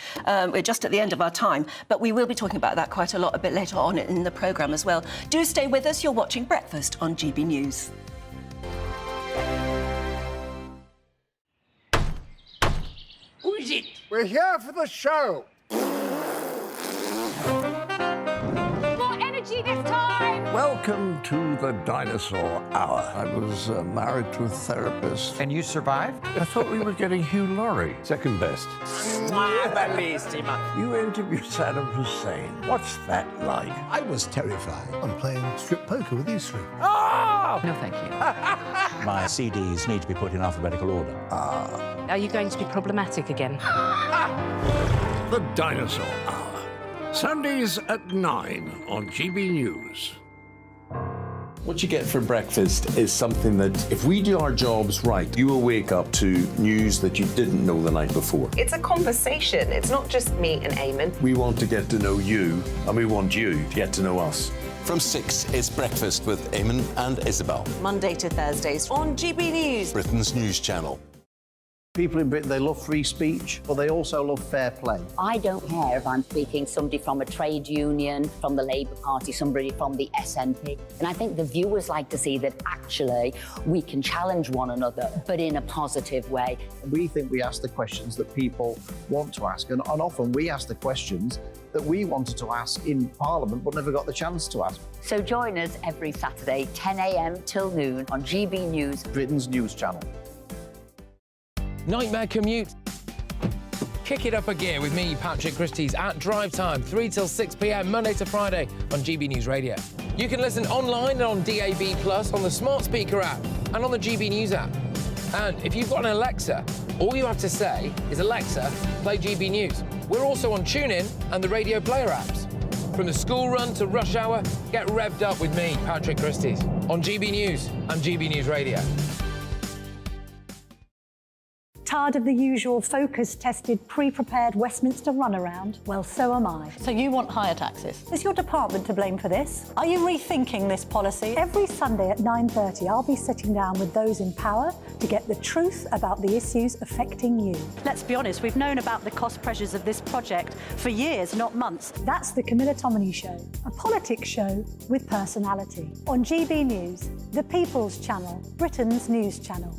at the end of our time, but we will be talking about that quite a lot a bit later on in the programme as well. Do stay with us. You're watching Breakfast on GB News. Who is it? We're here for the show. More energy this time! Welcome to the dinosaur hour. I was married to a therapist. And you survived? I thought we were getting Hugh Laurie. Second best. You interviewed Saddam Hussein. What's that like? I was terrified. I'm playing strip poker with these three. Oh! No, thank you. My CDs need to be put in alphabetical order. Are you going to be problematic again? The Dinosaur Hour. Sundays at 9 on GB News. What you get for breakfast is something that, if we do our jobs right, you will wake up to news that you didn't know the night before. It's a conversation. It's not just me and Eamon. We want to get to know you, and we want you to get to know us. From 6, it's Breakfast with Eamon and Isabel. Monday to Thursdays on GB News. Britain's news channel. People in Britain, they love free speech, but they also love fair play. I don't care if I'm speaking somebody from a trade union, from the Labour Party, somebody from the SNP. And I think the viewers like to see that actually we can challenge one another, but in a positive way. We think we ask the questions that people want to ask, and often we ask the questions that we wanted to ask in Parliament but never got the chance to ask. So join us every Saturday, 10 a.m. till noon on GB News, Britain's news channel. Nightmare commute. Kick it up a gear with me, Patrick Christie's at Drive Time, 3 till 6 p.m, Monday to Friday on GB News Radio. You can listen online and on DAB+, on the smart speaker app and on the GB News app. And if you've got an Alexa, all you have to say is, Alexa, play GB News. We're also on TuneIn and the Radio Player apps. From the school run to rush hour, get revved up with me, Patrick Christie's, on GB News and GB News Radio. Tired of the usual focus-tested, pre-prepared Westminster runaround? Well, so am I. So you want higher taxes? Is your department to blame for this? Are you rethinking this policy? Every Sunday at 9:30, I'll be sitting down with those in power to get the truth about the issues affecting you. Let's be honest, we've known about the cost pressures of this project for years, not months. That's the Camilla Tominey Show, a politics show with personality. On GB News, the People's Channel, Britain's news channel.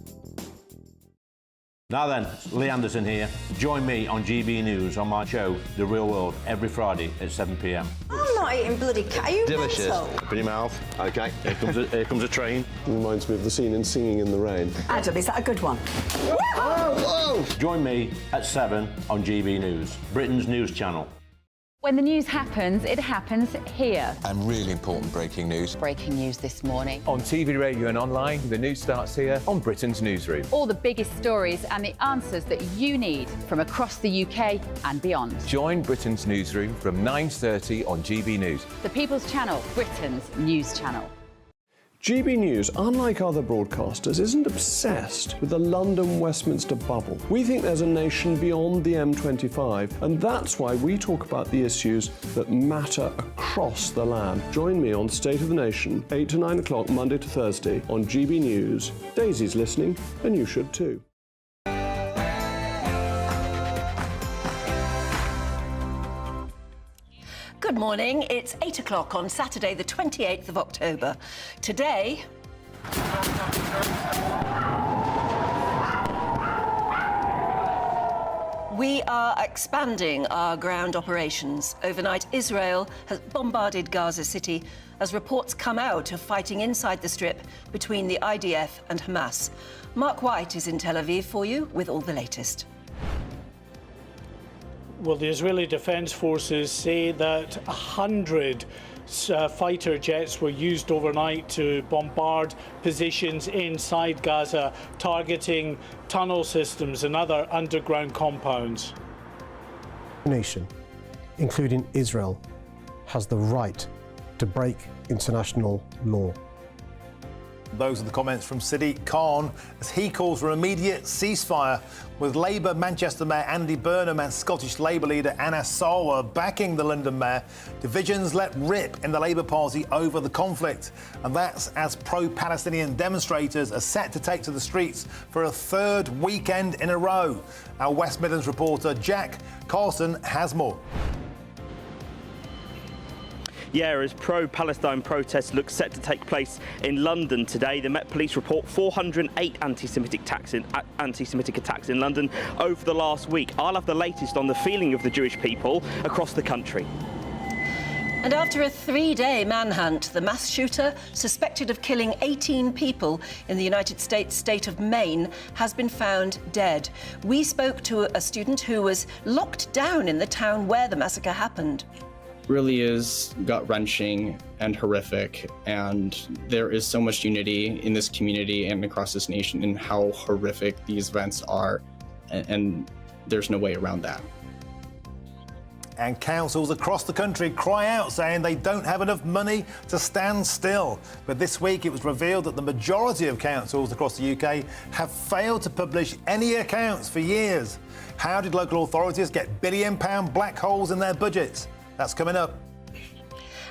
Now then, Lee Anderson here. Join me on GB News on my show, The Real World, every Friday at 7 p.m. I'm not eating bloody cat. Are you Delicious. mental? Open your mouth. OK, here comes a train. Reminds me of the scene in Singing in the Rain. Adam, is that a good one? Whoa! Join me at 7 on GB News, Britain's news channel. When the news happens, it happens here. And really important breaking news. Breaking news this morning. On TV, radio and online, the news starts here on Britain's Newsroom. All the biggest stories and the answers that you need from across the UK and beyond. Join Britain's Newsroom from 9:30 on GB News. The People's Channel, Britain's news channel. GB News, unlike other broadcasters, isn't obsessed with the London-Westminster bubble. We think there's a nation beyond the M25, and that's why we talk about the issues that matter across the land. Join me on State of the Nation, 8 to 9 o'clock, Monday to Thursday, on GB News. Daisy's listening, and you should too. Good morning. It's 8 o'clock on Saturday, the 28th of October. Today, we are expanding our ground operations. Overnight, Israel has bombarded Gaza City as reports come out of fighting inside the Strip between the IDF and Hamas. Mark White is in Tel Aviv for you with all the latest. Well, the Israeli Defense Forces say that 100 fighter jets were used overnight to bombard positions inside Gaza, targeting tunnel systems and other underground compounds. Nation, including Israel, has the right to break international law. Those are the comments from Sadiq Khan as he calls for an immediate ceasefire, with Labour Manchester Mayor Andy Burnham and Scottish Labour leader Anas Sarwar backing the London Mayor. Divisions let rip in the Labour Party over the conflict, and that's as pro-Palestinian demonstrators are set to take to the streets for a third weekend in a row. Our West Midlands reporter Jack Carson has more. Yeah, as pro-Palestine protests look set to take place in London today, the Met Police report 408 anti-Semitic attacks in London over the last week. I'll have the latest on the feeling of the Jewish people across the country. And after a 3-day manhunt, the mass shooter suspected of killing 18 people in the United States state of Maine has been found dead. We spoke to a student who was locked down in the town where the massacre happened. Really is gut-wrenching and horrific, and there is so much unity in this community and across this nation in how horrific these events are, and there's no way around that. And councils across the country cry out saying they don't have enough money to stand still. But this week it was revealed that the majority of councils across the UK have failed to publish any accounts for years. How did local authorities get billion-pound black holes in their budgets? That's coming up.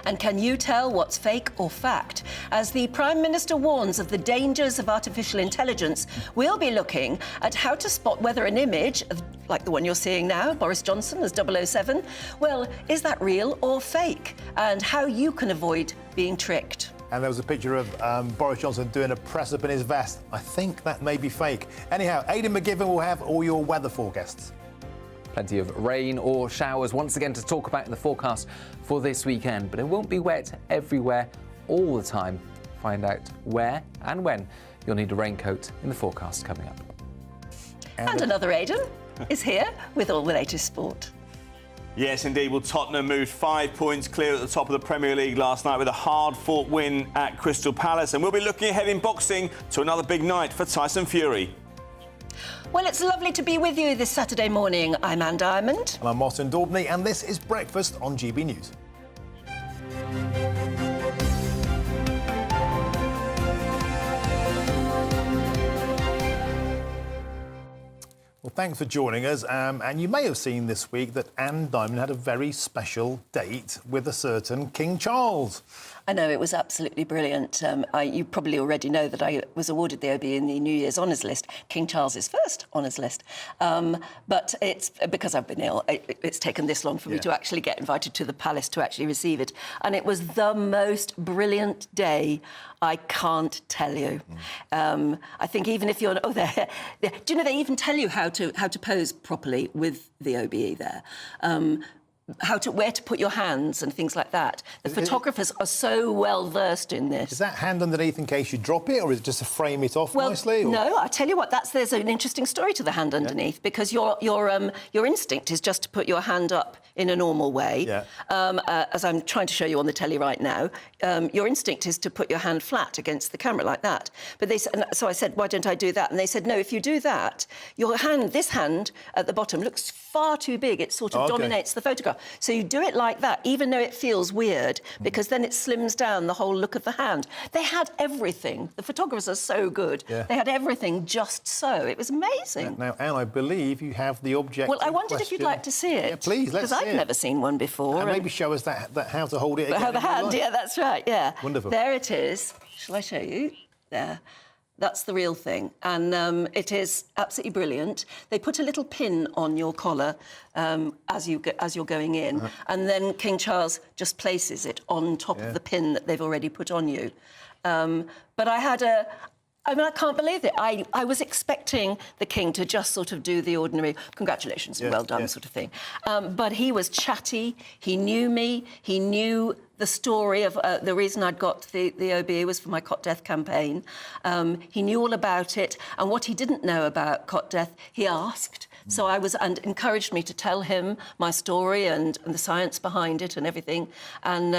And can you tell what's fake or fact? As the Prime Minister warns of the dangers of artificial intelligence, we'll be looking at how to spot whether an image, like the one you're seeing now, Boris Johnson as 007, well, is that real or fake? And how you can avoid being tricked. And there was a picture of Boris Johnson doing a press-up in his vest. I think that may be fake. Anyhow, Aidan McGivern will have all your weather forecasts. Plenty of rain or showers once again to talk about in the forecast for this weekend, but it won't be wet everywhere all the time. Find out where and when you'll need a raincoat in the forecast coming up. And another Aidan is here with all the latest sport. Yes, indeed. Well, Tottenham moved 5 points clear at the top of the Premier League last night with a hard-fought win at Crystal Palace. And we'll be looking ahead in boxing to another big night for Tyson Fury. Well, it's lovely to be with you this Saturday morning. I'm Anne Diamond. And I'm Martin Daubney, and this is Breakfast on GB News. Well, thanks for joining us. And you may have seen this week that Anne Diamond had a very special date with a certain King Charles. I know, it was absolutely brilliant. You probably already know that I was awarded the OBE in the New Year's Honours List, King Charles's first Honours List. But it's because I've been ill, it's taken this long for me to actually get invited to the palace to actually receive it. And it was the most brilliant day, I can't tell you. I think even if you're... do you know, they even tell you how to pose properly with the OBE there. Where to put your hands and things like that. The photographers are so well versed in this. Is that hand underneath in case you drop it, or is it just to frame it off nicely? Or? No, I tell you what, there's an interesting story to the hand underneath, because your instinct is just to put your hand up in a normal way. As I'm trying to show you on the telly right now, your instinct is to put your hand flat against the camera like that. But so I said, why don't I do that? And they said, no, if you do that, this hand at the bottom looks far too big. It sort of dominates the photograph. So you do it like that, even though it feels weird, because then it slims down the whole look of the hand. They had everything. The photographers are so good. They had everything just so. It was amazing. Now, Anne, I believe you have the object. Well, I wondered if you'd like to see it. Yeah, please, let's see it. Because I've never seen one before. And maybe show us that how to hold it again. How the hand, yeah, that's right, yeah. Wonderful. There it is. Shall I show you? There. That's the real thing, and it is absolutely brilliant. They put a little pin on your collar as you're going in, and then King Charles just places it on top of the pin that they've already put on you. But I can't believe it. I was expecting the King to just sort of do the ordinary congratulations and well done sort of thing. But he was chatty, he knew me, he knew the story of the reason I'd got the OBE was for my cot death campaign. He knew all about it, and what he didn't know about cot death, he asked. So and encouraged me to tell him my story and the science behind it and everything. And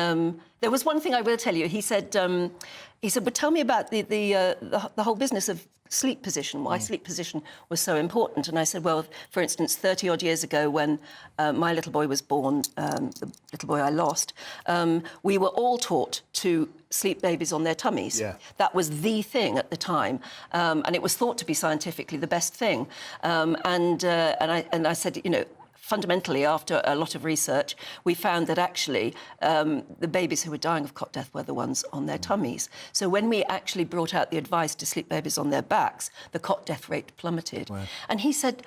there was one thing I will tell you. He said, "But tell me about the whole business of sleep position, why sleep position was so important." And I said, well, for instance, 30-odd years ago when my little boy was born, the little boy I lost, we were all taught to sleep babies on their tummies. Yeah. That was the thing at the time, and it was thought to be scientifically the best thing. And I said, you know, fundamentally, after a lot of research, we found that actually the babies who were dying of cot death were the ones on their tummies. So when we actually brought out the advice to sleep babies on their backs, the cot death rate plummeted. Wow. And he said,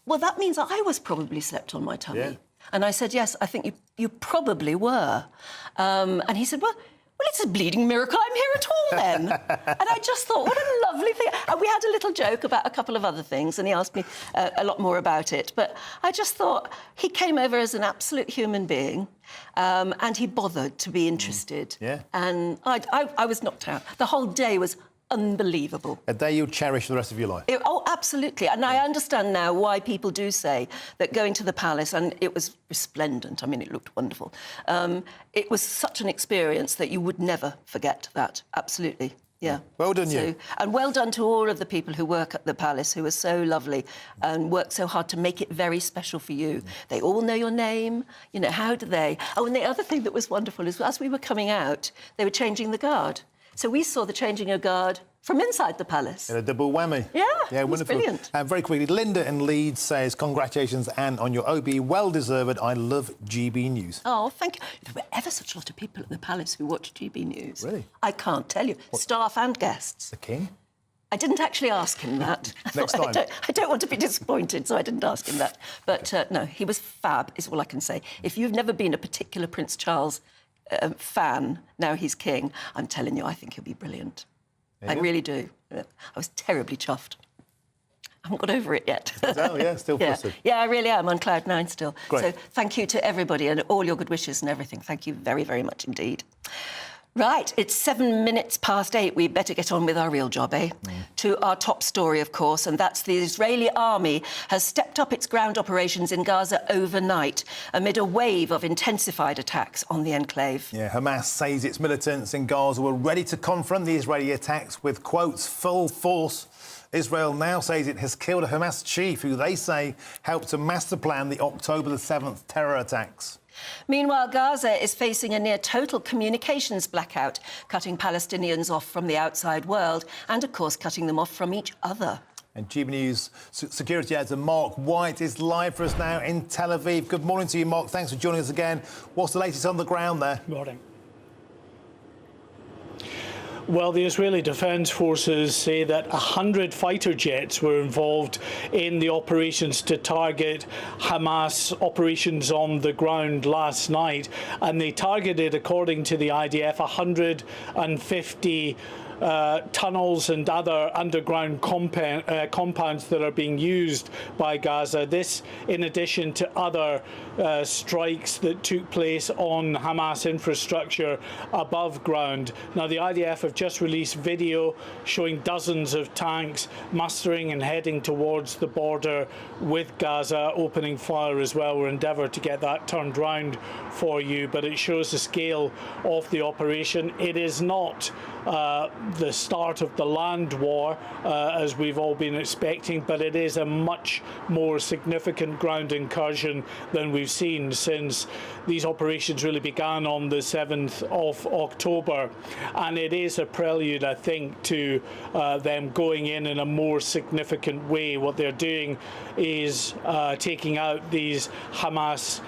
well, that means I was probably slept on my tummy. Yeah. And I said, yes, I think you probably were. And he said, well, it's a bleeding miracle I'm here at all, then. And I just thought, what a lovely thing. And we had a little joke about a couple of other things, and he asked me a lot more about it. But I just thought he came over as an absolute human being, and he bothered to be interested. Yeah. And I was knocked out. The whole day was unbelievable. A day you'll cherish the rest of your life. Oh, absolutely. And I understand now why people do say that going to the palace, and it was resplendent, I mean, it looked wonderful. It was such an experience that you would never forget that. Absolutely. Yeah. Well done, you. And well done to all of the people who work at the palace, who are so lovely and work so hard to make it very special for you. They all know your name. You know, how do they? Oh, and the other thing that was wonderful is as we were coming out, they were changing the guard. So we saw the changing of guard from inside the palace. A double whammy. Yeah, it was wonderful. Brilliant. And very quickly, Linda in Leeds says, congratulations, Anne, on your OB. Well-deserved. I love GB News. Oh, thank you. There were ever such a lot of people at the palace who watch GB News. Really? I can't tell you. What? Staff and guests. The King? I didn't actually ask him that. Next time. I don't want to be disappointed, so I didn't ask him that. But no, he was fab, is all I can say. If you've never been a particular Prince Charles fan, now he's king, I'm telling you, I think he'll be brilliant. I really do. I was terribly chuffed. I haven't got over it yet. Still flustered. Yeah, I really am on cloud nine still. Great. So thank you to everybody and all your good wishes and everything. Thank you very, very much indeed. Right, it's 7 minutes past 8. We better get on with our real job, eh? To our top story, of course, and that's the Israeli army has stepped up its ground operations in Gaza overnight amid a wave of intensified attacks on the enclave. Yeah, Hamas says its militants in Gaza were ready to confront the Israeli attacks with, quotes, full force. Israel now says it has killed a Hamas chief who they say helped to master plan the October the 7th terror attacks. Meanwhile, Gaza is facing a near-total communications blackout, cutting Palestinians off from the outside world and, of course, cutting them off from each other. And GB News security editor Mark White is live for us now in Tel Aviv. Good morning to you, Mark. Thanks for joining us again. What's the latest on the ground there? Good morning. Well, the Israeli Defence Forces say that 100 fighter jets were involved in the operations to target Hamas operations on the ground last night. And they targeted, according to the IDF, 150 tunnels and other underground compounds that are being used by Gaza. This in addition to other strikes that took place on Hamas infrastructure above ground. Now, the IDF have just released video showing dozens of tanks mustering and heading towards the border with Gaza, opening fire as well. We'll endeavour to get that turned round for you, but it shows the scale of the operation. It is not the start of the land war, as we've all been expecting, but it is a much more significant ground incursion than we've seen since these operations really began on the 7th of October. And it is a prelude, I think, to them going in a more significant way. What they're doing is taking out these Hamas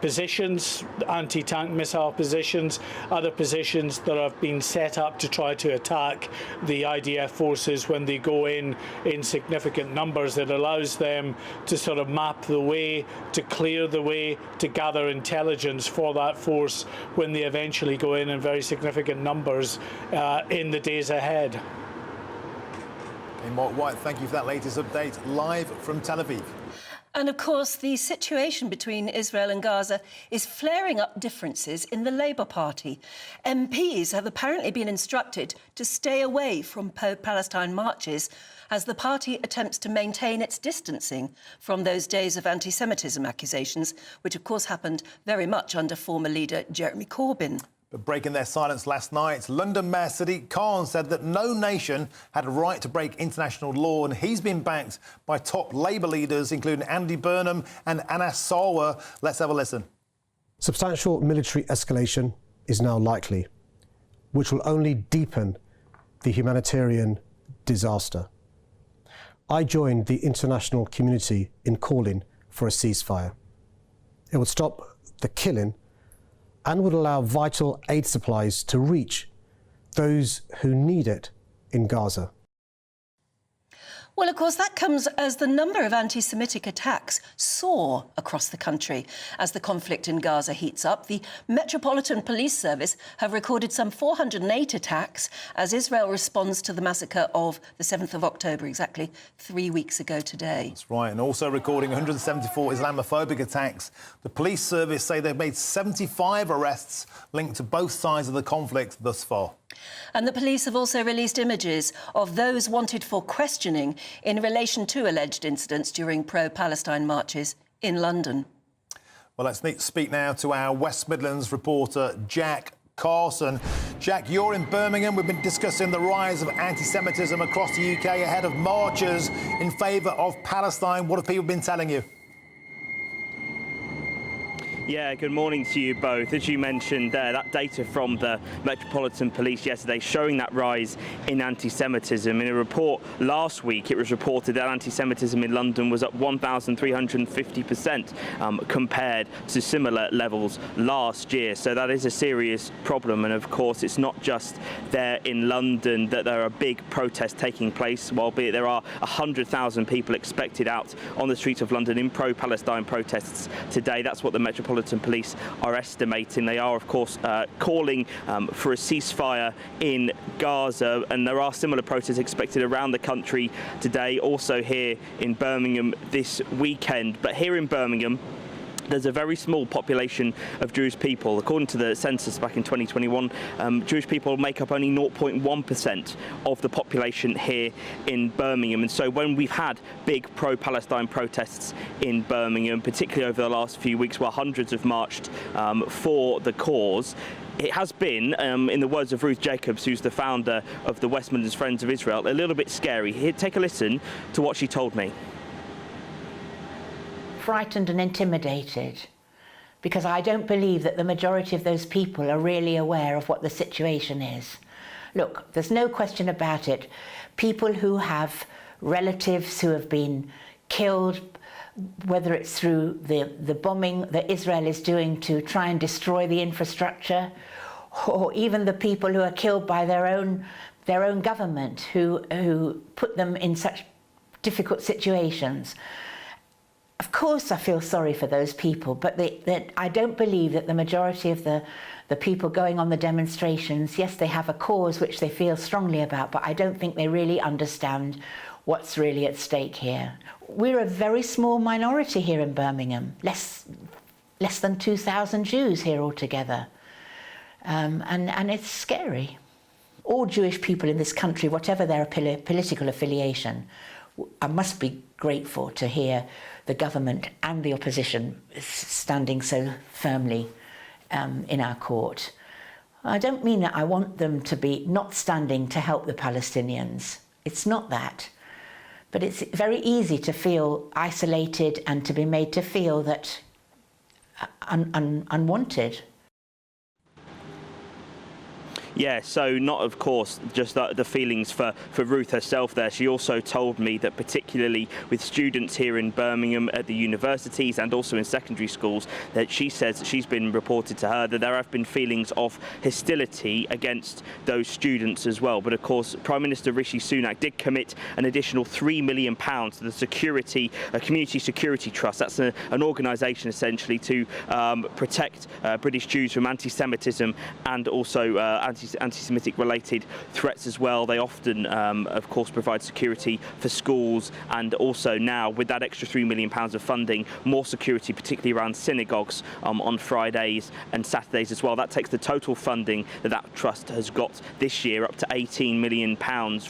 positions, anti-tank missile positions, other positions that have been set up to try to attack the IDF forces when they go in significant numbers. It allows them to sort of map the way, to clear the way, to gather intelligence for that force when they eventually go in very significant numbers in the days ahead. Hey, Mark White, thank you for that latest update live from Tel Aviv. And of course, the situation between Israel and Gaza is flaring up differences in the Labour Party. MPs have apparently been instructed to stay away from pro-Palestine marches as the party attempts to maintain its distancing from those days of anti-Semitism accusations, which of course happened very much under former leader Jeremy Corbyn. But breaking their silence last night, London Mayor Sadiq Khan said that no nation had a right to break international law, and he's been backed by top Labour leaders, including Andy Burnham and Anas Sarwar. Let's have a listen. Substantial military escalation is now likely, which will only deepen the humanitarian disaster. I joined the international community in calling for a ceasefire. It would stop the killing and would allow vital aid supplies to reach those who need it in Gaza. Well, of course, that comes as the number of anti-Semitic attacks soar across the country. As the conflict in Gaza heats up, the Metropolitan Police Service have recorded some 408 attacks as Israel responds to the massacre of the 7th of October, exactly 3 weeks ago today. That's right, and also recording 174 Islamophobic attacks. The police service say they've made 75 arrests linked to both sides of the conflict thus far. And the police have also released images of those wanted for questioning in relation to alleged incidents during pro-Palestine marches in London. Well, let's speak now to our West Midlands reporter, Jack Carson. Jack, you're in Birmingham. We've been discussing the rise of anti-Semitism across the UK ahead of marches in favour of Palestine. What have people been telling you? Yeah, good morning to you both. As you mentioned there, that data from the Metropolitan Police yesterday showing that rise in anti-Semitism. In a report last week, it was reported that anti-Semitism in London was up 1,350% compared to similar levels last year. So that is a serious problem. And of course, it's not just there in London that there are big protests taking place, albeit there are 100,000 people expected out on the streets of London in pro-Palestine protests today. That's what the Metropolitan Police are estimating. They are, of course, calling for a ceasefire in Gaza, and there are similar protests expected around the country today, also here in Birmingham this weekend. But here in Birmingham, there's a very small population of Jewish people. According to the census back in 2021, Jewish people make up only 0.1% of the population here in Birmingham. And so when we've had big pro-Palestine protests in Birmingham, particularly over the last few weeks where hundreds have marched for the cause, it has been, in the words of Ruth Jacobs, who's the founder of the West Midlands Friends of Israel, a little bit scary. Here, take a listen to what she told me. Frightened and intimidated, because I don't believe that the majority of those people are really aware of what the situation is. Look, there's no question about it. People who have relatives who have been killed, whether it's through the bombing that Israel is doing to try and destroy the infrastructure, or even the people who are killed by their own government who put them in such difficult situations. Of course, I feel sorry for those people, but I don't believe that the majority of the people going on the demonstrations, yes, they have a cause which they feel strongly about, but I don't think they really understand what's really at stake here. We're a very small minority here in Birmingham, less than 2,000 Jews here altogether, and it's scary. All Jewish people in this country, whatever their political affiliation, I must be grateful to hear the government and the opposition standing so firmly in our court. I don't mean that I want them to be not standing to help the Palestinians. It's not that. But it's very easy to feel isolated and to be made to feel that unwanted. Yeah, so not, of course, just the feelings for Ruth herself there. She also told me that particularly with students here in Birmingham at the universities and also in secondary schools, that she says that she's been reported to her that there have been feelings of hostility against those students as well. But of course, Prime Minister Rishi Sunak did commit an additional £3 million to the Community Security Trust. That's an organisation essentially to protect British Jews from anti-Semitism and also anti anti-Semitic-related threats as well. They often, of course, provide security for schools, and also now, with that extra £3 million of funding, more security, particularly around synagogues on Fridays and Saturdays as well. That takes the total funding that trust has got this year up to £18 million.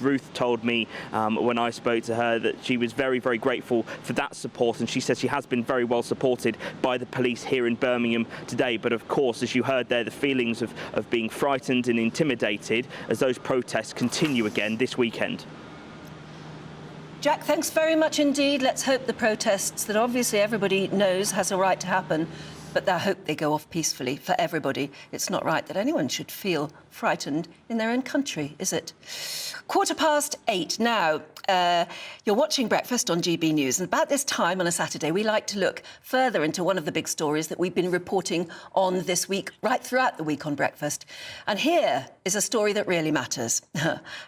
Ruth told me when I spoke to her that she was very, very grateful for that support, and she says she has been very well supported by the police here in Birmingham today. But of course, as you heard there, the feelings of being frightened and intimidated as those protests continue again this weekend. Jack, thanks very much indeed. Let's hope the protests that obviously everybody knows has a right to happen, but I hope they go off peacefully for everybody. It's not right that anyone should feel frightened in their own country, is it? 8:15 now. You're watching Breakfast on GB News, and about this time on a Saturday, we like to look further into one of the big stories that we've been reporting on this week, right throughout the week on Breakfast. And here is a story that really matters,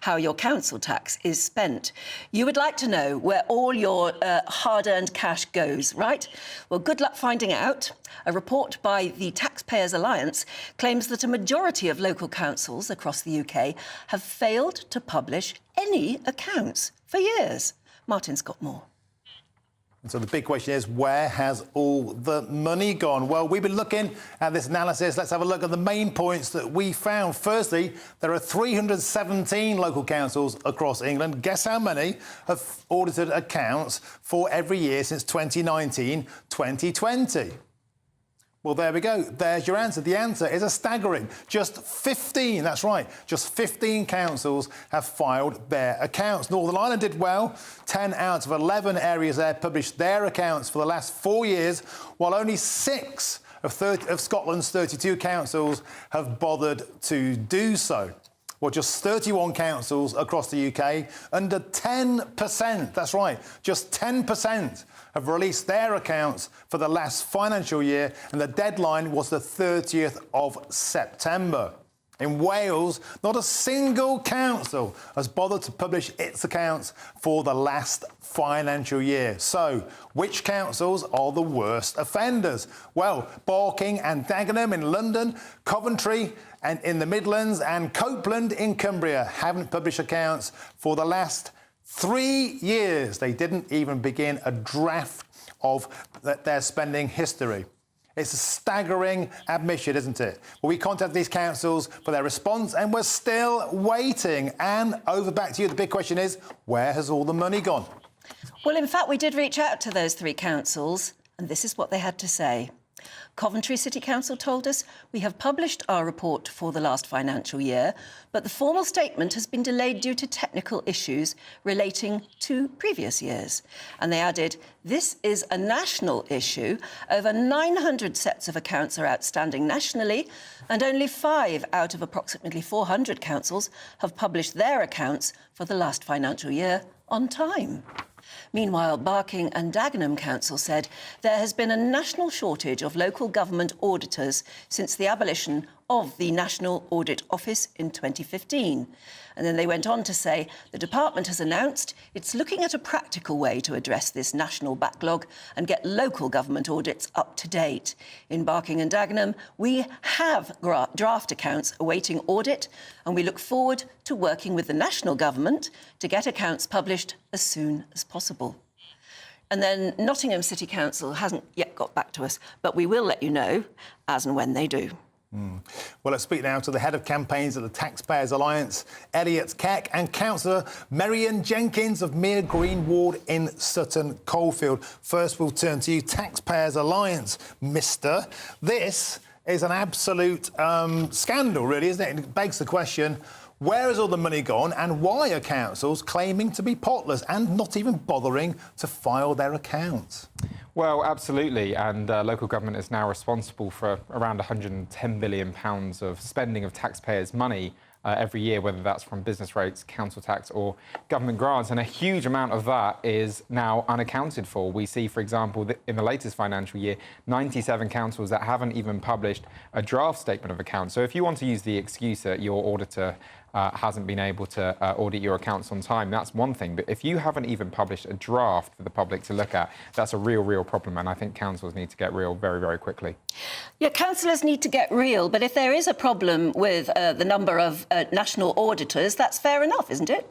how your council tax is spent. You would like to know where all your hard-earned cash goes, right? Well, good luck finding out. A report by the Taxpayers Alliance claims that a majority of local councils across the UK have failed to publish any accounts for years. Martin's got more. And so the big question is, where has all the money gone? Well, we've been looking at this analysis. Let's have a look at the main points that we found. Firstly, there are 317 local councils across England. Guess how many have audited accounts for every year since 2019, 2020? Well, there we go. There's your answer. The answer is a staggering. Just 15, that's right, just 15 councils have filed their accounts. Northern Ireland did well. 10 out of 11 areas there published their accounts for the last 4 years, while only 6 of Scotland's 32 councils have bothered to do so. Well, just 31 councils across the UK, under 10%, that's right, just 10% have released their accounts for the last financial year, and the deadline was the 30th of September. In Wales, not a single council has bothered to publish its accounts for the last financial year. So, which councils are the worst offenders? Well, Barking and Dagenham in London, Coventry and in the Midlands, and Copeland in Cumbria haven't published accounts for the last 3 years. They didn't even begin a draft of their spending history. It's a staggering admission, isn't it? Well, we contacted these councils for their response, and we're still waiting. And over back to you. The big question is, where has all the money gone? Well, in fact, we did reach out to those 3 councils, and this is what they had to say. Coventry City Council told us, we have published our report for the last financial year, but the formal statement has been delayed due to technical issues relating to previous years. And they added, this is a national issue. Over 900 sets of accounts are outstanding nationally, and only 5 out of approximately 400 councils have published their accounts for the last financial year on time. Meanwhile, Barking and Dagenham Council said there has been a national shortage of local government auditors since the abolition of the National Audit Office in 2015. And then they went on to say the department has announced it's looking at a practical way to address this national backlog and get local government audits up to date. In Barking and Dagenham, we have draft accounts awaiting audit, and we look forward to working with the national government to get accounts published as soon as possible. And then Nottingham City Council hasn't yet got back to us, but we will let you know as and when they do. Well, let's speak now to the head of campaigns at the Taxpayers Alliance, Elliot Keck, and Councillor Marian Jenkins of Mere Green Ward in Sutton Coldfield. First, we'll turn to you, Taxpayers Alliance, Mister. This is an absolute scandal, really, isn't it? It begs the question, where has all the money gone, and why are councils claiming to be potless and not even bothering to file their accounts? Well, absolutely, and local government is now responsible for around £110 billion of spending of taxpayers' money every year, whether that's from business rates, council tax or government grants, and a huge amount of that is now unaccounted for. We see, for example, that in the latest financial year, 97 councils that haven't even published a draft statement of accounts. So if you want to use the excuse that your auditor hasn't been able to audit your accounts on time, that's one thing. But if you haven't even published a draft for the public to look at, that's a real problem. And I think councils need to get real very quickly. Yeah, councillors need to get real. But if there is a problem with the number of national auditors, that's fair enough, isn't it?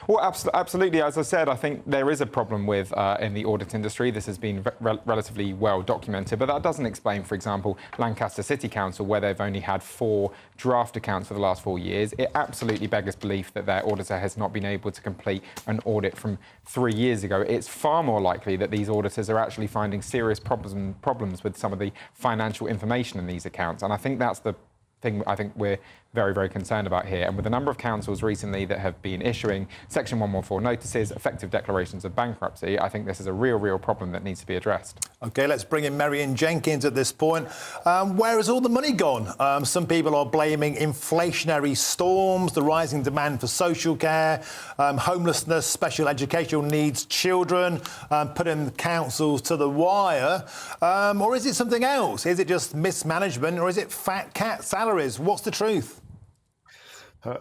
Well, absolutely. As I said, I think there is a problem with in the audit industry. This has been relatively well documented, but that doesn't explain, for example, Lancaster City Council, where they've only had 4 draft accounts for the last 4 years. It absolutely beggars belief that their auditor has not been able to complete an audit from 3 years ago. It's far more likely that these auditors are actually finding serious problems with some of the financial information in these accounts, and I think that's the thing I think we're very concerned about here. And with a number of councils recently that have been issuing Section 114 notices, effective declarations of bankruptcy, I think this is a real problem that needs to be addressed. OK, let's bring in Marion Jenkins at this point. Where has all the money gone? Some people are blaming inflationary storms, the rising demand for social care, homelessness, special educational needs, children, putting councils to the wire. Or is it something else? Is it just mismanagement, or is it fat cat salaries? What's the truth?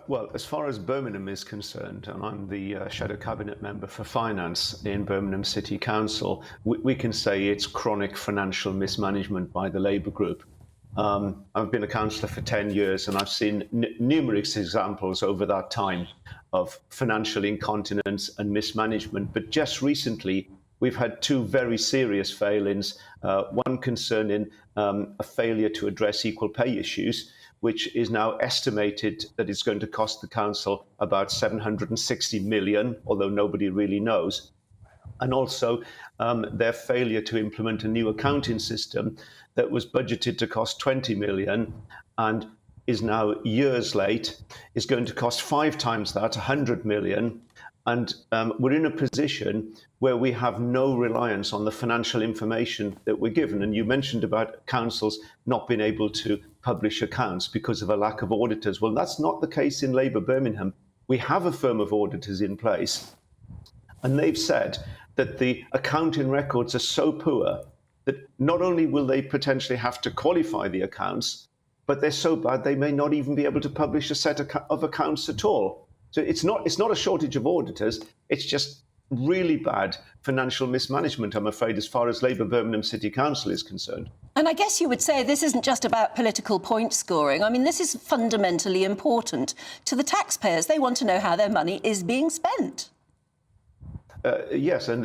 Well, as far as Birmingham is concerned, and I'm the Shadow Cabinet Member for Finance in Birmingham City Council, we can say it's chronic financial mismanagement by the Labour group. I've been a councillor for 10 years and I've seen numerous examples over that time of financial incontinence and mismanagement. But just recently, we've had 2 very serious failings, one concerning a failure to address equal pay issues, which is now estimated that it's going to cost the council about 760 million, although nobody really knows. And also their failure to implement a new accounting system that was budgeted to cost 20 million and is now years late, is going to cost 5 times that, 100 million. And we're in a position where we have no reliance on the financial information that we're given. And you mentioned about councils not being able to publish accounts because of a lack of auditors. Well, that's not the case in Labour Birmingham. We have a firm of auditors in place, and they've said that the accounting records are so poor that not only will they potentially have to qualify the accounts, but they're so bad they may not even be able to publish a set of accounts at all. So it's not a shortage of auditors, it's just really bad financial mismanagement, I'm afraid, as far as Labour Birmingham City Council is concerned. And I guess you would say this isn't just about political point scoring. I mean, this is fundamentally important to the taxpayers. They want to know how their money is being spent. Yes, and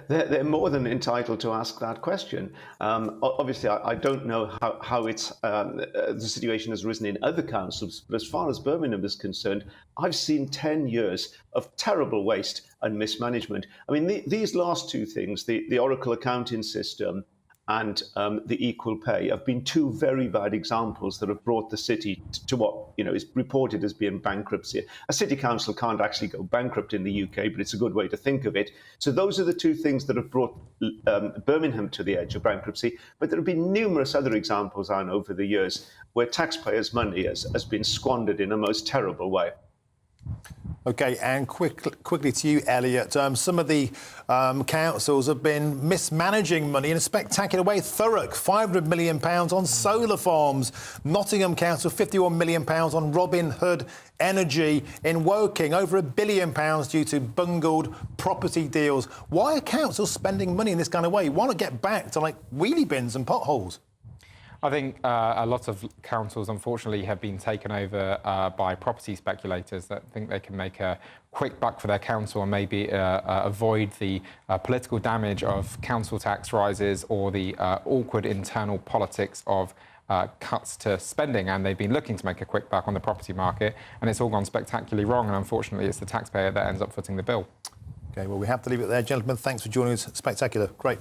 they're more than entitled to ask that question. Obviously, I don't know how it's the situation has risen in other councils, but as far as Birmingham is concerned, I've seen 10 years of terrible waste and mismanagement. I mean, these last 2 things, the Oracle accounting system and the equal pay, have been 2 very bad examples that have brought the city to what is reported as being bankruptcy. A city council can't actually go bankrupt in the UK, but it's a good way to think of it. So those are the 2 things that have brought Birmingham to the edge of bankruptcy. But there have been numerous other examples, Anne, over the years where taxpayers' money has been squandered in a most terrible way. OK, and quickly to you, Elliot. Some of the councils have been mismanaging money in a spectacular way. Thurrock, £500 million on solar farms. Nottingham Council, £51 million on Robin Hood Energy. In Woking, over £1 billion due to bungled property deals. Why are councils spending money in this kind of way? Why not get back to, like, wheelie bins and potholes? I think a lot of councils, unfortunately, have been taken over by property speculators that think they can make a quick buck for their council and maybe avoid the political damage of council tax rises or the awkward internal politics of cuts to spending. And they've been looking to make a quick buck on the property market, and it's all gone spectacularly wrong. And unfortunately, it's the taxpayer that ends up footing the bill. OK, well, we have to leave it there, gentlemen. Thanks for joining us. Spectacular. Great.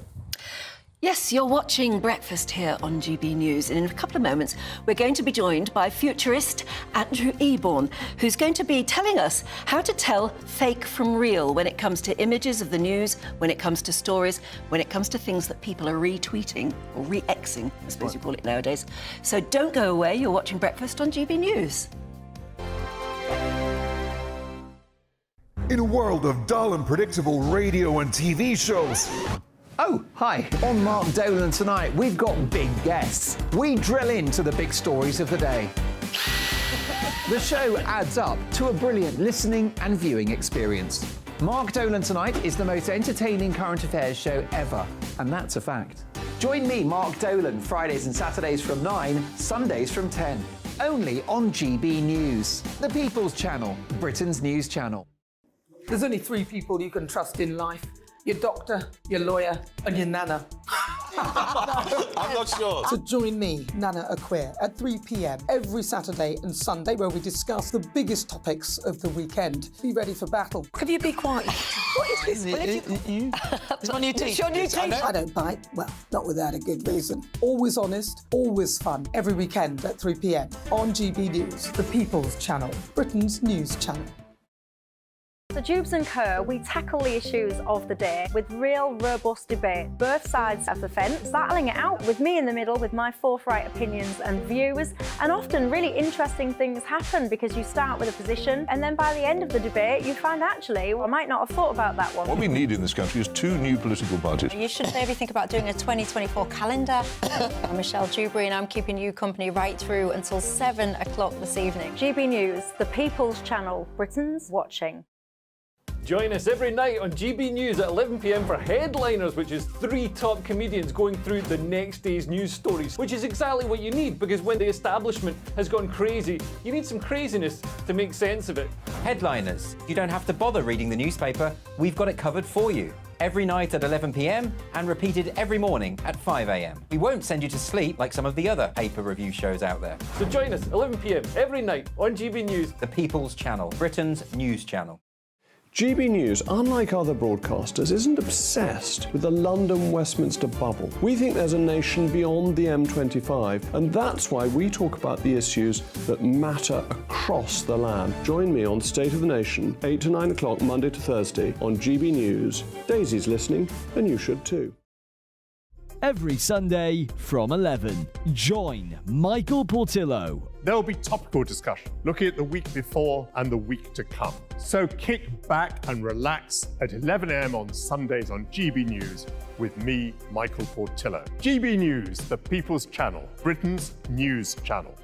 Yes, you're watching Breakfast here on GB News, and in a couple of moments we're going to be joined by futurist Andrew Eborn, who's going to be telling us how to tell fake from real when it comes to images of the news, when it comes to stories, when it comes to things that people are retweeting or re-Xing, I suppose you call it nowadays. So don't go away, you're watching Breakfast on GB News. In a world of dull and predictable radio and TV shows... Oh, hi. On Mark Dolan tonight, we've got big guests. We drill into the big stories of the day. The show adds up to a brilliant listening and viewing experience. Mark Dolan Tonight is the most entertaining current affairs show ever, and that's a fact. Join me, Mark Dolan, Fridays and Saturdays from 9, Sundays from 10. Only on GB News, the People's Channel, Britain's news channel. There's only 3 people you can trust in life. Your doctor, your lawyer, and your nana. I'm not sure. So join me, Nana Aquare, at 3 p.m. every Saturday and Sunday, where we discuss the biggest topics of the weekend. Be ready for battle. Could you be quiet? What is this? It's my new teeth. It's your new teeth. I don't bite. Well, not without a good reason. Always honest, always fun. Every weekend at 3 p.m. on GB News, the People's Channel, Britain's news channel. So Jubes and Co, we tackle the issues of the day with real, robust debate, both sides of the fence, battling it out with me in the middle with my forthright opinions and views. And often really interesting things happen because you start with a position and then by the end of the debate you find actually, well, I might not have thought about that one. What we need in this country is 2 new political parties. You should maybe think about doing a 2024 calendar. I'm Michelle Dewberry and I'm keeping you company right through until 7 o'clock this evening. GB News, the People's Channel, Britain's watching. Join us every night on GB News at 11 p.m. for Headliners, which is 3 top comedians going through the next day's news stories, which is exactly what you need, because when the establishment has gone crazy, you need some craziness to make sense of it. Headliners. You don't have to bother reading the newspaper. We've got it covered for you. Every night at 11 p.m. and repeated every morning at 5 a.m. We won't send you to sleep like some of the other paper review shows out there. So join us 11 p.m. every night on GB News, the People's Channel, Britain's news channel. GB News, unlike other broadcasters, isn't obsessed with the London-Westminster bubble. We think there's a nation beyond the M25, and that's why we talk about the issues that matter across the land. Join me on State of the Nation, 8 to 9 o'clock, Monday to Thursday, on GB News. Daisy's listening, and you should too. Every Sunday from 11, join Michael Portillo. There will be topical discussion, looking at the week before and the week to come. So kick back and relax at 11 a.m. on Sundays on GB News with me, Michael Portillo. GB News, the People's Channel, Britain's news channel.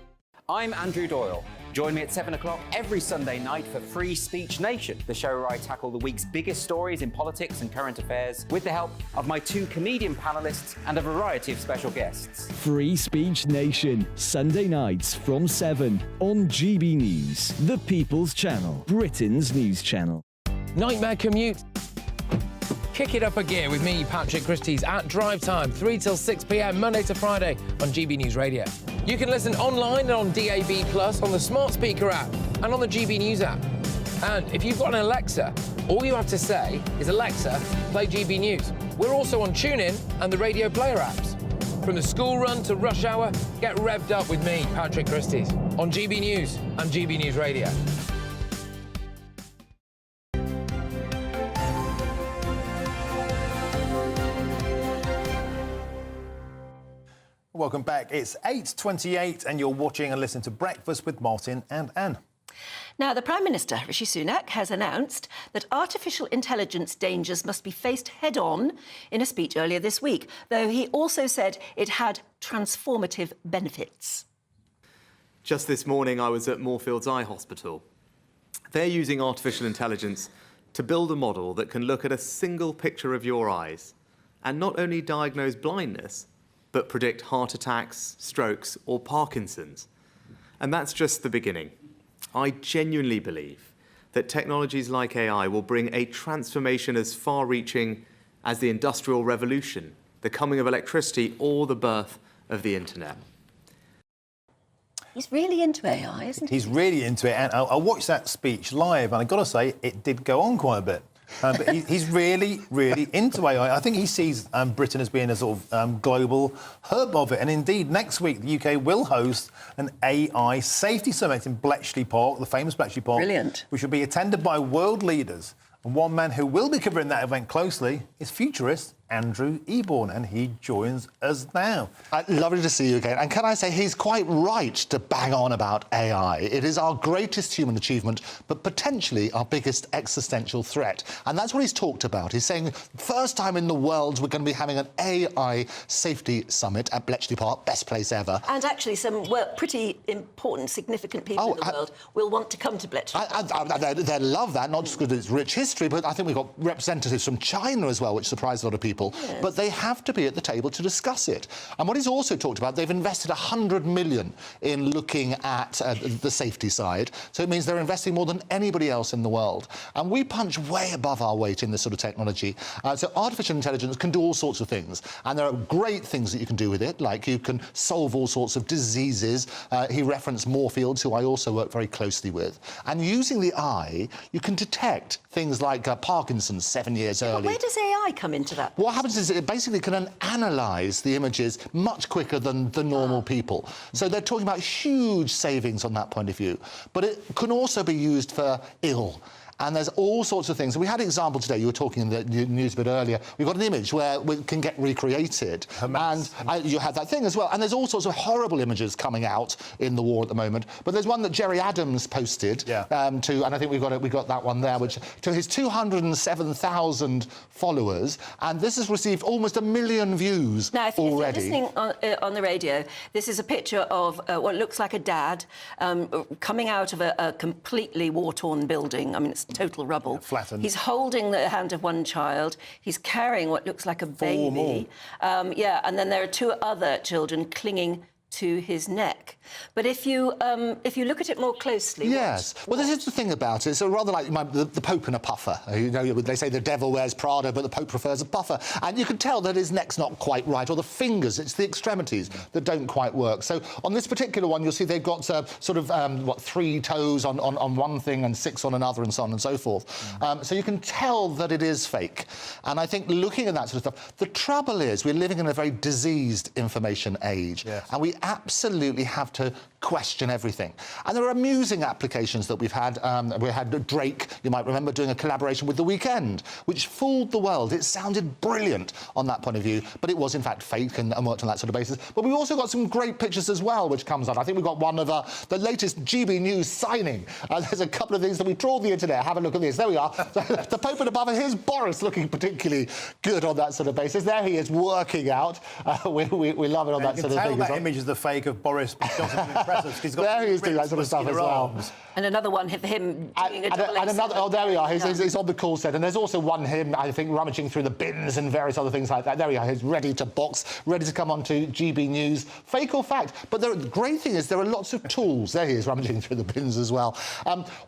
I'm Andrew Doyle. Join me at 7 o'clock every Sunday night for Free Speech Nation, the show where I tackle the week's biggest stories in politics and current affairs with the help of my 2 comedian panellists and a variety of special guests. Free Speech Nation, Sunday nights from 7 on GB News, the People's Channel, Britain's news channel. Nightmare commute. Kick it up a gear with me, Patrick Christie's, at drive time, 3 till 6 p.m, Monday to Friday on GB News Radio. You can listen online and on DAB+, on the smart speaker app, and on the GB News app. And if you've got an Alexa, all you have to say is, Alexa, play GB News. We're also on TuneIn and the Radio Player apps. From the school run to rush hour, get revved up with me, Patrick Christie's, on GB News and GB News Radio. Welcome back. It's 8:28 and you're watching and listening to Breakfast with Martin and Anne. Now, the Prime Minister, Rishi Sunak, has announced that artificial intelligence dangers must be faced head-on in a speech earlier this week, though he also said it had transformative benefits. Just this morning, I was at Moorfields Eye Hospital. They're using artificial intelligence to build a model that can look at a single picture of your eyes and not only diagnose blindness, but predict heart attacks, strokes, or Parkinson's. And that's just the beginning. I genuinely believe that technologies like AI will bring a transformation as far-reaching as the Industrial Revolution, the coming of electricity, or the birth of the internet. He's really into AI, isn't he? He's really into it, and I watched that speech live, and I've got to say, it did go on quite a bit. But he's really, really into AI. I think he sees Britain as being a sort of global hub of it. And indeed, next week, the UK will host an AI safety summit in Bletchley Park, the famous Bletchley Park. Brilliant. Which will be attended by world leaders. And one man who will be covering that event closely is futurist Andrew Eborn, and he joins us now. Lovely to see you again. And can I say, he's quite right to bang on about AI. It is our greatest human achievement, but potentially our biggest existential threat. And that's what he's talked about. He's saying, first time in the world we're going to be having an AI safety summit at Bletchley Park, best place ever. And actually some pretty important, significant people in the world will want to come to Bletchley. They love that, not just because it's rich history, but I think we've got representatives from China as well, which surprised a lot of people. Yes. But they have to be at the table to discuss it. And what he's also talked about, they've invested $100 million in looking at the safety side. So it means they're investing more than anybody else in the world. And we punch way above our weight in this sort of technology. So artificial intelligence can do all sorts of things. And there are great things that you can do with it, like you can solve all sorts of diseases. He referenced Moorfields, who I also work very closely with. And using the eye, you can detect things like Parkinson's 7 years early. Where does AI come into that? What happens is it basically can analyse the images much quicker than the normal people. So they're talking about huge savings on that point of view. But it can also be used for ill. And there's all sorts of things. We had an example today, you were talking in the news a bit earlier, we've got an image where it can get recreated. And you had that thing as well. And there's all sorts of horrible images coming out in the war at the moment. But there's one that Jerry Adams posted and I think we got that one there, which to his 207,000 followers. And this has received almost 1 million views now, if already. You're listening on the radio, this is a picture of what looks like a dad coming out of a completely war-torn building. I mean, it's total rubble. Flattened. He's holding the hand of one child. He's carrying what looks like a baby. And then there are 2 other children clinging to his neck. But if you look at it more closely... Yes. Well, this is the thing about it. So rather like the Pope and a puffer. You know, they say the devil wears Prada, but the Pope prefers a puffer. And you can tell that his neck's not quite right, or the fingers, it's the extremities that don't quite work. So on this particular one, you'll see they've got sort of, 3 toes on one thing and 6 on another and so on and so forth. So you can tell that it is fake. And I think looking at that sort of stuff, the trouble is we're living in a very diseased information age. Yes. And we absolutely have to question everything. And there are amusing applications that we've had. We had Drake, you might remember, doing a collaboration with The Weeknd, which fooled the world. It sounded brilliant on that point of view, but it was in fact fake and worked on that sort of basis. But we've also got some great pictures as well, which comes on. I think we've got one of the latest GB News signing. There's a couple of things that we trawled the internet. Have a look at this. There we are. The Pope and above, and here's Boris looking particularly good on that sort of basis. There he is working out. We love it on that sort of thing. You can tell that image is the fake of Boris Johnson. He's got there he is doing that sort of stuff as well. And another one of him doing a double and another, oh, there we are. He's on the call set. And there's also one him, I think, rummaging through the bins and various other things like that. There we are. He's ready to box, ready to come on to GB News. Fake or fact? But the great thing is there are lots of tools. There he is, rummaging through the bins as well.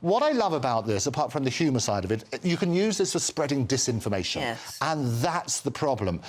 What I love about this, apart from the humour side of it, you can use this for spreading disinformation. Yes. And that's the problem.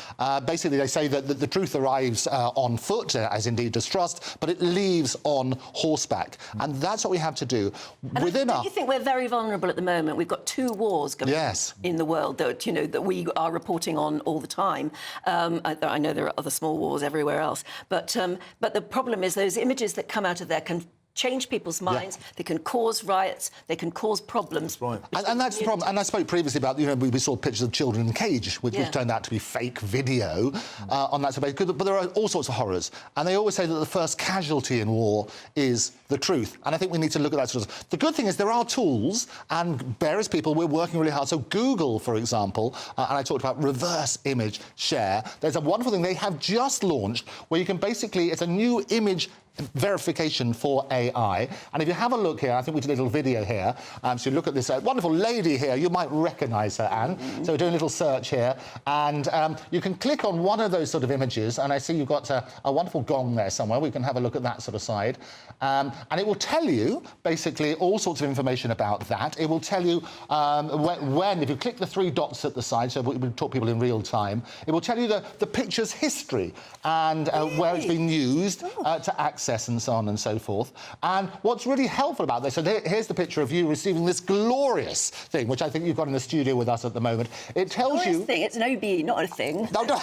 Basically, they say that the truth arrives on foot, as indeed does trust, but it leaves on horseback. And that's what we have to do. Don't you think we're very vulnerable at the moment? We've got 2 wars going on in the world that, that we are reporting on all the time. I know there are other small wars everywhere else. But the problem is those images that come out of there can change people's minds, they can cause riots, they can cause problems. Right. And that's the problem. And I spoke previously about, we saw pictures of children in a cage, which turned out to be fake video on that sort of basis. But there are all sorts of horrors. And they always say that the first casualty in war is the truth. And I think we need to look at that sort of stuff. The good thing is there are tools, and various people, we're working really hard. So Google, for example, and I talked about reverse image share. There's a wonderful thing they have just launched where you can basically, it's a new image verification for AI. And if you have a look here, I think we did a little video here. So you look at this wonderful lady here. You might recognise her, Anne. So we're doing a little search here. And you can click on one of those sort of images. And I see you've got a wonderful gong there somewhere. We can have a look at that sort of side. And it will tell you, basically, all sorts of information about that. It will tell you when, if you click the 3 dots at the side, so we talk people in real time, it will tell you the picture's history and where it's been used to access access and so on and so forth. And what's really helpful about this, so here's the picture of you receiving this glorious thing, which I think you've got in the studio with us at the moment. It tells you... thing. It's an OBE, not a thing. No, no.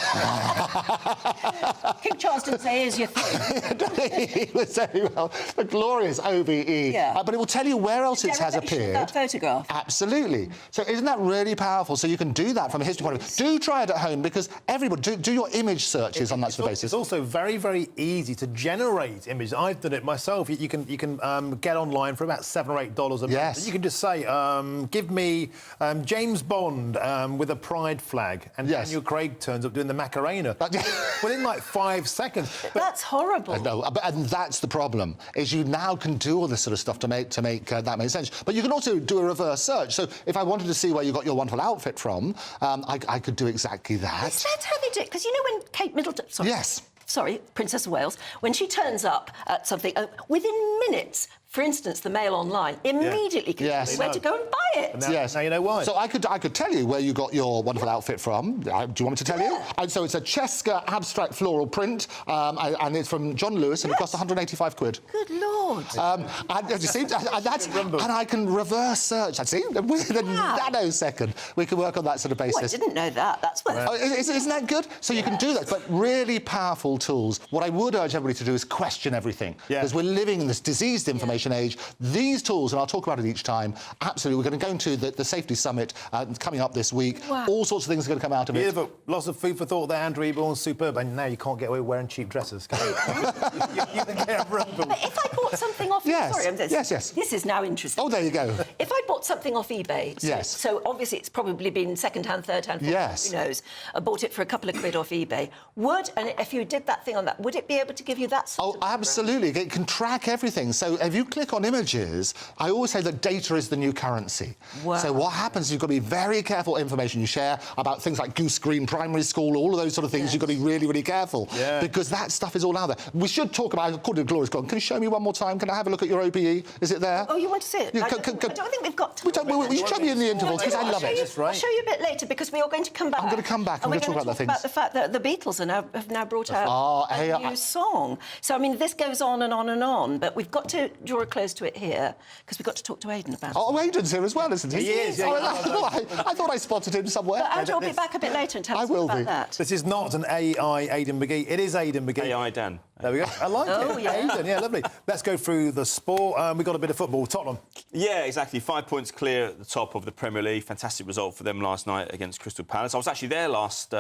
King Charles didn't say, here's your thing. He was very well. The glorious OBE. Yeah. But it will tell you where else it has appeared. That photograph. Absolutely. So isn't that really powerful? So you can do that from a history point of view. Do try it at home, because everybody, do your image searches on that sort of basis. It's also very, very easy to generate images. I've done it myself. You can get online for about $7 or $8 a month. Yes. You can just say, give me James Bond with a pride flag, and Daniel Craig turns up doing the Macarena within like 5 seconds. That's horrible. No, and that's the problem, is you now can do all this sort of stuff to make that make sense. But you can also do a reverse search. So if I wanted to see where you got your wonderful outfit from, I could do exactly that. Is that how they do it? Because you know when Kate Middleton... Sorry, Princess of Wales, when she turns up at something, within minutes, for instance, the Mail Online, immediately can tell you where to go and buy it. Now you know why. So I could tell you where you got your wonderful outfit from. Do you want me to tell you? And so it's a Cheska abstract floral print, and it's from John Lewis, and it cost 185 quid. Good Lord. And you see, and I can reverse search. I see, within a nanosecond, we can work on that sort of basis. Oh, I didn't know that. That's what... Isn't that good? So you can do that, but really powerful tools. What I would urge everybody to do is question everything, because we're living in this diseased information age. These tools, and I'll talk about it each time, absolutely, we're going to go into the Safety Summit coming up this week. Wow. All sorts of things are going to come out of it. Yeah, but lots of food for thought there, Andrew Eborn, superb, and now you can't get away wearing cheap dresses, can you? But if I bought something off... Yes. Sorry, Yes. This is now interesting. Oh, there you go. If I bought something off eBay... So obviously it's probably been second-hand, third-hand, who knows? I bought it for a couple of quid off eBay. And if you did that thing on that, would it be able to give you that sort of... Absolutely. It can track everything. So if you click on images, I always say that data is the new currency. Wow. So what happens is you've got to be very careful information you share about things like Goose Green Primary School, all of those sort of things. You've got to be really, really careful, because that stuff is all out there. We should talk about, according to Gloria's Gone, can you show me one more time? Can I have a look at your OBE? Is it there? Oh, you want to see it? I don't think we've got time. You show me in the intervals, because I love it. I'll show you a bit later, because we are going to come back. I'm going to come back. I'm going to talk about the things. About the fact that the Beatles have now brought out a new song. So, I mean, this goes on and on and on, but we've got to draw a close to it here, because we've got to talk to Aidan about it. Oh, Aidan's here as well, isn't he? He is, yeah. I thought I spotted him somewhere. But Andrew will be back a bit later and tell us all about that. This is not an AI Aidan McGee. It is Aidan McGee. AI Dan. There we go. I like it. Yeah. Aidan, yeah, lovely. Let's go through the sport. We've got a bit of football. Tottenham. Yeah, exactly. 5 points clear at the top of the Premier League. Fantastic result for them last night against Crystal Palace. I was actually there last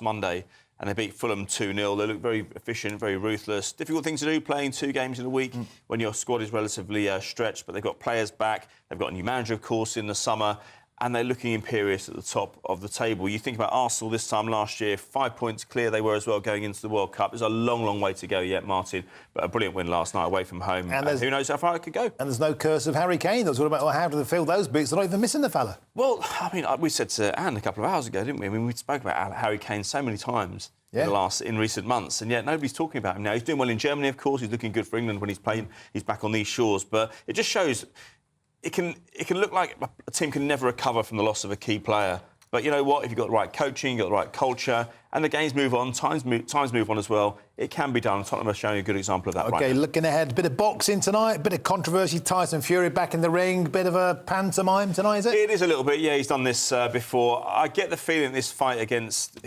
Monday, and they beat Fulham 2-0. They look very efficient, very ruthless. Difficult thing to do, playing 2 games in a week when your squad is relatively stretched, but they've got players back. They've got a new manager, of course, in the summer, and they're looking imperious at the top of the table. You think about Arsenal this time last year, 5 points clear they were as well going into the World Cup. There's a long, long way to go yet, Martin, but a brilliant win last night away from home. And who knows how far it could go. And there's no curse of Harry Kane. That's what about how do they fill those boots? They're not even missing the fella. Well, I mean, we said to Anne a couple of hours ago, didn't we? I mean, we spoke about Harry Kane so many times in recent months, and yet nobody's talking about him now. He's doing well in Germany, of course. He's looking good for England when he's playing. He's back on these shores, but it just shows it can look like a team can never recover from the loss of a key player. But you know what? If you've got the right coaching, you've got the right culture, and the games move on, times move on as well, it can be done. Tottenham are showing a good example of that right now. Looking ahead, bit of boxing tonight, bit of controversy, Tyson Fury back in the ring, bit of a pantomime tonight, is it? It is a little bit, yeah, he's done this before. I get the feeling this fight against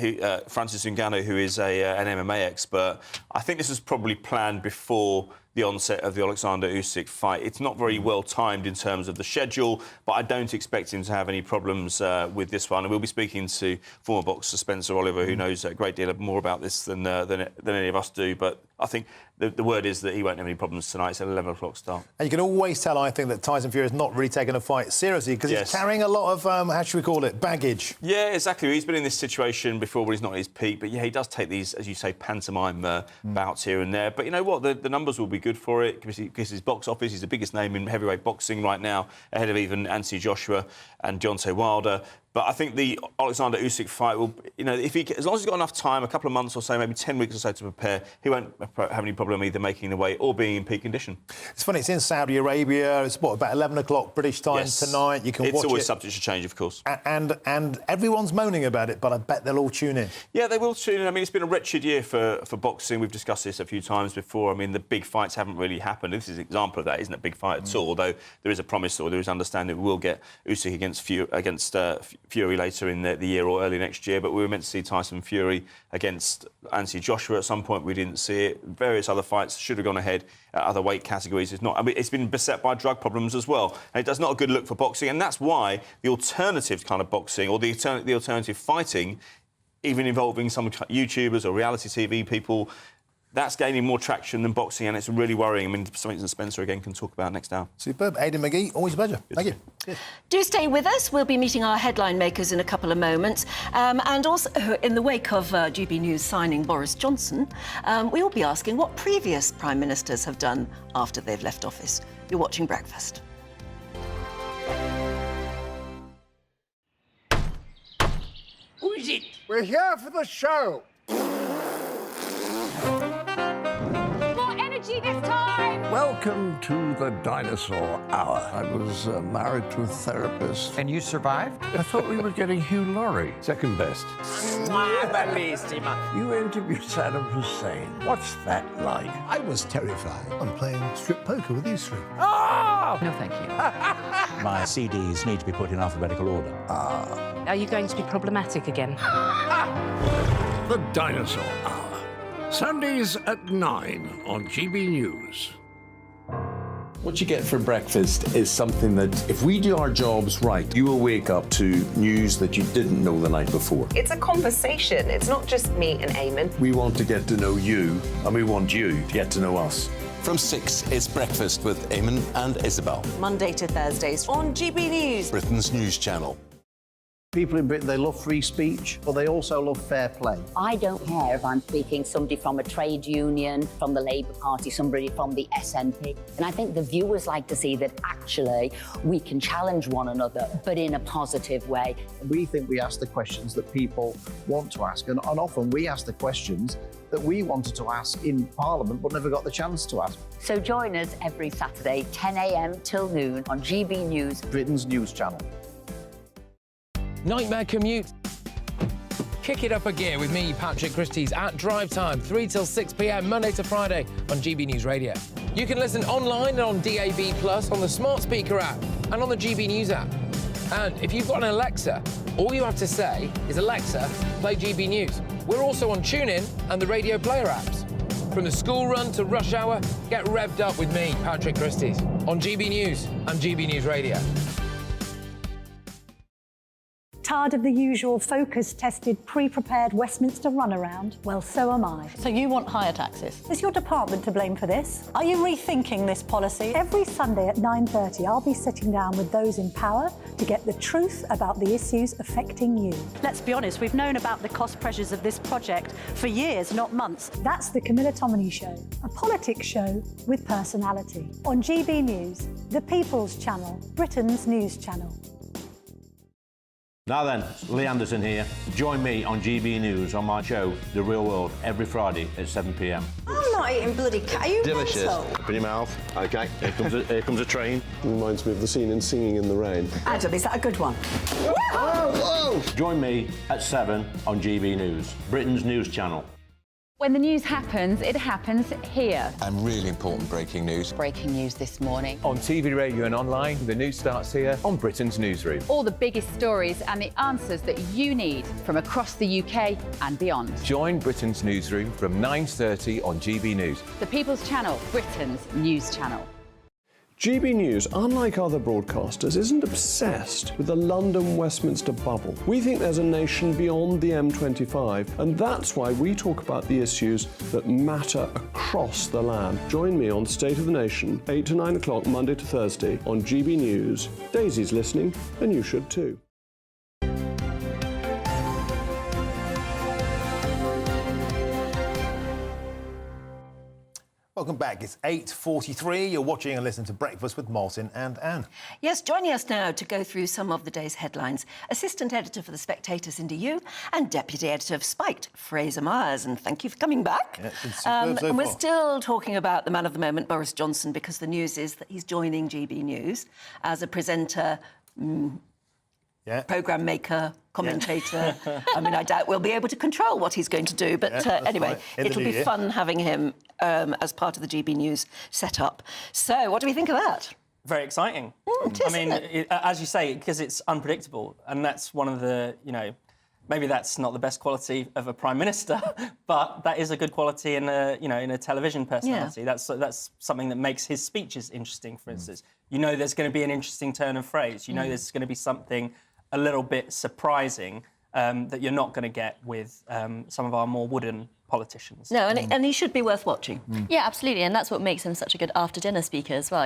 Francis Ngannou, who is an MMA expert, I think this was probably planned before the onset of the Alexander Usyk fight. It's not very well timed in terms of the schedule, but I don't expect him to have any problems with this one. And we'll be speaking to former boxer Spencer Oliver, who knows a great deal more about this than any of us do. But I think the word is that he won't have any problems tonight. It's at 11 o'clock start. And you can always tell, I think, that Tyson Fury has not really taken a fight seriously because he's carrying a lot of, how should we call it, baggage. Yeah, exactly. He's been in this situation before when he's not at his peak. But, yeah, he does take these, as you say, pantomime bouts here and there. But you know what? The numbers will be good for it because his box office, he's the biggest name in heavyweight boxing right now, ahead of even Anthony Joshua and Deontay Wilder. But I think the Alexander Usyk fight will, as long as he's got enough time, a couple of months or so, maybe 10 weeks or so to prepare, he won't have any problem either making the weight or being in peak condition. It's funny, it's in Saudi Arabia. It's, about 11 o'clock British time tonight. You can watch it. It's always subject to change, of course. And everyone's moaning about it, but I bet they'll all tune in. Yeah, they will tune in. I mean, it's been a wretched year for boxing. We've discussed this a few times before. I mean, the big fights haven't really happened. This is an example of that. Isn't a big fight at all, although there is a promise or there is understanding we will get Usyk against Fury later in the year or early next year, but we were meant to see Tyson Fury against Anthony Joshua at some point. We didn't see it. Various other fights should have gone ahead at other weight categories. It's not. I mean, it's been beset by drug problems as well, and it does not a good look for boxing, and that's why the alternative kind of boxing or the alternative fighting, even involving some YouTubers or reality TV people, that's gaining more traction than boxing, and it's really worrying. I mean, something that Spencer again can talk about next hour. Superb. Aidan McGee, always a pleasure. Thank you. Good. Do stay with us. We'll be meeting our headline makers in a couple of moments. And also, in the wake of GB News signing Boris Johnson, we will be asking what previous Prime Ministers have done after they've left office. You're watching Breakfast. Who is it? We're here for the show. More energy this time! Welcome to the Dinosaur Hour. I was married to a therapist. And you survived? I thought we were getting Hugh Laurie. Second best. You interviewed Saddam Hussein. What's that like? I was terrified. I'm playing strip poker with these three. Oh! No, thank you. My CDs need to be put in alphabetical order. Are you going to be problematic again? The Dinosaur Hour. Sundays at 9 on GB News. What you get for breakfast is something that, if we do our jobs right, you will wake up to news that you didn't know the night before. It's a conversation. It's not just me and Eamon. We want to get to know you, and we want you to get to know us. From 6, it's Breakfast with Eamon and Isabel. Monday to Thursdays on GB News. Britain's news channel. People in Britain, they love free speech, but they also love fair play. I don't care if I'm speaking somebody from a trade union, from the Labour Party, somebody from the SNP. And I think the viewers like to see that actually we can challenge one another, but in a positive way. We think we ask the questions that people want to ask, and often we ask the questions that we wanted to ask in Parliament but never got the chance to ask. So join us every Saturday, 10 a.m. till noon on GB News, Britain's news channel. Nightmare commute. Kick it up a gear with me, Patrick Christie's, at drive time, 3 till 6 p.m, Monday to Friday on GB News Radio. You can listen online and on DAB+, on the smart speaker app and on the GB News app. And if you've got an Alexa, all you have to say is, Alexa, play GB News. We're also on TuneIn and the Radio Player apps. From the school run to rush hour, get revved up with me, Patrick Christie's, on GB News and GB News Radio. Tired of the usual focus-tested, pre-prepared Westminster runaround? Well, so am I. So you want higher taxes? Is your department to blame for this? Are you rethinking this policy? Every Sunday at 9:30, I'll be sitting down with those in power to get the truth about the issues affecting you. Let's be honest, we've known about the cost pressures of this project for years, not months. That's the Camilla Tominey Show, a politics show with personality. On GB News, the People's Channel, Britain's news channel. Now then, Lee Anderson here. Join me on GB News on my show, The Real World, every Friday at 7 p.m. I'm not eating bloody cat. Are you Delicious. mental? Open your mouth. OK, here comes a train. Reminds me of the scene in Singing in the Rain. Adam, is that a good one? Whoa! Join me at 7 on GB News, Britain's news channel. When the news happens, it happens here. And really important breaking news. Breaking news this morning. On TV, radio and online, the news starts here on Britain's Newsroom. All the biggest stories and the answers that you need from across the UK and beyond. Join Britain's Newsroom from 9:30 on GB News. The People's Channel, Britain's news channel. GB News, unlike other broadcasters, isn't obsessed with the London-Westminster bubble. We think there's a nation beyond the M25, and that's why we talk about the issues that matter across the land. Join me on State of the Nation, 8 to 9 o'clock, Monday to Thursday, on GB News. Daisy's listening, and you should too. Welcome back. It's 8:43. You're watching and listening to Breakfast with Martin and Anne. Yes, joining us now to go through some of the day's headlines, assistant editor for The Spectator, Cindy Yu, and deputy editor of Spiked, Fraser Myers. And thank you for coming back. Yeah, it's been superb so and we're far. still talking about the man of the moment, Boris Johnson, because the news is that he's joining GB News as a presenter, programme maker, commentator. I mean, I doubt we'll be able to control what he's going to do, but anyway, it'll be fun having him as part of the GB News setup. So, what do we think of that? Very exciting. It is, I mean, as you say, because it's unpredictable, and that's one of the, maybe that's not the best quality of a prime minister, but that is a good quality in a television personality. Yeah. That's something that makes his speeches interesting. For instance, there's going to be an interesting turn of phrase. There's going to be something a little bit surprising that you're not going to get with some of our more wooden politicians. No, and he should be worth watching. Yeah, absolutely, and that's what makes him such a good after-dinner speaker as well.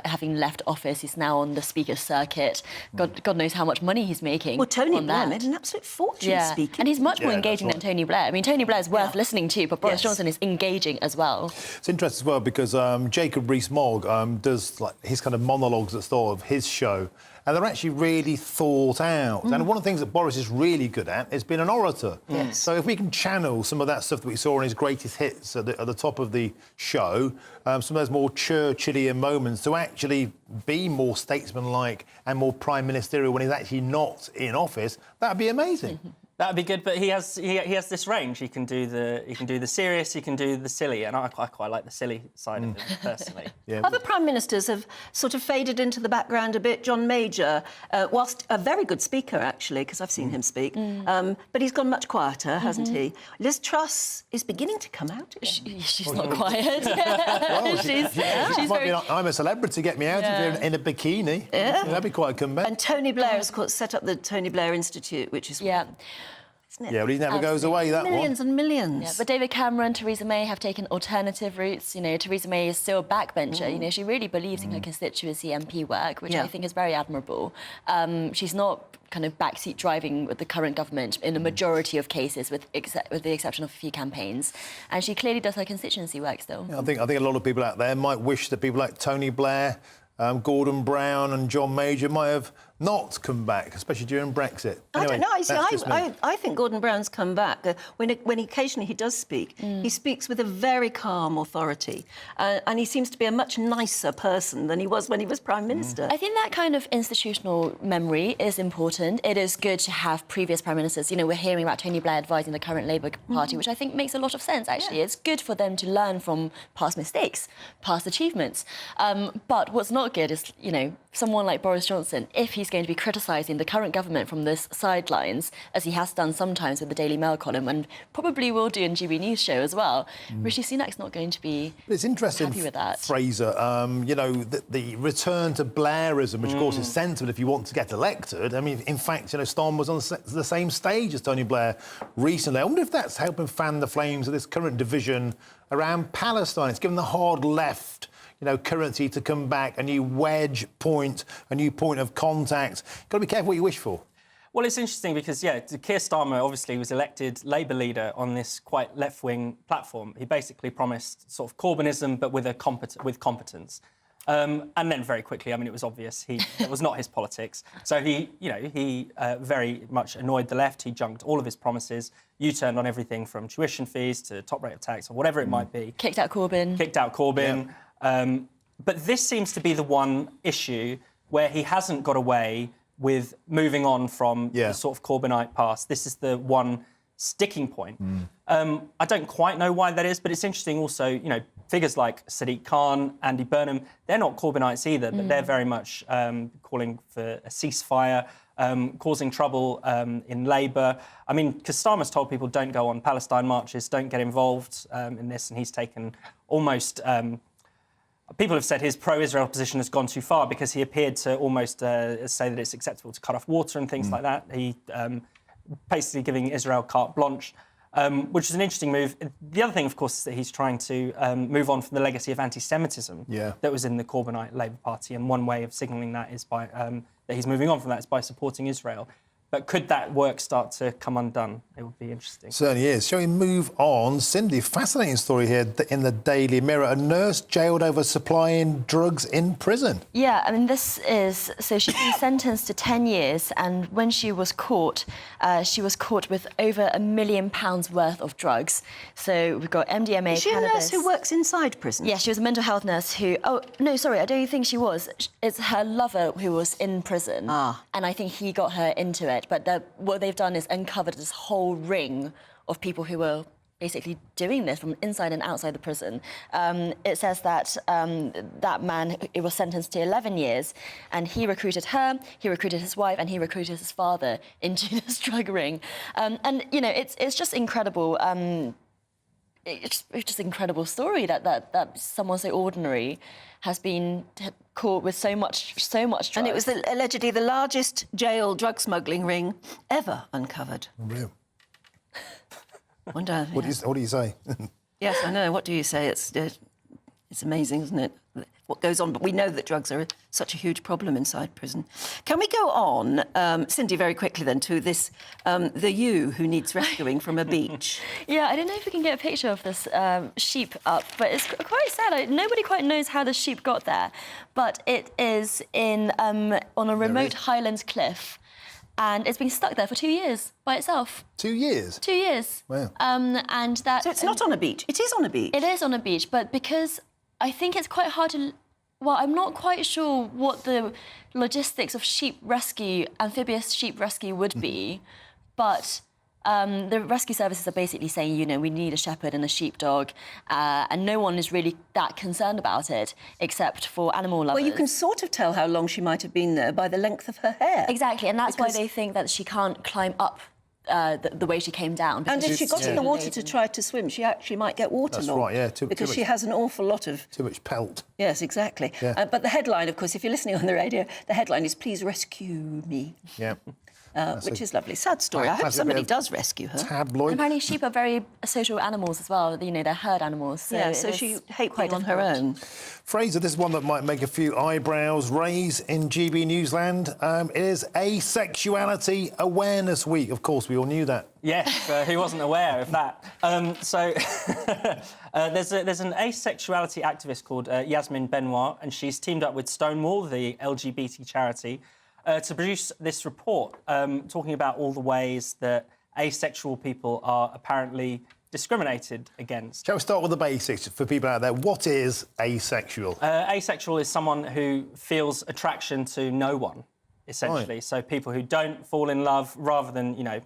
Having left office, he's now on the speaker circuit. God knows how much money he's making. Well, Tony Blair made an absolute fortune speaking. And he's much more engaging than Tony Blair. I mean, Tony Blair is worth listening to, but Boris Johnson is engaging as well. It's interesting as well because Jacob Rees-Mogg does his kind of monologues at the start of his show, and they're actually really thought out. And one of the things that Boris is really good at is being an orator. Yes. So if we can channel some of that stuff that we saw in his greatest hits at the top of the show, some of those more Churchillian moments, to actually be more statesmanlike and more prime ministerial when he's actually not in office, that'd be amazing. That'd be good, but he has this range. He can do the serious, he can do the silly, and I quite like the silly side of him personally. Other prime ministers have sort of faded into the background a bit. John Major, whilst a very good speaker actually, because I've seen him speak, but he's gone much quieter, hasn't he? Liz Truss is beginning to come out again. She's not quiet. Well, she's might very... be like, I'm a celebrity, get me out of here in a bikini. Yeah. That'd be quite a comeback. And Tony Blair has set up the Tony Blair Institute, which is... Isn't it? Yeah, but he never goes away, that millions and millions. Yeah, but David Cameron, Theresa May have taken alternative routes. Theresa May is still a backbencher. She really believes in her constituency MP work, which I think is very admirable. She's not kind of backseat driving with the current government in the majority of cases, with the exception of a few campaigns. And she clearly does her constituency work still. Yeah, I think a lot of people out there might wish that people like Tony Blair, Gordon Brown and John Major might have not come back, especially during Brexit. Anyway, I don't know. I think Gordon Brown's come back. When occasionally he does speak, he speaks with a very calm authority. And he seems to be a much nicer person than he was when he was Prime Minister. I think that kind of institutional memory is important. It is good to have previous Prime Ministers. We're hearing about Tony Blair advising the current Labour Party, which I think makes a lot of sense, actually. Yeah. It's good for them to learn from past mistakes, past achievements. But what's not good is, someone like Boris Johnson, if he's going to be criticising the current government from the sidelines, as he has done sometimes with the Daily Mail column, and probably will do in GB News show as well, Rishi Sunak's not going to be it's interesting, happy with that. Fraser, the return to Blairism, which of course is sensible if you want to get elected. I mean, in fact, Storm was on the same stage as Tony Blair recently. I wonder if that's helping fan the flames of this current division around Palestine. It's given the hard left currency to come back, a new wedge point, a new point of contact. Got to be careful what you wish for. Well, it's interesting because, Keir Starmer obviously was elected Labour leader on this quite left-wing platform. He basically promised sort of Corbynism, but with competence. And then very quickly, it was obvious it was not his politics. So he very much annoyed the left. He junked all of his promises, U-turned on everything from tuition fees to top rate of tax or whatever it might be. Kicked out Corbyn. Yeah. But this seems to be the one issue where he hasn't got away with moving on from the sort of Corbynite past. This is the one sticking point. I don't quite know why that is, but it's interesting also, figures like Sadiq Khan, Andy Burnham, they're not Corbynites either, but they're very much calling for a ceasefire, causing trouble in Labour. Because Starmer's told people don't go on Palestine marches, don't get involved in this, and he's taken almost... people have said his pro-Israel position has gone too far because he appeared to almost say that it's acceptable to cut off water and things like that. He basically giving Israel carte blanche, which is an interesting move. The other thing, of course, is that he's trying to move on from the legacy of anti-Semitism that was in the Corbynite Labour Party, and one way of signalling that is by that he's moving on from that is by supporting Israel. But could that work start to come undone? It would be interesting. Certainly is. Shall we move on? Cindy, fascinating story here in the Daily Mirror. A nurse jailed over supplying drugs in prison. Yeah, I mean, this is... So she's been sentenced to 10 years, and when she was caught with over £1 million worth of drugs. So we've got MDMA, Is she cannabis... a nurse who works inside prison? Yeah, she was a mental health nurse who... Oh, no, sorry, I don't think she was. It's her lover who was in prison. And I think he got her into it. But what they've done is uncovered this whole ring of people who were basically doing this from inside and outside the prison. It says that that man was sentenced to 11 years, and he recruited her, he recruited his wife, and he recruited his father into this drug ring. And, you know, it's just incredible. It's just an incredible story that someone so ordinary has been caught with so much drugs. And it was allegedly the largest jail drug smuggling ring ever uncovered. Real. Wonder. What do you say? Yes, I know. What do you say? It's amazing, isn't it? What goes on? But we know that drugs are such a huge problem inside prison. Can we go on, Cindy, very quickly then to this the ewe who needs rescuing from a beach? Yeah, I don't know if we can get a picture of this sheep up, but it's quite sad. Nobody quite knows how the sheep got there, but it is on a remote Highlands cliff. And it's been stuck there for 2 years by itself. 2 years? 2 years. Wow. And that... So it's not on a beach? It is on a beach? It is on a beach, but because I think it's quite hard to... Well, I'm not quite sure what the logistics of sheep rescue, amphibious sheep rescue would be, but the rescue services are basically saying, you know, we need a shepherd and a sheepdog, and no one is really that concerned about it, except for animal lovers. Well, you can sort of tell how long she might have been there by the length of her hair. Exactly, and that's why they think that she can't climb up the way she came down. And if she got in the water to try to swim, she actually might get waterlogged. That's right, yeah. Because she has an awful lot of... Too much pelt. Yes, exactly. Yeah. But the headline, of course, if you're listening on the radio, the headline is "Please rescue me." Yeah. Which is lovely. Sad story. I hope somebody does rescue her. Tabloid. Apparently sheep are very social animals as well. You know, they're herd animals. So yeah, so she hates being on her own. Fraser, this is one that might make a few eyebrows raise in GB Newsland. It is Asexuality Awareness Week. Of course, we all knew that. Yes, who wasn't aware of that? So there's an asexuality activist called Yasmin Benoit, and she's teamed up with Stonewall, the LGBT charity, to produce this report talking about all the ways that asexual people are apparently discriminated against. Shall we start with the basics for people out there? What is asexual? Asexual is someone who feels attraction to no one, essentially. Right. So people who don't fall in love, rather than, you know,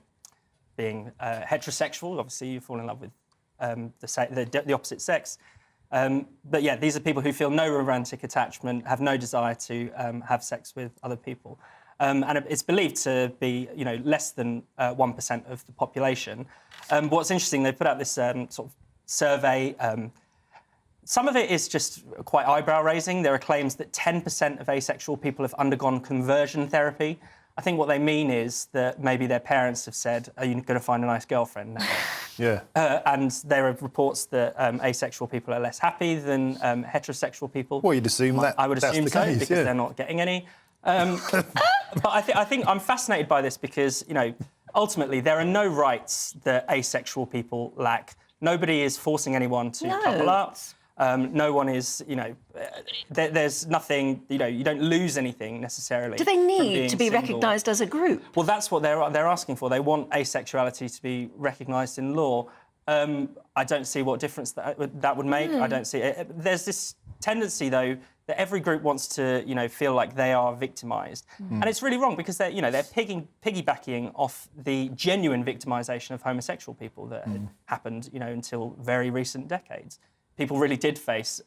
being heterosexual. Obviously, you fall in love with the opposite sex. But yeah, these are people who feel no romantic attachment, have no desire to have sex with other people. And it's believed to be, you know, less than 1% of the population. What's interesting, they put out this sort of survey. Some of it is just quite eyebrow-raising. There are claims that 10% of asexual people have undergone conversion therapy. I think what they mean is that maybe their parents have said, "Are you going to find a nice girlfriend now?" Yeah. And there are reports that asexual people are less happy than heterosexual people. Well, you'd assume that. I would assume so, case, because they're not getting any. But I think I'm fascinated by this because, you know, ultimately there are no rights that asexual people lack. Nobody is forcing anyone to couple up. No one is, you know, there's nothing, you know, you don't lose anything necessarily. Do they need to be recognised as a group? Well, that's what they're asking for. They want asexuality to be recognised in law. I don't see what difference that would make. I don't see it. There's this tendency, though, that every group wants to, you know, feel like they are victimised. And it's really wrong because they're piggybacking off the genuine victimisation of homosexual people that had happened, you know, until very recent decades. People really did face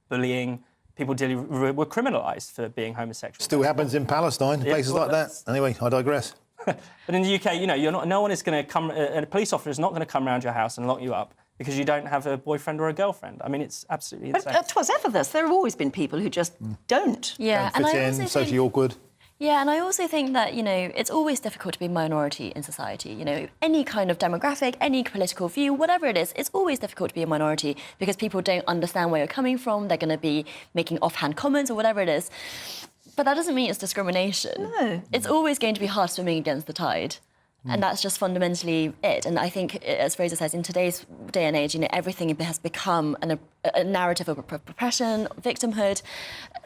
bullying. People were criminalised for being homosexual. Still happens in Palestine, places like that. Anyway, I digress. But in the UK, you know, no one is going to come. A police officer is not going to come around your house and lock you up because you don't have a boyfriend or a girlfriend. I mean, it's absolutely insane. But 'twas ever thus. There have always been people who just don't. Yeah, and I also socially awkward. Yeah, and I also think that, you know, it's always difficult to be a minority in society. You know, any kind of demographic, any political view, whatever it is, it's always difficult to be a minority because people don't understand where you're coming from. They're going to be making offhand comments or whatever it is. But that doesn't mean it's discrimination. No. It's always going to be hard swimming against the tide. And that's just fundamentally it. And I think, as Fraser says, in today's day and age, everything has become a narrative of oppression, victimhood,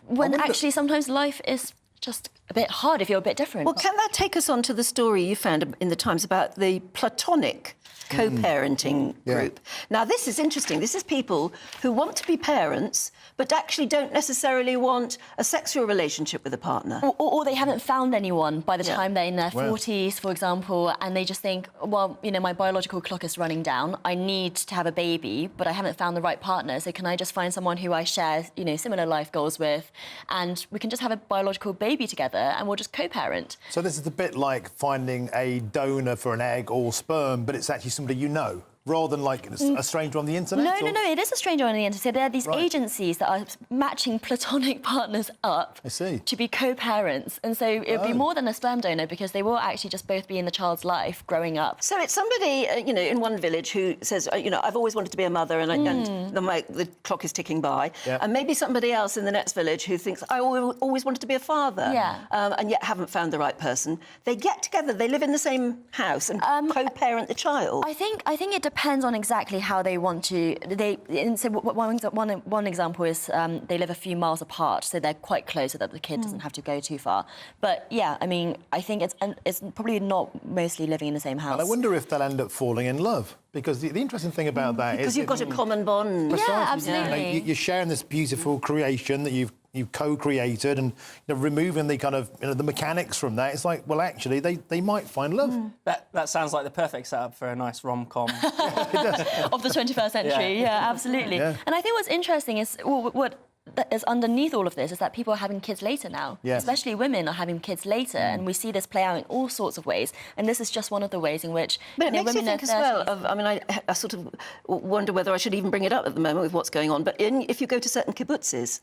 when actually sometimes life is just a bit hard if you're a bit different. Well, can that take us on to the story you found in the Times about the platonic co-parenting group? Now, this is interesting. This is people who want to be parents but actually don't necessarily want a sexual relationship with a partner. Or they haven't found anyone by the time they're in their 40s, for example, and they just think, well, my biological clock is running down. I need to have a baby, but I haven't found the right partner. So can I just find someone who I share, similar life goals with, and we can just have a biological baby together and we'll just co-parent. So this is a bit like finding a donor for an egg or sperm, but it's actually somebody you know, rather than like a stranger on the internet? No, it is a stranger on the internet. So there are these agencies that are matching platonic partners up to be co-parents. And so it would be more than a sperm donor because they will actually just both be in the child's life growing up. So it's somebody, in one village who says, I've always wanted to be a mother and the clock is ticking by. Yep. And maybe somebody else in the next village who thinks, I always wanted to be a father and yet haven't found the right person. They get together, they live in the same house and co-parent the child. I think it depends on exactly how they want to. So one example is they live a few miles apart, so they're quite close, so that the kid doesn't have to go too far. But yeah, I think it's probably not mostly living in the same house. And I wonder if they'll end up falling in love. Because the interesting thing about that is... Because you've got a common bond. Yeah, absolutely. You're sharing this beautiful creation that you've co-created, and removing the kind of the mechanics from that. It's like, well, actually, they might find love. That sounds like the perfect setup for a nice rom-com. Of the 21st century, yeah absolutely. Yeah. And I think what's interesting is what is underneath all of this is that people are having kids later now. Yes. Especially women are having kids later, and we see this play out in all sorts of ways. And this is just one of the ways in which But it makes you think as well of, I sort of wonder whether I should even bring it up at the moment with what's going on, but if you go to certain kibbutzes,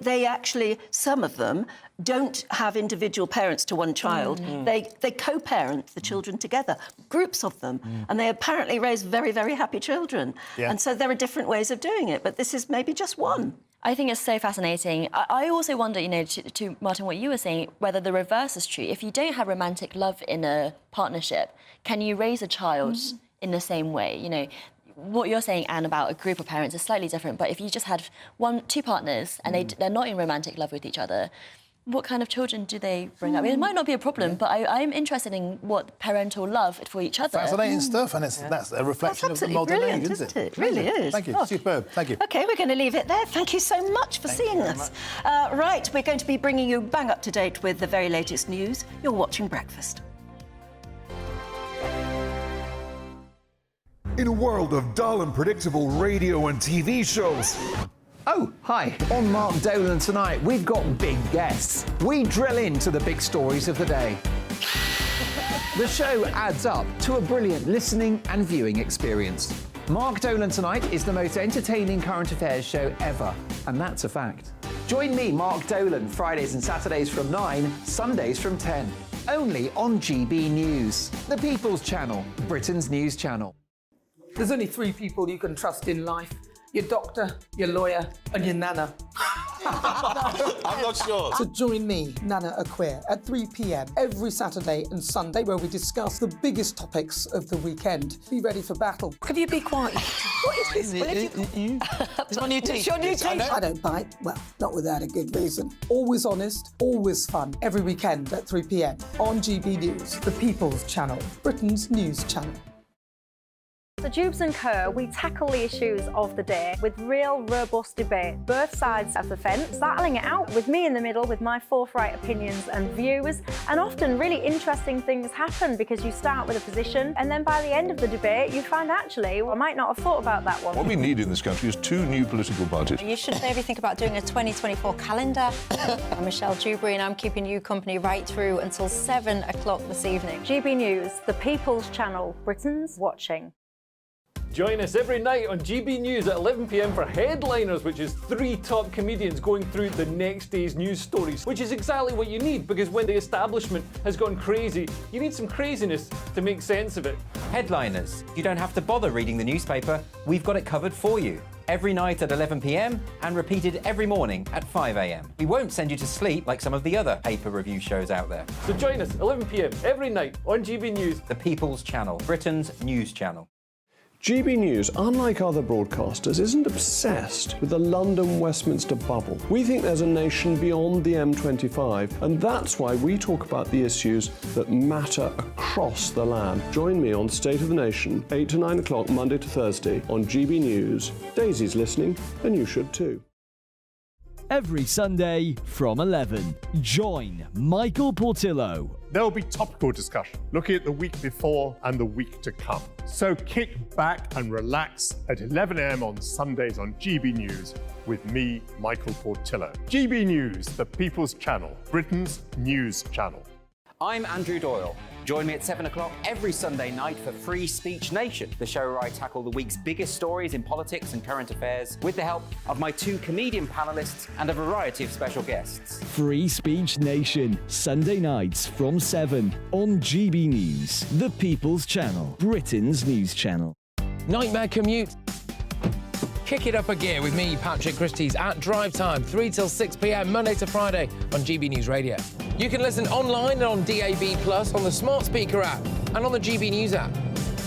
they actually, some of them, don't have individual parents to one child. They co-parent the children together, groups of them, and they apparently raise very, very happy children. Yeah. And so there are different ways of doing it, but this is maybe just one. I think it's so fascinating. I also wonder, to Martin, what you were saying, whether the reverse is true. If you don't have romantic love in a partnership, can you raise a child in the same way? What you're saying, Anne, about a group of parents is slightly different, but if you just had two partners and they're not in romantic love with each other, what kind of children do they bring up? It might not be a problem, but I'm interested in what parental love for each other. Fascinating stuff, and that's a reflection of the modern age, isn't it? It really is. Thank you. Superb. Thank you. OK, we're going to leave it there. Thank you so much for seeing us. Right, we're going to be bringing you bang up to date with the very latest news. You're watching Breakfast. In a world of dull and predictable radio and TV shows... Oh, hi. On Mark Dolan tonight, we've got big guests. We drill into the big stories of the day. The show adds up to a brilliant listening and viewing experience. Mark Dolan Tonight is the most entertaining current affairs show ever, and that's a fact. Join me, Mark Dolan, Fridays and Saturdays from 9, Sundays from 10. Only on GB News, the People's Channel, Britain's news channel. There's only 3 people you can trust in life. Your doctor, your lawyer, and your nana. I'm not sure. So join me, Nana Aquare, at 3 p.m. every Saturday and Sunday, where we discuss the biggest topics of the weekend. Be ready for battle. Could you be quiet? What is this? It's my new teeth. It's your new teeth. I don't bite. Well, not without a good reason. Always honest, always fun. Every weekend at 3 p.m. on GB News, the People's Channel, Britain's news channel. So Jubes & Co, we tackle the issues of the day with real, robust debate, both sides of the fence, battling it out with me in the middle with my forthright opinions and views. And often really interesting things happen because you start with a position and then by the end of the debate you find actually, I might not have thought about that one. What we need in this country is 2 new political parties. You should maybe think about doing a 2024 calendar. I'm Michelle Dewberry and I'm keeping you company right through until 7 o'clock this evening. GB News, the People's Channel, Britain's watching. Join us every night on GB News at 11 p.m. for Headliners, which is 3 top comedians going through the next day's news stories, which is exactly what you need, because when the establishment has gone crazy, you need some craziness to make sense of it. Headliners. You don't have to bother reading the newspaper. We've got it covered for you. every night at 11 p.m. and repeated every morning at 5 a.m. We won't send you to sleep like some of the other pay-per-review shows out there. So join us 11 p.m. every night on GB News. The People's Channel, Britain's news channel. GB News, unlike other broadcasters, isn't obsessed with the London-Westminster bubble. We think there's a nation beyond the M25, and that's why we talk about the issues that matter across the land. Join me on State of the Nation, 8 to 9 o'clock, Monday to Thursday, on GB News. Daisy's listening, and you should too. Every Sunday from 11, join Michael Portillo. There'll be topical discussion, looking at the week before and the week to come. So kick back and relax at 11 a.m. on Sundays on GB News with me, Michael Portillo. GB News, the People's Channel, Britain's news channel. I'm Andrew Doyle. Join me at 7 o'clock every Sunday night for Free Speech Nation, the show where I tackle the week's biggest stories in politics and current affairs with the help of my 2 comedian panellists and a variety of special guests. Free Speech Nation, Sunday nights from 7 on GB News, the People's Channel, Britain's news channel. Nightmare commute. Kick it up a gear with me, Patrick Christie's, at drive time, 3 till 6 p.m, Monday to Friday on GB News Radio. You can listen online and on DAB+, on the smart speaker app, and on the GB News app.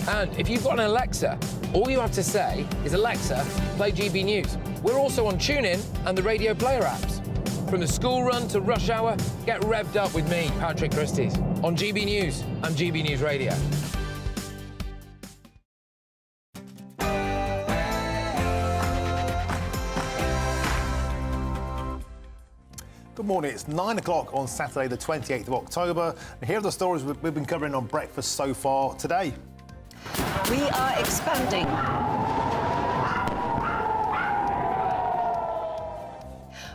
And if you've got an Alexa, all you have to say is, Alexa, play GB News. We're also on TuneIn and the Radio Player apps. From the school run to rush hour, get revved up with me, Patrick Christie's, on GB News and GB News Radio. Good morning, it's 9 o'clock on Saturday the 28th of October. And here are the stories we've been covering on Breakfast so far today. We are expanding.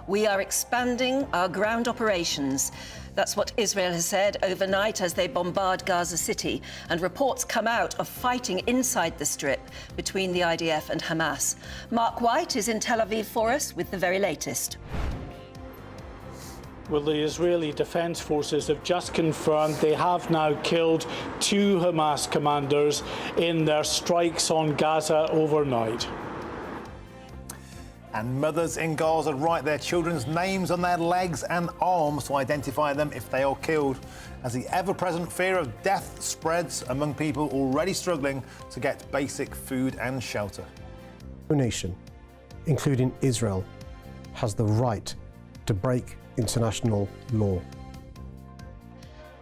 We are expanding our ground operations. That's what Israel has said overnight as they bombard Gaza City. And reports come out of fighting inside the Strip between the IDF and Hamas. Mark White is in Tel Aviv for us with the very latest. Well, the Israeli Defense Forces have just confirmed they have now killed 2 Hamas commanders in their strikes on Gaza overnight. And mothers in Gaza write their children's names on their legs and arms to identify them if they are killed, as the ever-present fear of death spreads among people already struggling to get basic food and shelter. No nation, including Israel, has the right to break international law.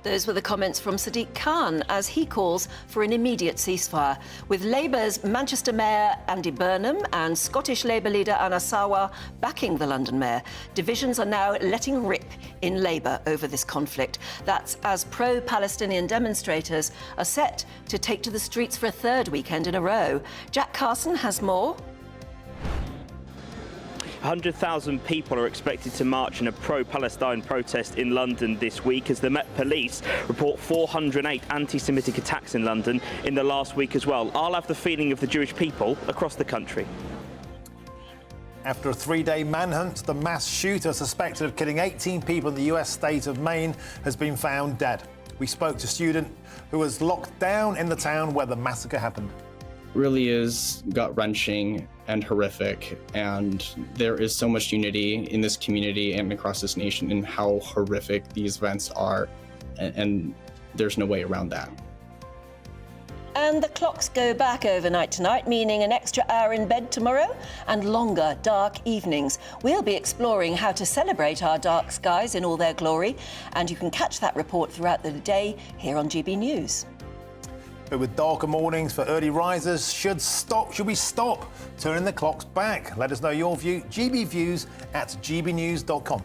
Those were the comments from Sadiq Khan as he calls for an immediate ceasefire. With Labour's Manchester Mayor Andy Burnham and Scottish Labour leader Anna Sawar backing the London Mayor, divisions are now letting rip in Labour over this conflict. That's as pro-Palestinian demonstrators are set to take to the streets for a 3rd weekend in a row. Jack Carson has more. 100,000 people are expected to march in a pro-Palestine protest in London this week as the Met Police report 408 anti-Semitic attacks in London in the last week as well. I'll have the feeling of the Jewish people across the country. After a 3-day manhunt, the mass shooter suspected of killing 18 people in the US state of Maine has been found dead. We spoke to a student who was locked down in the town where the massacre happened. Really is gut-wrenching and horrific, and there is so much unity in this community and across this nation in how horrific these events are, and there's no way around that. And the clocks go back overnight tonight, meaning an extra hour in bed tomorrow and longer dark evenings. We'll be exploring how to celebrate our dark skies in all their glory, and you can catch that report throughout the day here on GB News. But with darker mornings for early risers, should we stop turning the clocks back? Let us know your view. gbviews@gbnews.com.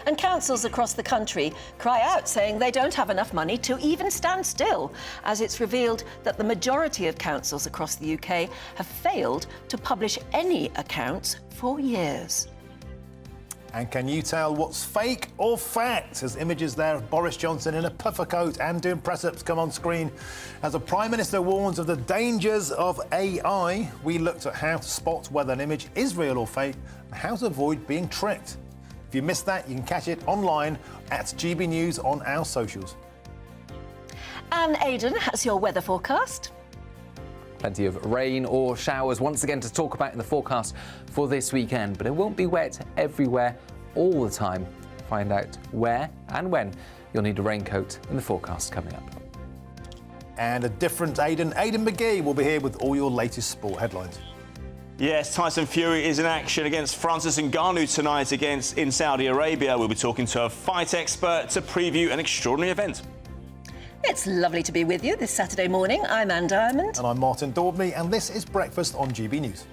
And councils across the country cry out, saying they don't have enough money to even stand still, as it's revealed that the majority of councils across the UK have failed to publish any accounts for years. And can you tell what's fake or fact as images there of Boris Johnson in a puffer coat and doing press-ups come on screen? As the Prime Minister warns of the dangers of AI, we looked at how to spot whether an image is real or fake and how to avoid being tricked. If you missed that, you can catch it online at GB News on our socials. And Aidan has your weather forecast. Plenty of rain or showers once again to talk about in the forecast for this weekend, but it won't be wet everywhere all the time. Find out where and when you'll need a raincoat in the forecast coming up. And a different Aidan McGee will be here with all your latest sport headlines. Yes, Tyson Fury is in action against Francis Ngannou tonight in Saudi Arabia. We'll be talking to a fight expert to preview an extraordinary event. It's lovely to be with you this Saturday morning. I'm Anne Diamond. And I'm Martin Daubney, and this is Breakfast on GB News.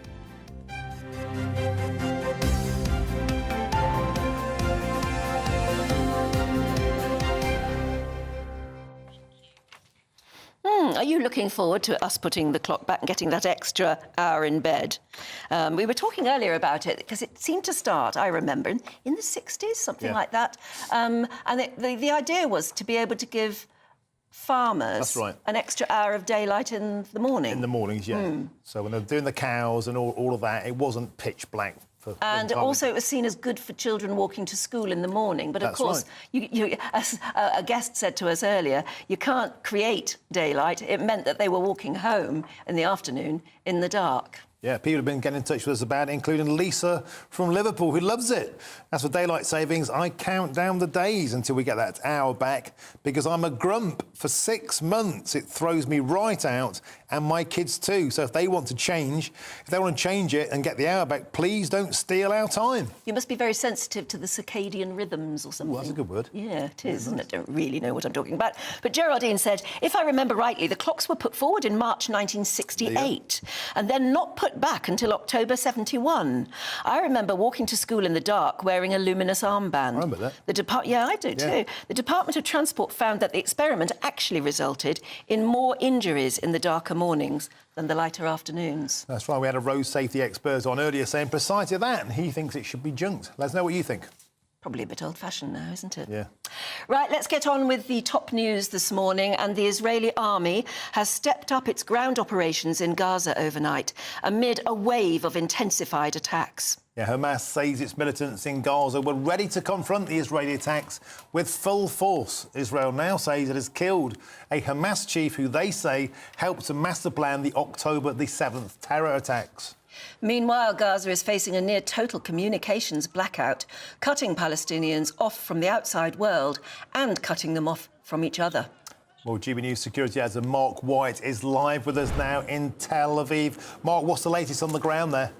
Are you looking forward to us putting the clock back and getting that extra hour in bed? We were talking earlier about it because it seemed to start, I remember, in the 60s, something like that. And the idea was to be able to give farmers an extra hour of daylight in the morning. In the mornings, yeah. So when they're doing the cows and all of that, it wasn't pitch black. And also it was seen as good for children walking to school in the morning. But of course, as a guest said to us earlier, you can't create daylight. It meant that they were walking home in the afternoon in the dark. Yeah, people have been getting in touch with us about it, including Lisa from Liverpool, who loves it. As for daylight savings, I count down the days until we get that hour back because I'm a grump for 6 months. It throws me right out, and my kids too. So if they want to change it and get the hour back, please don't steal our time. You must be very sensitive to the circadian rhythms or something. Ooh, that's a good word. Yeah, it is, isn't it? I don't really know what I'm talking about. But Geraldine said, if I remember rightly, the clocks were put forward in March 1968 and then not put back until October 71. I remember walking to school in the dark wearing a luminous armband. I remember that. Yeah, I do too. The Department of Transport found that the experiment actually resulted in more injuries in the darker mornings than the lighter afternoons. That's right. We had a road safety expert on earlier saying precisely that, and he thinks it should be junked. Let us know what you think. Probably a bit old-fashioned now, isn't it? Yeah. Right, let's get on with the top news this morning. And the Israeli army has stepped up its ground operations in Gaza overnight amid a wave of intensified attacks. Yeah, Hamas says its militants in Gaza were ready to confront the Israeli attacks with full force. Israel now says it has killed a Hamas chief who they say helped to master plan the October the 7th terror attacks. Meanwhile, Gaza is facing a near-total communications blackout, cutting Palestinians off from the outside world and cutting them off from each other. Well, GB News security editor Mark White is live with us now in Tel Aviv. Mark, what's the latest on the ground there?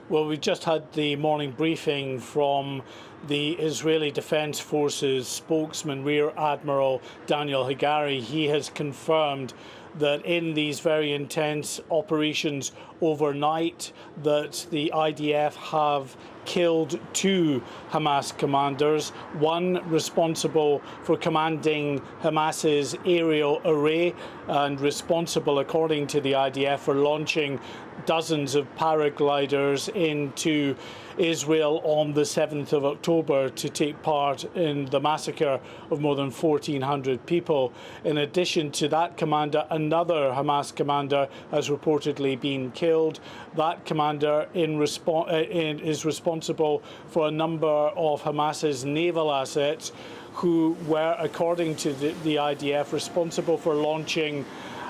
Well, we just had the morning briefing from the Israeli Defense Forces spokesman, Rear Admiral Daniel Hagari. He has confirmed that in these very intense operations overnight that the IDF have killed 2 Hamas commanders, one responsible for commanding Hamas's aerial array and responsible, according to the IDF, for launching dozens of paragliders into Israel on the 7th of October to take part in the massacre of more than 1,400 people. In addition to that commander, another Hamas commander has reportedly been killed. That commander is responsible for a number of Hamas's naval assets who were, according to the IDF, responsible for launching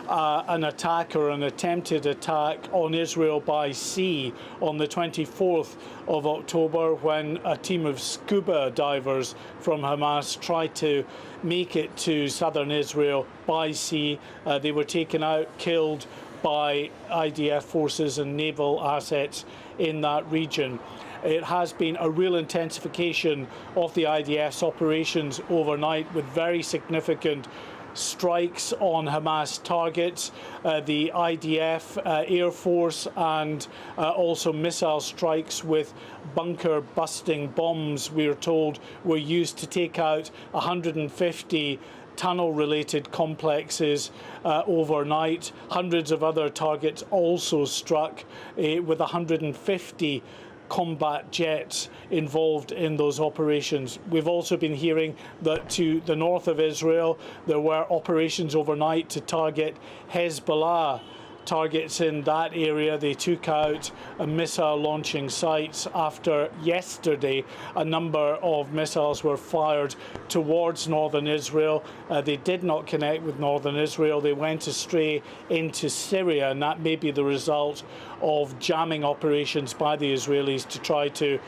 an attack or an attempted attack on Israel by sea on the 24th of October when a team of scuba divers from Hamas tried to make it to southern Israel by sea. They were taken out, killed by IDF forces and naval assets in that region. It has been a real intensification of the IDF's operations overnight with very significant strikes on Hamas targets. The IDF, Air Force and also missile strikes with bunker-busting bombs, we are told, were used to take out 150 tunnel-related complexes overnight. Hundreds of other targets also struck with 150 combat jets involved in those operations. We've also been hearing that to the north of Israel there were operations overnight to target Hezbollah targets in that area. They took out missile launching sites after yesterday. A number of missiles were fired towards northern Israel. They did not connect with northern Israel. They went astray into Syria, and that may be the result of jamming operations by the Israelis to try to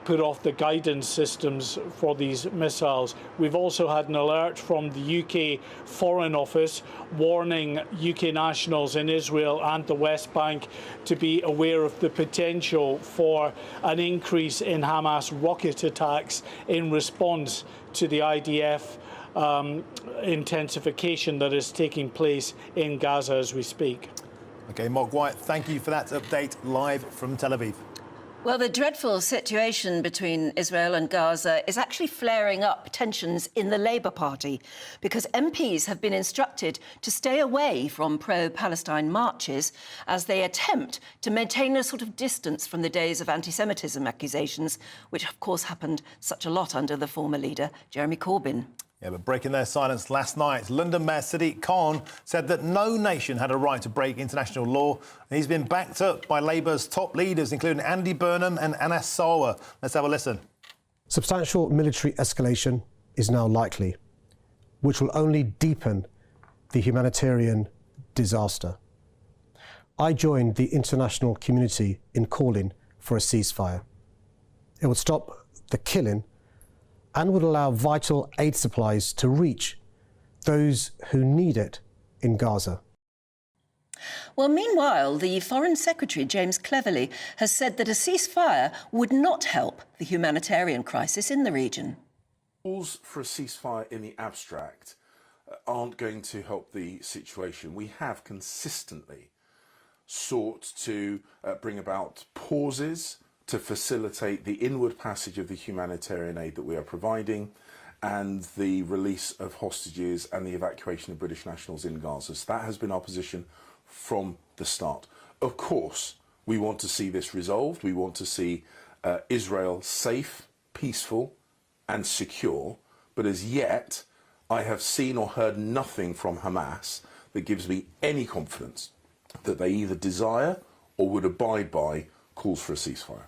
put off the guidance systems for these missiles. We've also had an alert from the UK Foreign Office warning UK nationals in Israel and the West Bank to be aware of the potential for an increase in Hamas rocket attacks in response to the IDF intensification that is taking place in Gaza as we speak. OK, Mark White, thank you for that update live from Tel Aviv. Well, the dreadful situation between Israel and Gaza is actually flaring up tensions in the Labour Party because MPs have been instructed to stay away from pro-Palestine marches as they attempt to maintain a sort of distance from the days of anti-Semitism accusations, which, of course, happened such a lot under the former leader, Jeremy Corbyn. Yeah, but breaking their silence last night, London Mayor Sadiq Khan said that no nation had a right to break international law. And he's been backed up by Labour's top leaders, including Andy Burnham and Anas Sarwar. Let's have a listen. Substantial military escalation is now likely, which will only deepen the humanitarian disaster. I joined the international community in calling for a ceasefire. It would stop the killing and would allow vital aid supplies to reach those who need it in Gaza. Well, meanwhile, the Foreign Secretary, James Cleverly, has said that a ceasefire would not help the humanitarian crisis in the region. Calls for a ceasefire in the abstract aren't going to help the situation. We have consistently sought to bring about pauses to facilitate the inward passage of the humanitarian aid that we are providing and the release of hostages and the evacuation of British nationals in Gaza. So that has been our position from the start. Of course, we want to see this resolved. We want to see Israel safe, peaceful and secure. But as yet, I have seen or heard nothing from Hamas that gives me any confidence that they either desire or would abide by calls for a ceasefire.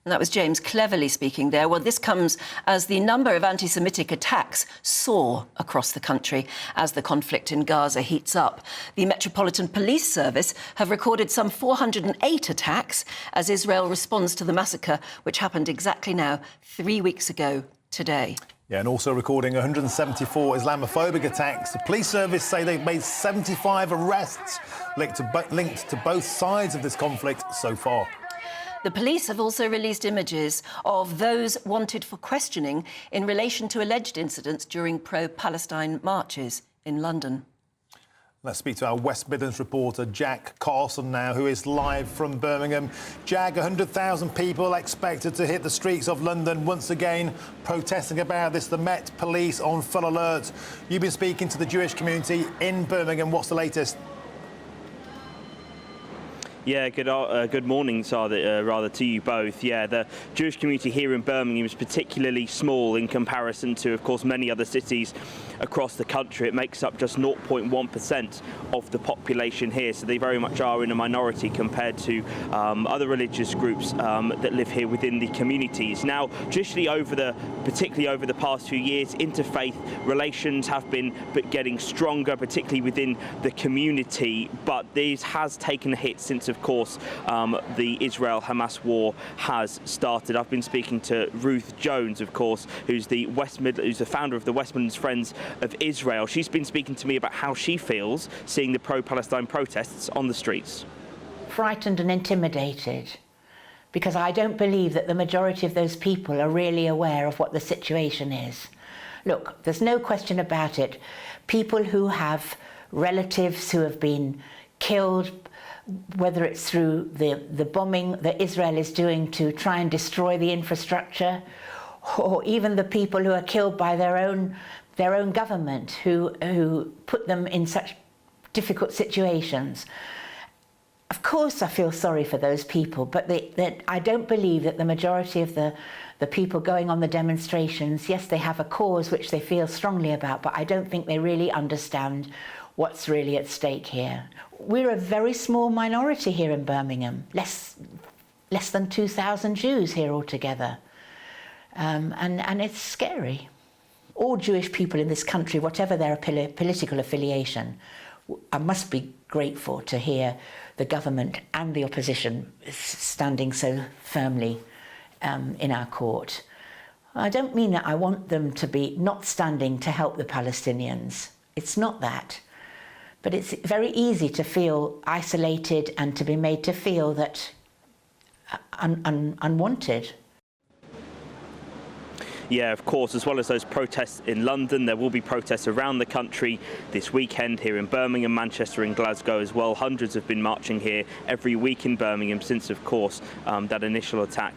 And that was James Cleverly speaking there. Well, this comes as the number of anti-Semitic attacks soar across the country as the conflict in Gaza heats up. The Metropolitan Police Service have recorded some 408 attacks as Israel responds to the massacre, which happened exactly now 3 weeks ago today. Yeah, and also recording 174 Islamophobic attacks. The police service say they've made 75 arrests linked to both sides of this conflict so far. The police have also released images of those wanted for questioning in relation to alleged incidents during pro-Palestine marches in London. Let's speak to our West Midlands reporter, Jack Carson, now, who is live from Birmingham. Jack, 100,000 people expected to hit the streets of London once again, protesting about this. The Met Police on full alert. You've been speaking to the Jewish community in Birmingham. What's the latest? Yeah, good morning, rather to you both. Yeah, the Jewish community here in Birmingham is particularly small in comparison to, of course, many other cities across the country. It makes up just 0.1% of the population here, so they very much are in a minority compared to other religious groups that live here within the communities. Now, traditionally, particularly over the past few years, interfaith relations have been getting stronger, particularly within the community, but this has taken a hit since, of course, the Israel-Hamas war has started. I've been speaking to Ruth Jones, of course, who's the founder of the West Midlands Friends of Israel. She's been speaking to me about how she feels seeing the pro-Palestine protests on the streets. Frightened and intimidated, because I don't believe that the majority of those people are really aware of what the situation is. Look, there's no question about it. People who have relatives who have been killed, whether it's through the bombing that Israel is doing to try and destroy the infrastructure, or even the people who are killed by their own government who put them in such difficult situations. Of course I feel sorry for those people, but I don't believe that the majority of the people going on the demonstrations, yes, they have a cause which they feel strongly about, but I don't think they really understand what's really at stake here. We're a very small minority here in Birmingham, less than 2,000 Jews here altogether. And it's scary. All Jewish people in this country, whatever their political affiliation, I must be grateful to hear the government and the opposition standing so firmly in our court. I don't mean that I want them to be not standing to help the Palestinians. It's not that. But it's very easy to feel isolated and to be made to feel that unwanted. Yeah, of course, as well as those protests in London, there will be protests around the country this weekend here in Birmingham, Manchester and Glasgow as well. Hundreds have been marching here every week in Birmingham since, of course, that initial attack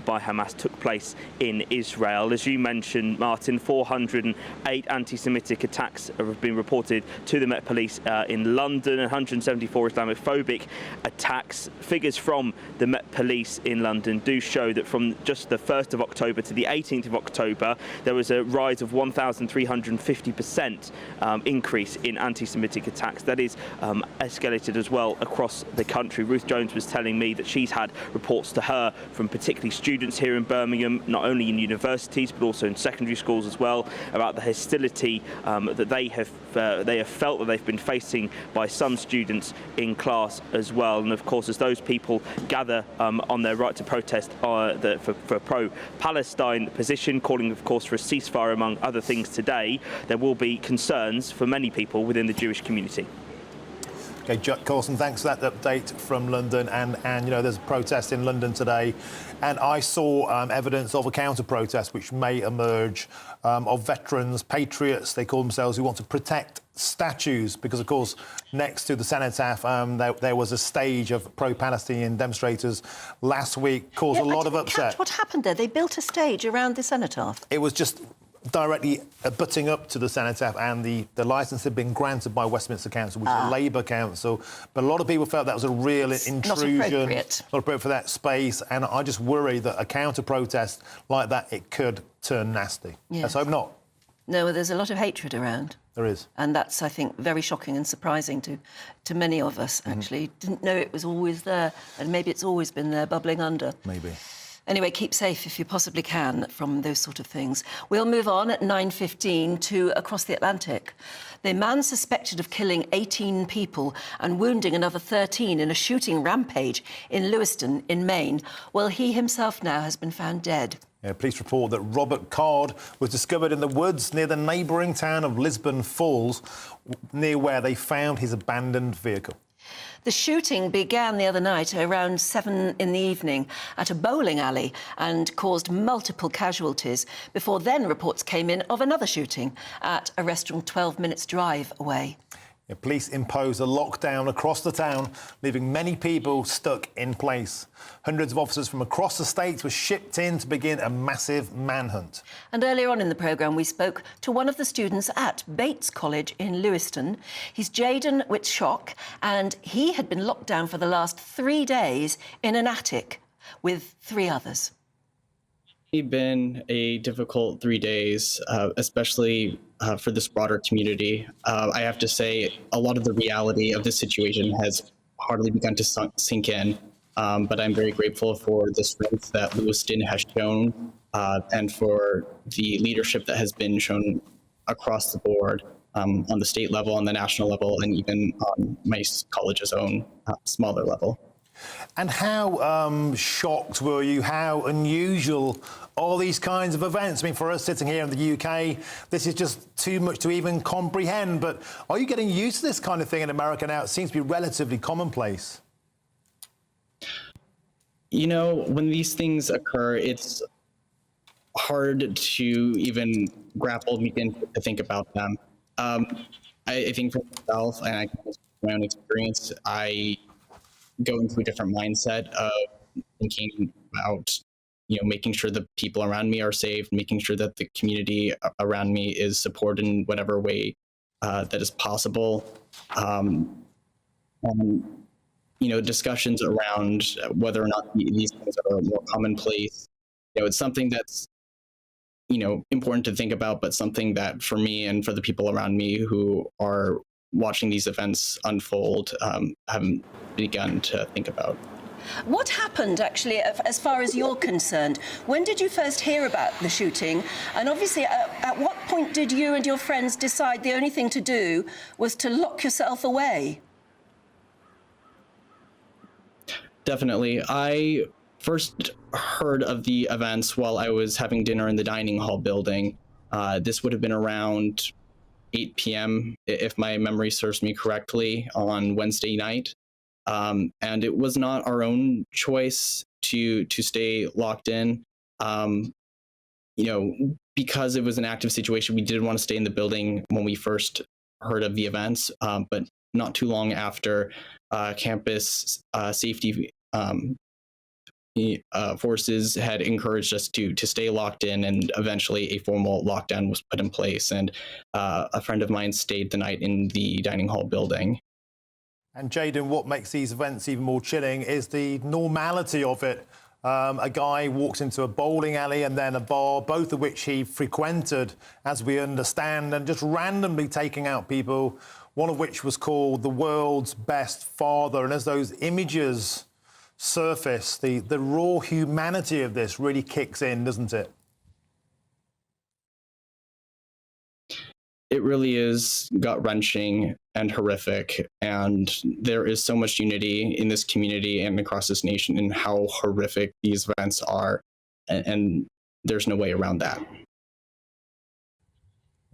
by Hamas took place in Israel. As you mentioned, Martin, 408 anti-Semitic attacks have been reported to the Met Police in London, 174 Islamophobic attacks. Figures from the Met Police in London do show that from just the 1st of October to the 18th of October, there was a rise of 1,350% increase in anti-Semitic attacks. That is escalated as well across the country. Ruth Jones was telling me that she's had reports to her from particularly students here in Birmingham, not only in universities but also in secondary schools as well, about the hostility that they have felt that they've been facing by some students in class as well. And of course, as those people gather on their right to protest for pro-Palestine position, calling, of course, for a ceasefire, among other things today, there will be concerns for many people within the Jewish community. Okay, Jack Coulson, thanks for that update from London. And you know, there's a protest in London today, and I saw evidence of a counter-protest which may emerge of veterans, patriots, they call themselves, who want to protect statues, because, of course, next to the cenotaph, there was a stage of pro-Palestinian demonstrators last week, caused a lot of upset. What happened there? They built a stage around the cenotaph. It was just directly abutting up to the cenotaph, and the licence had been granted by Westminster Council, which is a Labour council. But a lot of people felt that was a real intrusion, not appropriate for that space. And I just worry that a counter-protest like that, it could turn nasty. Yes. Let's hope not. No, there's a lot of hatred around. There is. And that's, I think, very shocking and surprising to many of us, actually. Didn't know it was always there, and maybe it's always been there, bubbling under. Maybe. Anyway, keep safe if you possibly can from those sort of things. We'll move on at 9:15 to across the Atlantic. The man suspected of killing 18 people and wounding another 13 in a shooting rampage in Lewiston in Maine, well, he himself now has been found dead. Yeah, police report that Robert Card was discovered in the woods near the neighbouring town of Lisbon Falls, near where they found his abandoned vehicle. The shooting began the other night around 7 in the evening at a bowling alley and caused multiple casualties. Before then, reports came in of another shooting at a restaurant 12 minutes drive away. Yeah, police imposed a lockdown across the town, leaving many people stuck in place. Hundreds of officers from across the state were shipped in to begin a massive manhunt. And earlier on in the programme, we spoke to one of the students at Bates College in Lewiston. He's Jaden Witshock, and he had been locked down for the last 3 days in an attic with 3 others. It's been a difficult 3 days, especially for this broader community. I have to say, a lot of the reality of this situation has hardly begun to sink in, but I'm very grateful for the strength that Lewiston has shown and for the leadership that has been shown across the board on the state level, on the national level, and even on my college's own smaller level. And how shocked were you? How unusual are these kinds of events? I mean, for us sitting here in the UK, this is just too much to even comprehend. But are you getting used to this kind of thing in America now? It seems to be relatively commonplace. You know, when these things occur, it's hard to even begin to think about them. I think for myself, and I can speak from my own experience, I go into a different mindset of thinking about, you know, making sure the people around me are safe, making sure that the community around me is supported in whatever way that is possible. And, you know, discussions around whether or not these things are more commonplace, you know, it's something that's, you know, important to think about, but something that for me and for the people around me who are watching these events unfold, haven't begun to think about. What happened, actually, as far as you're concerned? When did you first hear about the shooting? And obviously, at what point did you and your friends decide the only thing to do was to lock yourself away? Definitely. I first heard of the events while I was having dinner in the dining hall building. This would have been around 8 p.m., if my memory serves me correctly, on Wednesday night. And it was not our own choice to stay locked in. Because it was an active situation, we did want to stay in the building when we first heard of the events. But not too long after, campus safety forces had encouraged us to stay locked in, and eventually a formal lockdown was put in place. And a friend of mine stayed the night in the dining hall building. And Jayden, what makes these events even more chilling is the normality of it. A guy walks into a bowling alley and then a bar, both of which he frequented, as we understand, and just randomly taking out people, one of which was called the world's best father. And as those images surface, the raw humanity of this really kicks in, doesn't it? It really is gut-wrenching and horrific, and there is so much unity in this community and across this nation in how horrific these events are, and there's no way around that.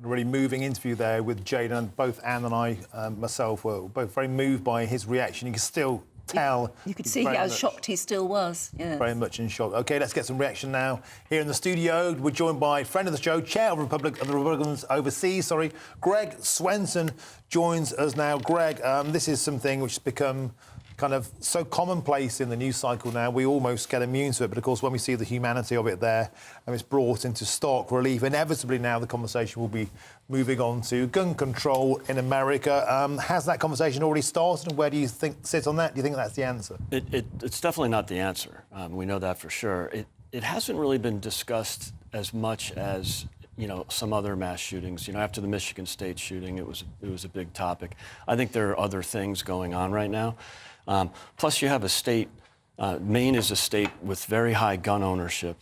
A really moving interview there with Jayden. Both Anne and I, myself, were both very moved by his reaction. You can still tell. You could see how shocked he still was. Yeah. Very much in shock. OK, let's get some reaction now. Here in the studio, we're joined by friend of the show, chair of the Republicans Overseas, Greg Swenson joins us now. Greg, this is something which has become kind of so commonplace in the news cycle now, we almost get immune to it. But of course, when we see the humanity of it there, and it's brought into stark relief, inevitably now the conversation will be moving on to gun control in America. Has that conversation already started, and where do you sit on that? Do you think that's the answer? It's definitely not the answer. We know that for sure. It hasn't really been discussed as much as some other mass shootings. After the Michigan State shooting, it was a big topic. I think there are other things going on right now. Plus, you have a state. Maine is a state with very high gun ownership,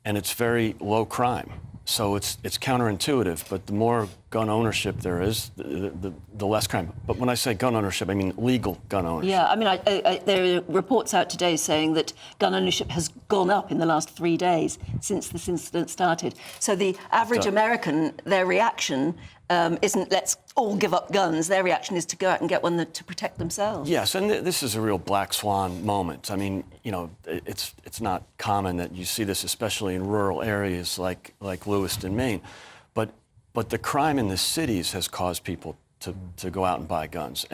and it's very low crime. So it's counterintuitive, but the more gun ownership there is, the less crime. But when I say gun ownership, I mean legal gun ownership. Yeah, I mean, there are reports out today saying that gun ownership has gone up in the last 3 days since this incident started. So the average American, their reaction isn't let's all give up guns. Their reaction is to go out and get one to protect themselves. Yes, and this is a real black swan moment. I mean, it's not common that you see this, especially in rural areas like Lewiston, Maine. But the crime in the cities has caused people to go out and buy guns.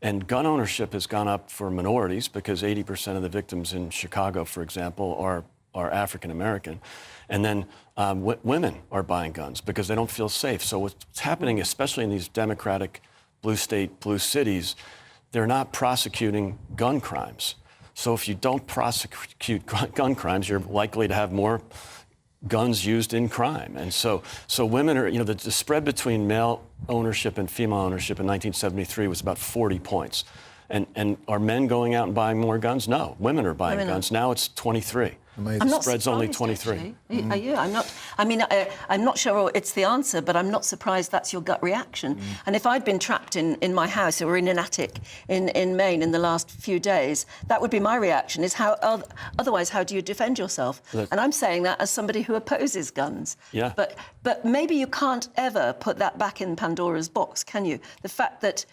And gun ownership has gone up for minorities because 80% of the victims in Chicago, for example, are African American. And then women are buying guns because they don't feel safe. So what's happening, especially in these Democratic blue state, blue cities, they're not prosecuting gun crimes. So if you don't prosecute gun crimes, you're likely to have more guns used in crime. And so women are, the spread between male ownership and female ownership in 1973 was about 40 points. And are men going out and buying more guns? No, women are buying guns. Now it's 23. Amazing. The spread's only 23. Are you? I'm not sure it's the answer, but I'm not surprised that's your gut reaction. And if I'd been trapped in my house or in an attic in Maine in the last few days, that would be my reaction, is otherwise how do you defend yourself? And I'm saying that as somebody who opposes guns. Yeah. But maybe you can't ever put that back in Pandora's box, can you? The fact that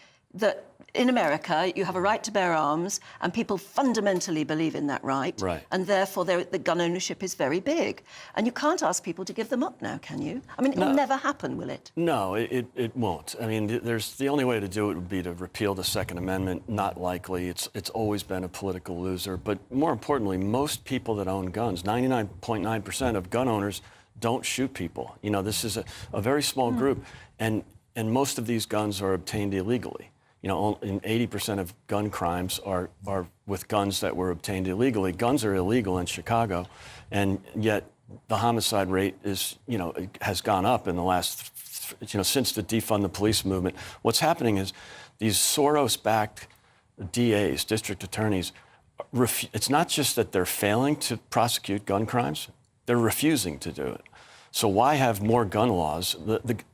in America, you have a right to bear arms, and people fundamentally believe in that right. Right. And therefore, the gun ownership is very big. And you can't ask people to give them up now, can you? I mean, it'll never happen, will it? No, it won't. I mean, the only way to do it would be to repeal the Second Amendment. Not likely. It's always been a political loser. But more importantly, most people that own guns, 99.9% of gun owners, don't shoot people. This is a very small group, and most of these guns are obtained illegally. 80% of gun crimes are with guns that were obtained illegally. Guns are illegal in Chicago, and yet the homicide rate has gone up in the last, since the defund the police movement. What's happening is these Soros-backed DAs, district attorneys, it's not just that they're failing to prosecute gun crimes, they're refusing to do it. So why have more gun laws?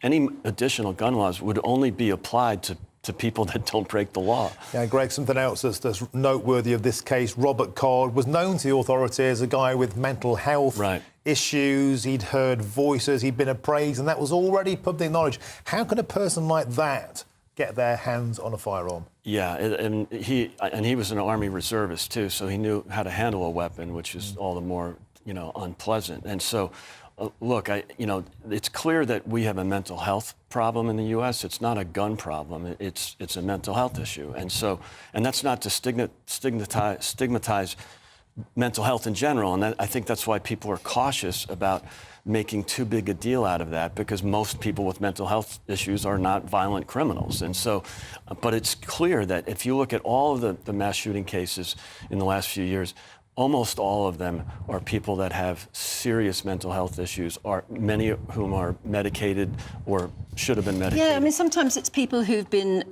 Any additional gun laws would only be applied to people that don't break the law. Yeah, Greg, something else that's noteworthy of this case, Robert Card was known to the authorities as a guy with mental health issues. He'd heard voices, he'd been appraised, and that was already public knowledge. How can a person like that get their hands on a firearm? Yeah, and he was an Army reservist too, so he knew how to handle a weapon, which is all the more, unpleasant. And so, look, it's clear that we have a mental health problem in the U.S. It's not a gun problem. It's a mental health issue. And so, and that's not to stigmatize mental health in general. And I think that's why people are cautious about making too big a deal out of that, because most people with mental health issues are not violent criminals. And so, but it's clear that if you look at all of the mass shooting cases in the last few years, almost all of them are people that have serious mental health issues, many of whom are medicated or should have been medicated. Yeah, I mean, sometimes it's people who've been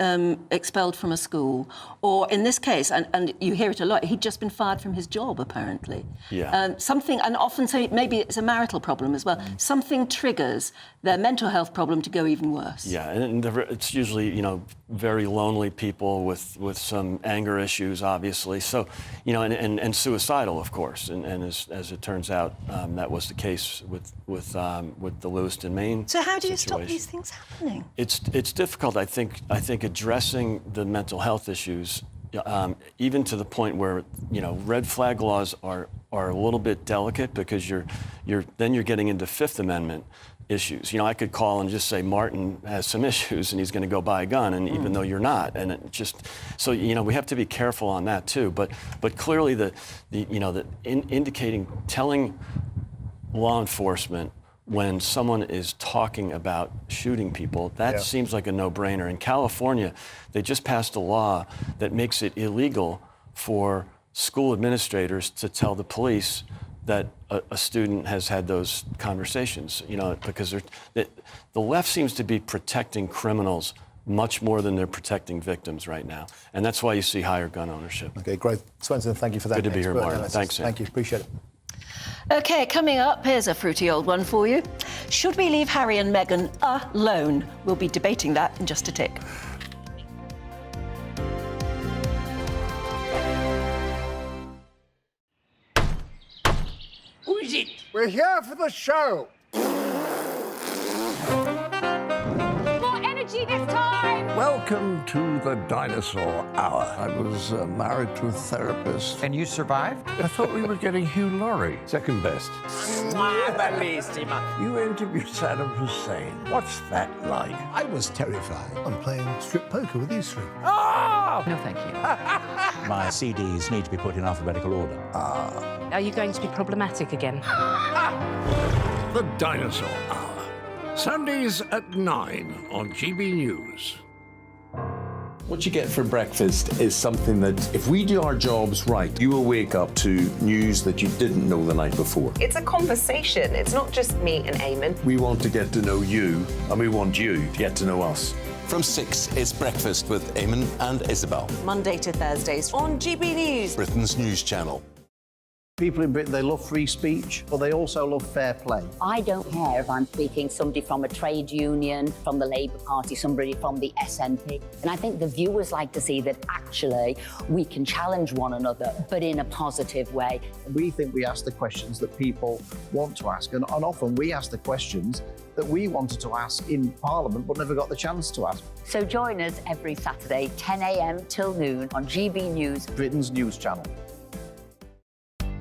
expelled from a school, or in this case, and you hear it a lot, he'd just been fired from his job, apparently. Yeah. Something, and often so maybe it's a marital problem as well. Something triggers their mental health problem to go even worse. Yeah, and it's usually, very lonely people with some anger issues, obviously. So, and suicidal, of course. And as it turns out, that was the case with the Lewiston, Maine. So how do you situation. stop these things happening? It's difficult. I think addressing the mental health issues, even to the point where red flag laws are a little bit delicate, because you're getting into Fifth Amendment issues. I could call and just say Martin has some issues and he's going to go buy a gun, and even though you're not, and it just so we have to be careful on that too. But clearly telling law enforcement when someone is talking about shooting people, that seems like a no-brainer. In California, they just passed a law that makes it illegal for school administrators to tell the police that a student has had those conversations, because the left seems to be protecting criminals much more than they're protecting victims right now. And that's why you see higher gun ownership. OK, Greg Swenson, thank you for that. Good to be here, Martin. Thanks, Sam. Thank you, appreciate it. OK, coming up, here's a fruity old one for you. Should we leave Harry and Meghan alone? We'll be debating that in just a tick. Who is it? We're here for the show. More energy this time! Welcome to the Dinosaur Hour. I was married to a therapist. And you survived? I thought we were getting Hugh Laurie. Second best. You interviewed Saddam Hussein. What's that like? I was terrified. I'm playing strip poker with these three. Ah! No, thank you. My CDs need to be put in alphabetical order. Are you going to be problematic again? The Dinosaur Hour. Sundays at 9 on GB News. What you get for breakfast is something that, if we do our jobs right, you will wake up to news that you didn't know the night before. It's a conversation. It's not just me and Eamon. We want to get to know you, and we want you to get to know us. From 6, it's Breakfast with Eamon and Isabel. Monday to Thursdays on GB News. Britain's news channel. People in Britain, they love free speech, but they also love fair play. I don't care if I'm speaking somebody from a trade union, from the Labour Party, somebody from the SNP. And I think the viewers like to see that actually we can challenge one another, but in a positive way. We think we ask the questions that people want to ask, and often we ask the questions that we wanted to ask in Parliament but never got the chance to ask. So join us every Saturday, 10 a.m. till noon on GB News, Britain's news channel.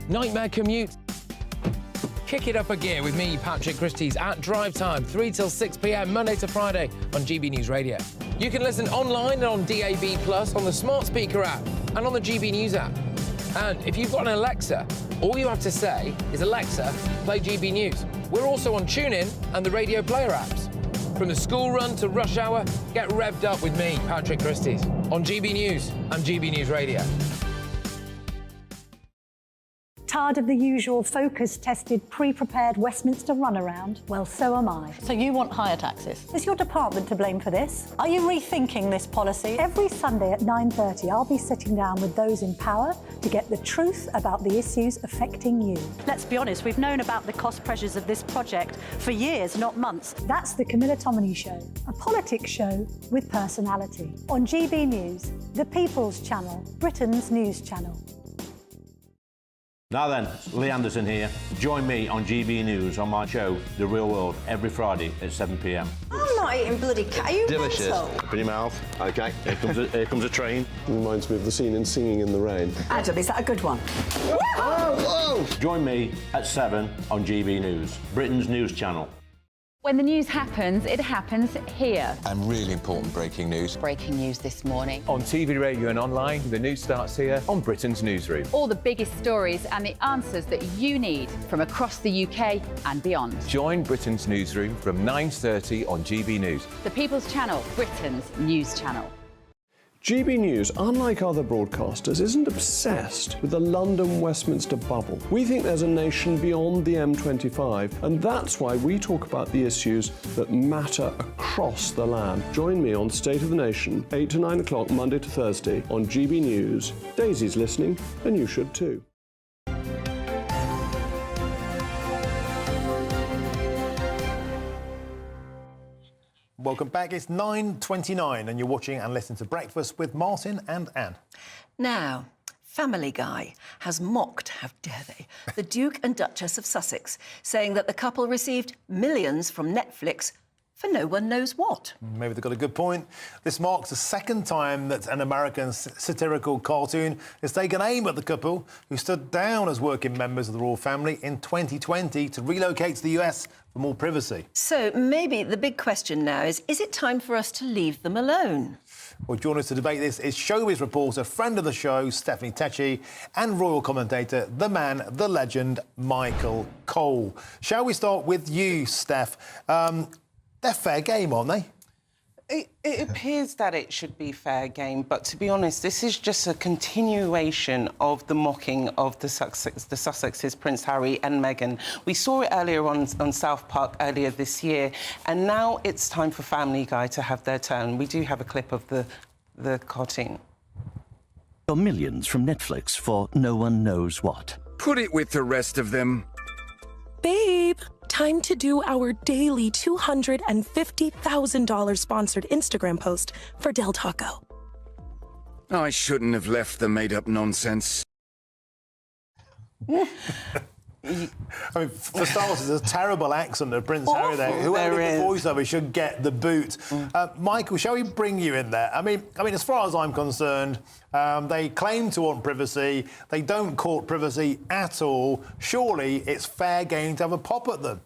Nightmare commute. Kick it up a gear with me, Patrick Christie's, at drive time, 3 till 6 p.m, Monday to Friday on GB News Radio. You can listen online and on DAB+, on the smart speaker app and on the GB News app. And if you've got an Alexa, all you have to say is, Alexa, play GB News. We're also on TuneIn and the Radio Player apps. From the school run to rush hour, get revved up with me, Patrick Christie's, on GB News and GB News Radio. Tired of the usual focus-tested, pre-prepared Westminster runaround? Well, so am I. So you want higher taxes? Is your department to blame for this? Are you rethinking this policy? Every Sunday at 9:30, I'll be sitting down with those in power to get the truth about the issues affecting you. Let's be honest, we've known about the cost pressures of this project for years, not months. That's the Camilla Tominey Show, a politics show with personality. On GB News, the People's Channel, Britain's news channel. Now then, Lee Anderson here. Join me on GB News on my show, The Real World, every Friday at 7 p.m. I'm not eating bloody cat. Are you Delicious. mental? Put your mouth. OK, here comes a train. Reminds me of the scene in Singing in the Rain. Adam, is that a good one? Whoa! Join me at 7 on GB News, Britain's news channel. When the news happens, it happens here. And really important breaking news. Breaking news this morning. On TV, radio and online, the news starts here on Britain's Newsroom. All the biggest stories and the answers that you need from across the UK and beyond. Join Britain's Newsroom from 9:30 on GB News. The People's Channel, Britain's news channel. GB News, unlike other broadcasters, isn't obsessed with the London-Westminster bubble. We think there's a nation beyond the M25, and that's why we talk about the issues that matter across the land. Join me on State of the Nation, 8 to 9 o'clock, Monday to Thursday, on GB News. Daisy's listening, and you should too. Welcome back. It's 9:29 and you're watching and listening to Breakfast with Martin and Anne. Now, Family Guy has mocked, how dare they, the Duke and Duchess of Sussex, saying that the couple received millions from Netflix for no one knows what. Maybe they've got a good point. This marks the second time that an American satirical cartoon has taken aim at the couple, who stood down as working members of the royal family in 2020 to relocate to the US for more privacy. So maybe the big question now is it time for us to leave them alone? Well, joining us to debate this is showbiz reporter, friend of the show, Stephanie Tecci, and royal commentator, the man, the legend, Michael Cole. Shall we start with you, Steph? They're fair game, aren't they? It appears that it should be fair game, but to be honest, this is just a continuation of the mocking of the Sussexes, Prince Harry and Meghan. We saw it earlier on South Park earlier this year, and now it's time for Family Guy to have their turn. We do have a clip of the cartoon. Millions from Netflix for no one knows what. Put it with the rest of them. Babe, time to do our daily $250,000 sponsored Instagram post for Del Taco. I shouldn't have left the made-up nonsense. I mean, for starters, there's a terrible accent of Prince Harry there. Whoever did the voiceover should get the boot. Michael, shall we bring you in there? I mean, as far as I'm concerned, they claim to want privacy. They don't court privacy at all. Surely it's fair game to have a pop at them.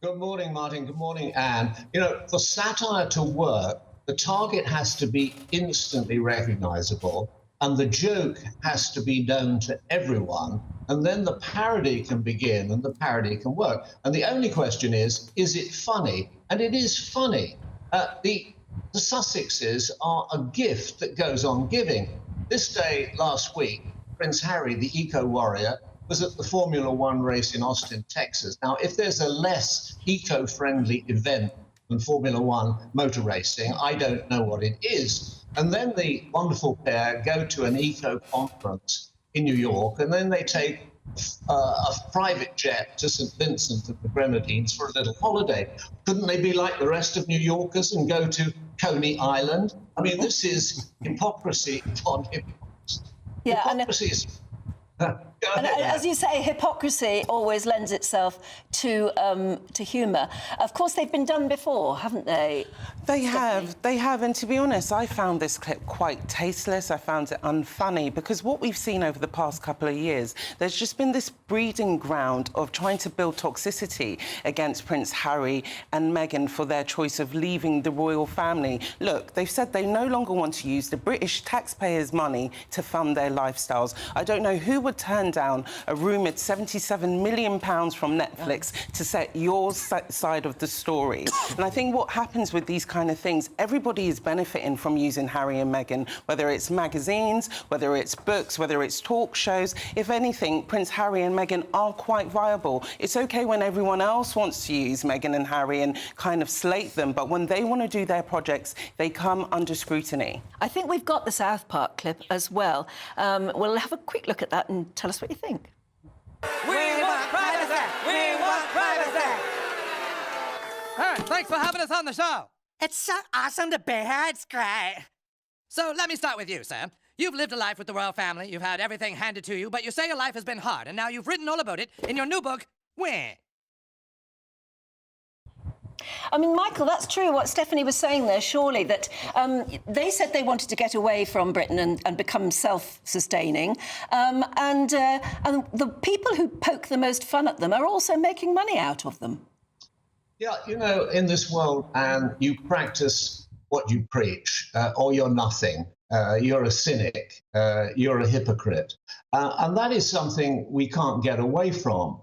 Good morning, Martin. Good morning, Anne. You know, for satire to work, the target has to be instantly recognisable, and the joke has to be known to everyone, and then the parody can begin and the parody can work. And the only question is it funny? And it is funny. The Sussexes are a gift that goes on giving. This day last week, Prince Harry, the eco-warrior, was at the Formula One race in Austin, Texas. Now, if there's a less eco-friendly event than Formula One motor racing, I don't know what it is. And then the wonderful pair go to an eco conference in New York, and then they take a private jet to St. Vincent and the Grenadines for a little holiday. Couldn't they be like the rest of New Yorkers and go to Coney Island? I mean, this is hypocrisy upon hypocrisy. Yeah, hypocrisy is... And as you say, hypocrisy always lends itself to humour. Of course, they've been done before, haven't they? They have, and to be honest, I found this clip quite tasteless. I found it unfunny, because what we've seen over the past couple of years, there's just been this breeding ground of trying to build toxicity against Prince Harry and Meghan for their choice of leaving the royal family. Look, they've said they no longer want to use the British taxpayers' money to fund their lifestyles. I don't know who would turn down a rumoured £77 million from Netflix to set your side of the story. And I think what happens with these kind of things, everybody is benefiting from using Harry and Meghan, whether it's magazines, whether it's books, whether it's talk shows. If anything, Prince Harry and Meghan are quite viable. It's OK when everyone else wants to use Meghan and Harry and kind of slate them, but when they want to do their projects, they come under scrutiny. I think we've got the South Park clip as well. We'll have a quick look at that and tell us what you think. We want privacy! We want privacy! All right, thanks for having us on the show. It's so awesome to be here. It's great. So let me start with you, Sam. You've lived a life with the royal family, you've had everything handed to you, but you say your life has been hard, and now you've written all about it in your new book, Where? I mean, Michael, that's true what Stephanie was saying there, surely, that they said they wanted to get away from Britain and become self-sustaining. And the people who poke the most fun at them are also making money out of them. Yeah, you know, in this world, you practice what you preach, or you're nothing. You're a cynic, you're a hypocrite. And that is something we can't get away from.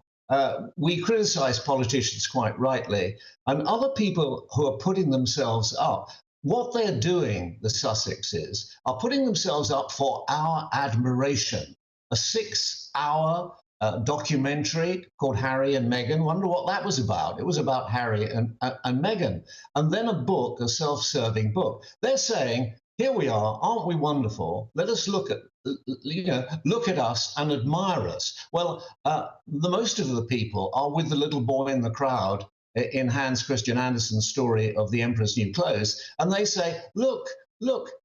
We criticise politicians quite rightly, and other people who are putting themselves up, what they're doing, the Sussexes, are putting themselves up for our admiration. A 6-hour documentary called Harry and Meghan. Wonder what that was about. It was about Harry and Meghan. And then a book, a self-serving book. They're saying, here we are, aren't we wonderful? Let us look at us and admire us. Well, the most of the people are with the little boy in the crowd in Hans Christian Andersen's story of The Emperor's New Clothes, and they say, look,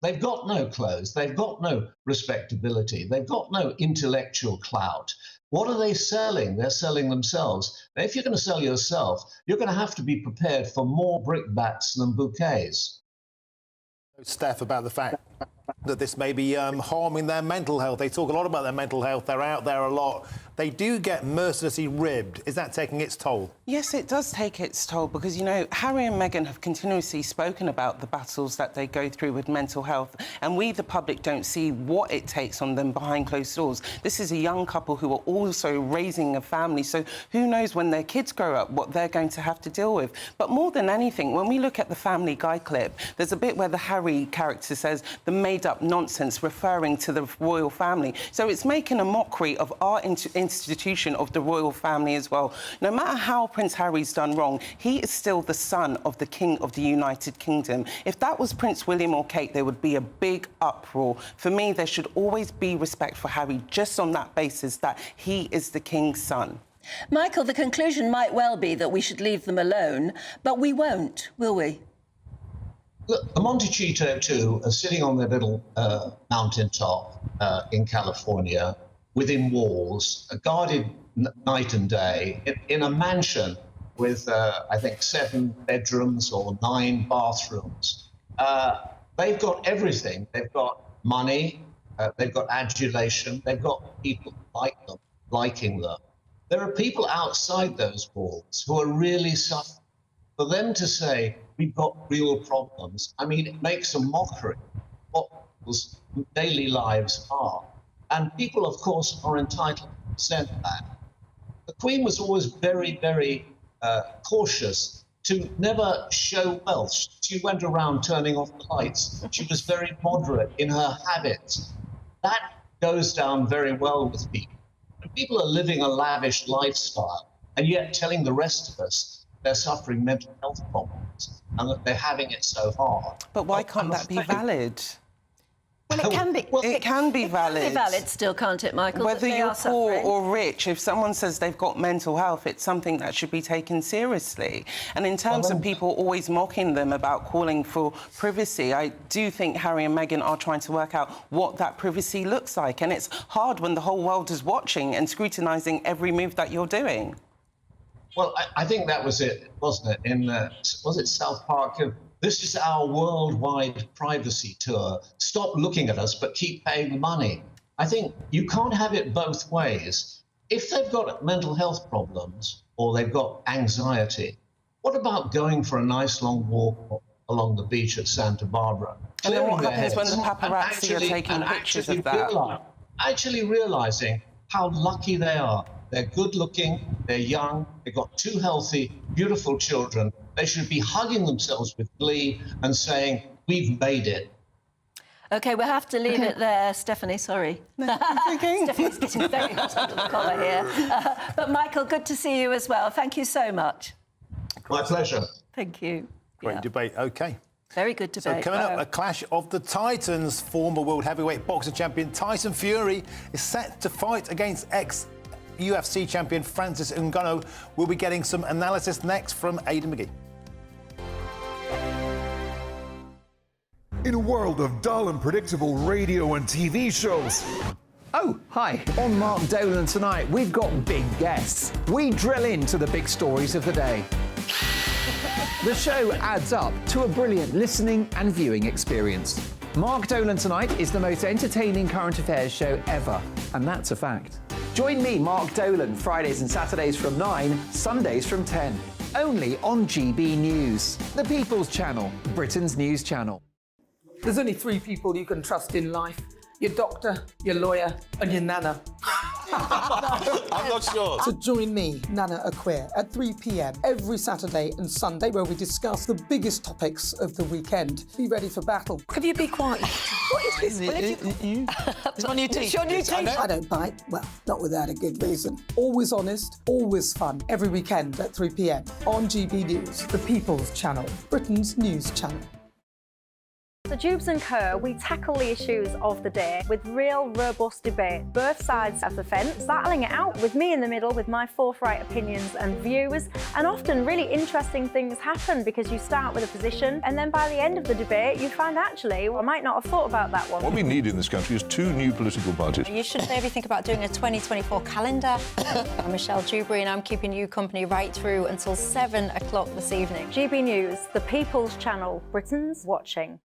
they've got no clothes, they've got no respectability, they've got no intellectual clout. What are they selling? They're selling themselves. Now, if you're going to sell yourself, you're going to have to be prepared for more brickbats than bouquets. Steph, about the fact that this may be harming their mental health. They talk a lot about their mental health. They're out there a lot. They do get mercilessly ribbed. Is that taking its toll? Yes, it does take its toll because, you know, Harry and Meghan have continuously spoken about the battles that they go through with mental health, and we, the public, don't see what it takes on them behind closed doors. This is a young couple who are also raising a family, so who knows when their kids grow up what they're going to have to deal with. But more than anything, when we look at the Family Guy clip, there's a bit where the Harry character says the made-up nonsense referring to the royal family. So it's making a mockery of our institution of the royal family as well. No matter how Prince Harry's done wrong, he is still the son of the King of the United Kingdom. If that was Prince William or Kate, there would be a big uproar. For me, there should always be respect for Harry just on that basis that he is the King's son. Michael, the conclusion might well be that we should leave them alone, but we won't, will we? Look, the Montecito two are sitting on their little mountaintop in California, within walls, guarded night and day, in a mansion with, I think, 7 bedrooms or 9 bathrooms. They've got everything. They've got money, they've got adulation, they've got people who like them, liking them. There are people outside those walls who are really suffering. For them to say, we've got real problems, I mean, it makes a mockery of what people's daily lives are. And people, of course, are entitled to present that. The Queen was always very, very cautious to never show wealth. She went around turning off the lights. She was very moderate in her habits. That goes down very well with people. And people are living a lavish lifestyle and yet telling the rest of us they're suffering mental health problems and that they're having it so hard. But why can't that be valid? Well, it can be. It can be valid. It can be valid still, can't it, Michael? Whether you're poor or rich, if someone says they've got mental health, it's something that should be taken seriously. And in terms of people always mocking them about calling for privacy, I do think Harry and Meghan are trying to work out what that privacy looks like. And it's hard when the whole world is watching and scrutinising every move that you're doing. Well, I think that was it, wasn't it? In, was it South Park? This is our worldwide privacy tour. Stop looking at us, but keep paying the money. I think you can't have it both ways. If they've got mental health problems or they've got anxiety, what about going for a nice long walk along the beach at Santa Barbara? And then what happens when the paparazzi are taking pictures of that? Actually realising how lucky they are. They're good looking, they're young, they've got 2 healthy, beautiful children. They should be hugging themselves with glee and saying, we've made it. OK, we'll have to leave it there. Stephanie, sorry. Stephanie's getting very hot under the collar here. But Michael, good to see you as well. Thank you so much. My pleasure. Thank you. Great debate. OK. Very good debate. So coming up, a clash of the Titans. Former world heavyweight boxing champion Tyson Fury is set to fight against ex-UFC champion Francis Ngannou. We'll be getting some analysis next from Aidan McGee. In a world of dull and predictable radio and TV shows. Oh, hi. On Mark Dolan tonight, we've got big guests. We drill into the big stories of the day. The show adds up to a brilliant listening and viewing experience. Mark Dolan Tonight is the most entertaining current affairs show ever, and that's a fact. Join me, Mark Dolan, Fridays and Saturdays from 9, Sundays from 10. Only on GB News, the People's Channel, Britain's news channel. There's only 3 people you can trust in life. Your doctor, your lawyer, and your nana. I'm not sure. So join me, Nana Aquare, at 3 p.m. every Saturday and Sunday, where we discuss the biggest topics of the weekend. Be ready for battle. Could you be quiet? What is this? It's my new teeth. It's your new teeth. I don't bite. Well, not without a good reason. Always honest, always fun. Every weekend at 3 p.m. on GB News, the People's Channel, Britain's news channel. So Jubes and Kerr, we tackle the issues of the day with real, robust debate, both sides of the fence, battling it out with me in the middle with my forthright opinions and views. And often really interesting things happen because you start with a position and then by the end of the debate you find actually, well, I might not have thought about that one. What we need in this country is 2 new political parties. You should maybe think about doing a 2024 calendar. I'm Michelle Dewberry and I'm keeping you company right through until 7 o'clock this evening. GB News, the People's Channel, Britain's watching.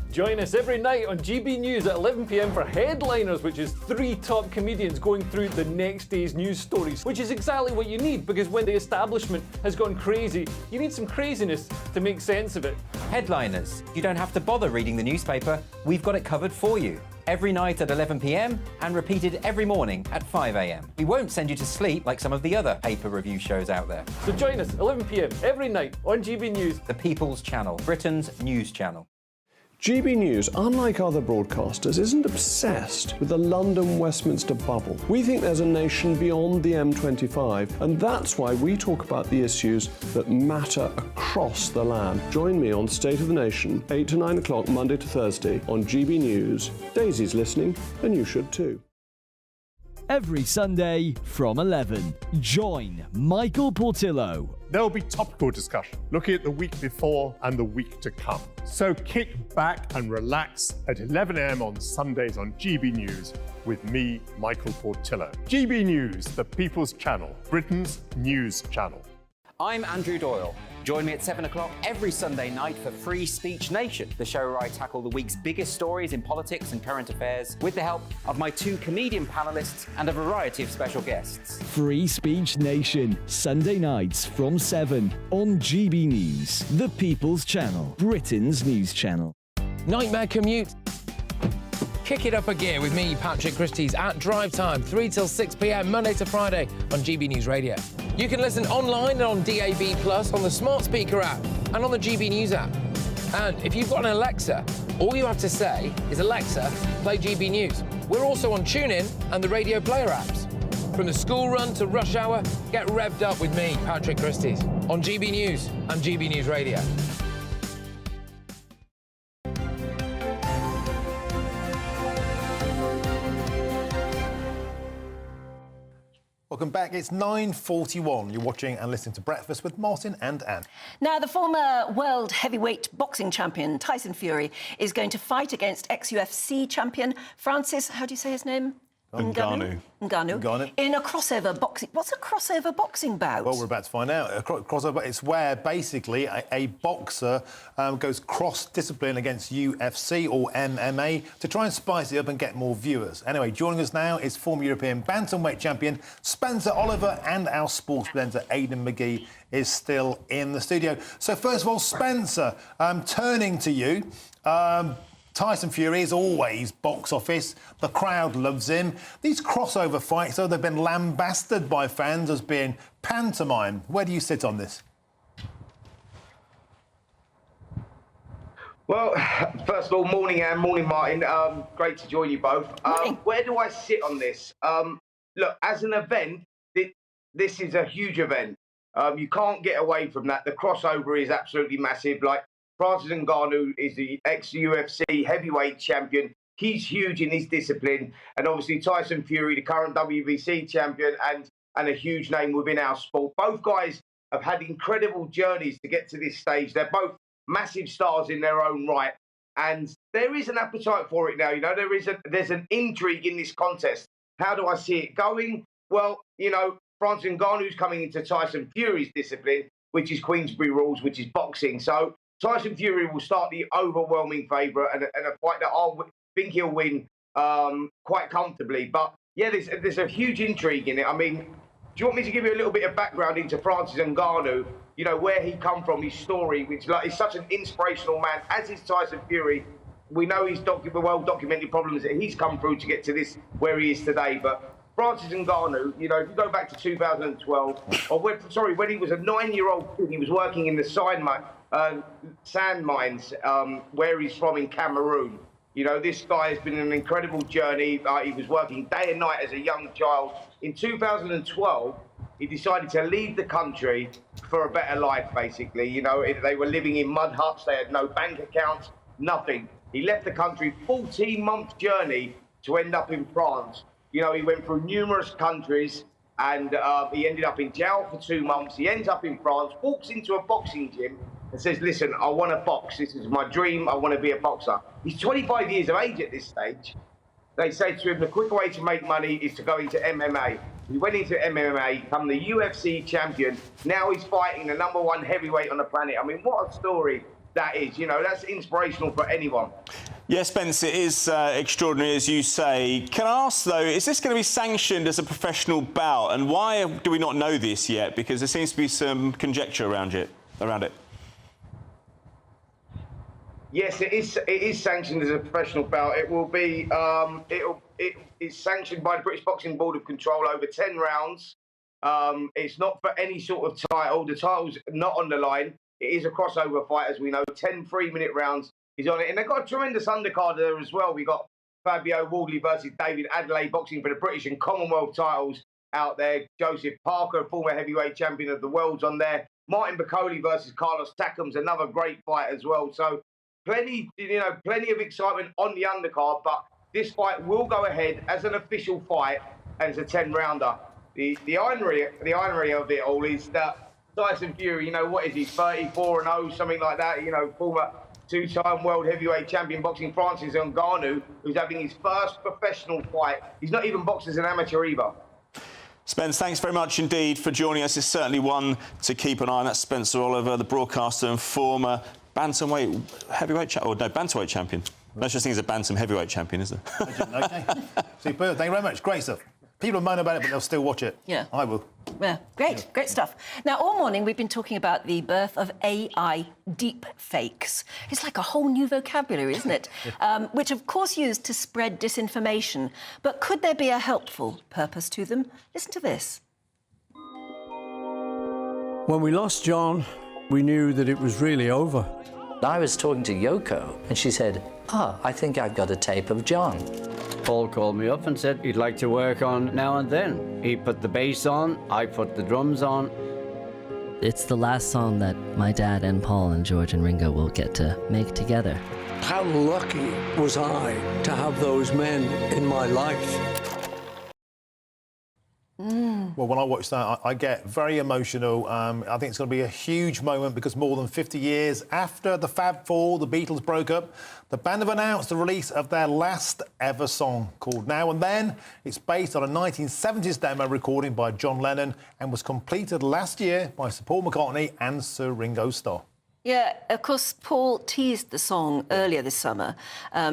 Join us every night on GB News at 11 p.m. for Headliners, which is 3 top comedians going through the next day's news stories, which is exactly what you need, because when the establishment has gone crazy, you need some craziness to make sense of it. Headliners. You don't have to bother reading the newspaper. We've got it covered for you. Every night at 11 p.m. and repeated every morning at 5 a.m. We won't send you to sleep like some of the other paper review shows out there. So join us 11 p.m. every night on GB News. The People's Channel, Britain's news channel. GB News, unlike other broadcasters, isn't obsessed with the London-Westminster bubble. We think there's a nation beyond the M25, and that's why we talk about the issues that matter across the land. Join me on State of the Nation, 8 to 9 o'clock, Monday to Thursday, on GB News. Daisy's listening, and you should too. Every Sunday from 11, join Michael Portillo. There'll be topical discussion, looking at the week before and the week to come. So kick back and relax at 11 a.m. on Sundays on GB News with me, Michael Portillo. GB News, the People's Channel, Britain's news channel. I'm Andrew Doyle. Join me at 7 o'clock every Sunday night for Free Speech Nation, the show where I tackle the week's biggest stories in politics and current affairs with the help of my 2 comedian panellists and a variety of special guests. Free Speech Nation, Sunday nights from 7 on GB News, the People's Channel, Britain's news channel. Nightmare commute. Kick it up a gear with me, Patrick Christie's, at drive time, 3 till 6 p.m, Monday to Friday on GB News Radio. You can listen online and on DAB+, on the smart speaker app, and on the GB News app. And if you've got an Alexa, all you have to say is, Alexa, play GB News. We're also on TuneIn and the Radio Player apps. From the school run to rush hour, get revved up with me, Patrick Christie's, on GB News and GB News Radio. Welcome back. It's 9:41. You're watching and listening to Breakfast with Martin and Anne. Now, the former world heavyweight boxing champion, Tyson Fury, is going to fight against ex-UFC champion Francis, how do you say his name? Ngannou. In a crossover boxing... What's a crossover boxing bout? Well, we're about to find out. A crossover, it's where basically a boxer goes cross-discipline against UFC or MMA to try and spice it up and get more viewers. Anyway, joining us now is former European bantamweight champion Spencer Oliver, and our sports presenter Aidan McGee is still in the studio. So first of all, Spencer, turning to you... Tyson Fury is always box office. The crowd loves him. These crossover fights, though, they've been lambasted by fans as being pantomime. Where do you sit on this? Well, first of all, morning, Anne, morning, Martin. Great to join you both. Where do I sit on this? Look, as an event, this is a huge event. You can't get away from that. The crossover is absolutely massive. Like, Francis Ngannou is the ex-UFC heavyweight champion. He's huge in his discipline. And obviously Tyson Fury, the current WBC champion and a huge name within our sport. Both guys have had incredible journeys to get to this stage. They're both massive stars in their own right. And there is an appetite for it now. You know, there's an intrigue in this contest. How do I see it going? Well, you know, Francis Ngannou's coming into Tyson Fury's discipline, which is Queensberry rules, which is boxing. So Tyson Fury will start the overwhelming favourite and a fight that I think he'll win quite comfortably. But yeah, there's a huge intrigue in it. I mean, do you want me to give you a little bit of background into Francis Ngannou? You know, where he come from, his story, which like, is such an inspirational man, as is Tyson Fury. We know his well-documented problems that he's come through to get to this, where he is today. But Francis Ngannou, you know, if you go back to 2012, when he was a 9-year-old kid, he was working in the sand mines, where he's from in Cameroon. You know, this guy has been an incredible journey. He was working day and night as a young child. In 2012, he decided to leave the country for a better life, basically. You know, they were living in mud huts. They had no bank accounts, nothing. He left the country, 14-month journey to end up in France. You know, he went through numerous countries and he ended up in jail for 2 months. He ends up in France, walks into a boxing gym and says, listen, I want to box. This is my dream. I want to be a boxer. He's 25 years of age at this stage. They say to him, the quicker way to make money is to go into MMA. He went into MMA, become the UFC champion. Now he's fighting the #1 heavyweight on the planet. I mean, what a story that is. You know, that's inspirational for anyone. Yes, Spence, it is extraordinary, as you say. Can I ask, though, is this going to be sanctioned as a professional bout? And why do we not know this yet? Because there seems to be some conjecture around it. Yes, it is sanctioned as a professional bout. It will be. It's sanctioned by the British Boxing Board of Control over 10 rounds. It's not for any sort of title. The title's not on the line. It is a crossover fight, as we know. 10 3-minute rounds is on it. And they've got a tremendous undercard there as well. We've got Fabio Wardley versus David Adelaide boxing for the British and Commonwealth titles out there. Joseph Parker, former heavyweight champion of the world's on there. Martin Bacoli versus Carlos Takam's another great fight as well. So plenty of excitement on the undercard, but this fight will go ahead as an official fight and it's a 10-rounder. The irony of it all is that Tyson Fury, you know, what is he, 34-0, something like that, you know, former 2-time world heavyweight champion boxing Francis Ngannou, who's having his first professional fight. He's not even boxed as an amateur either. Spence, thanks very much indeed for joining us. It's certainly one to keep an eye on. That's Spencer Oliver, the broadcaster and former bantamweight champion. That's just he's a bantam heavyweight champion, isn't it? Okay. Superb. Thank you very much. Great stuff. People moan about it, but they'll still watch it. Yeah. I will. Yeah, great stuff. Now, all morning we've been talking about the birth of AI deep fakes. It's like a whole new vocabulary, isn't it? Which, of course, used to spread disinformation. But could there be a helpful purpose to them? Listen to this. When we lost John, we knew that it was really over. I was talking to Yoko, and she said, I think I've got a tape of John. Paul called me up and said he'd like to work on Now and Then. He put the bass on, I put the drums on. It's the last song that my dad and Paul and George and Ringo will get to make together. How lucky was I to have those men in my life? Well, when I watch that, I get very emotional. I think it's going to be a huge moment because more than 50 years after the Fab Four, the Beatles broke up, the band have announced the release of their last ever song called Now and Then. It's based on a 1970s demo recording by John Lennon and was completed last year by Sir Paul McCartney and Sir Ringo Starr. Yeah, of course, Paul teased the song earlier this summer,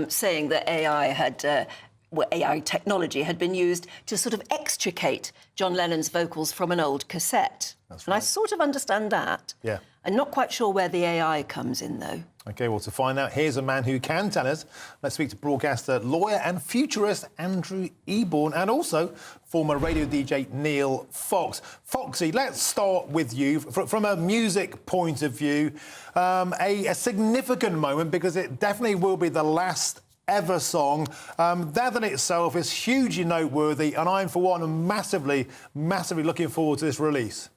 saying that AI technology had been used to sort of extricate John Lennon's vocals from an old cassette. That's right. And I sort of understand that. Yeah. I'm not quite sure where the AI comes in, though. OK, well, to find out, here's a man who can tell us. Let's speak to broadcaster, lawyer and futurist Andrew Eborn, and also former radio DJ Neil Fox. Foxy, let's start with you. From a music point of view, a significant moment, because it definitely will be the last ever song. That in itself is hugely noteworthy, and I'm, for one, massively looking forward to this release.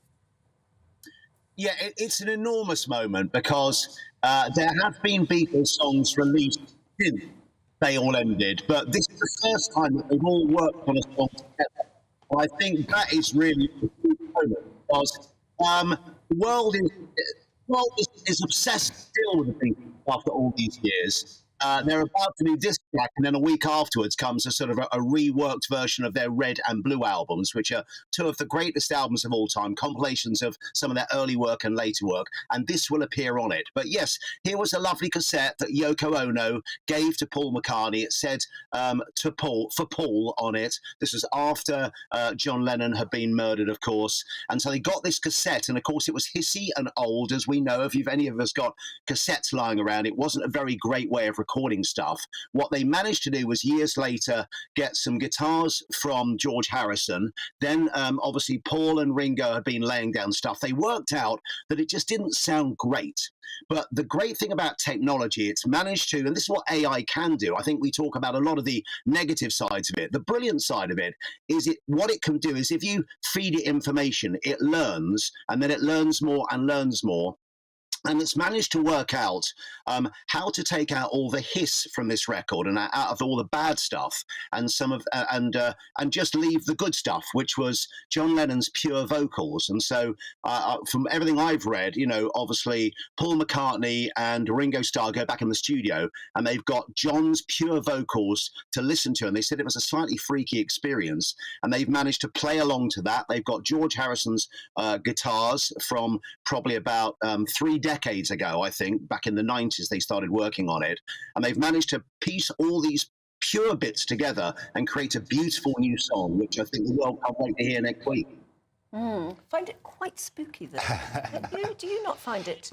Yeah, it's an enormous moment, because there have been Beatles songs released since they all ended, but this is the first time that they've all worked on a song together. And I think that is really a huge moment, because the world is obsessed still with the Beatles after all these years. They're about to do this track, and then a week afterwards comes a sort of a reworked version of their Red and Blue albums, which are two of the greatest albums of all time, compilations of some of their early work and later work, and this will appear on it. But yes, here was a lovely cassette that Yoko Ono gave to Paul McCartney. It said for Paul on it. This was after John Lennon had been murdered, of course, and so they got this cassette, and of course it was hissy and old, as we know. If any of us got cassettes lying around, it wasn't a very great way of recording stuff. What they managed to do was, years later, get some guitars from George Harrison. Then obviously Paul and Ringo had been laying down stuff. They worked out that it just didn't sound great. But the great thing about technology, it's managed to, and this is what AI can do. I think we talk about a lot of the negative sides of it. The brilliant side of it is what it can do is, if you feed it information, it learns, and then it learns more and learns more. And it's managed to work out how to take out all the hiss from this record and out of all the bad stuff, and and just leave the good stuff, which was John Lennon's pure vocals. And so, from everything I've read, obviously Paul McCartney and Ringo Starr go back in the studio, and they've got John's pure vocals to listen to, and they said it was a slightly freaky experience. And they've managed to play along to that. They've got George Harrison's guitars from probably about 3 decades ago, I think, back in the 90s, they started working on it, and they've managed to piece all these pure bits together and create a beautiful new song, which I think the world can't wait to hear next week. Find it quite spooky, though. Do you not find it?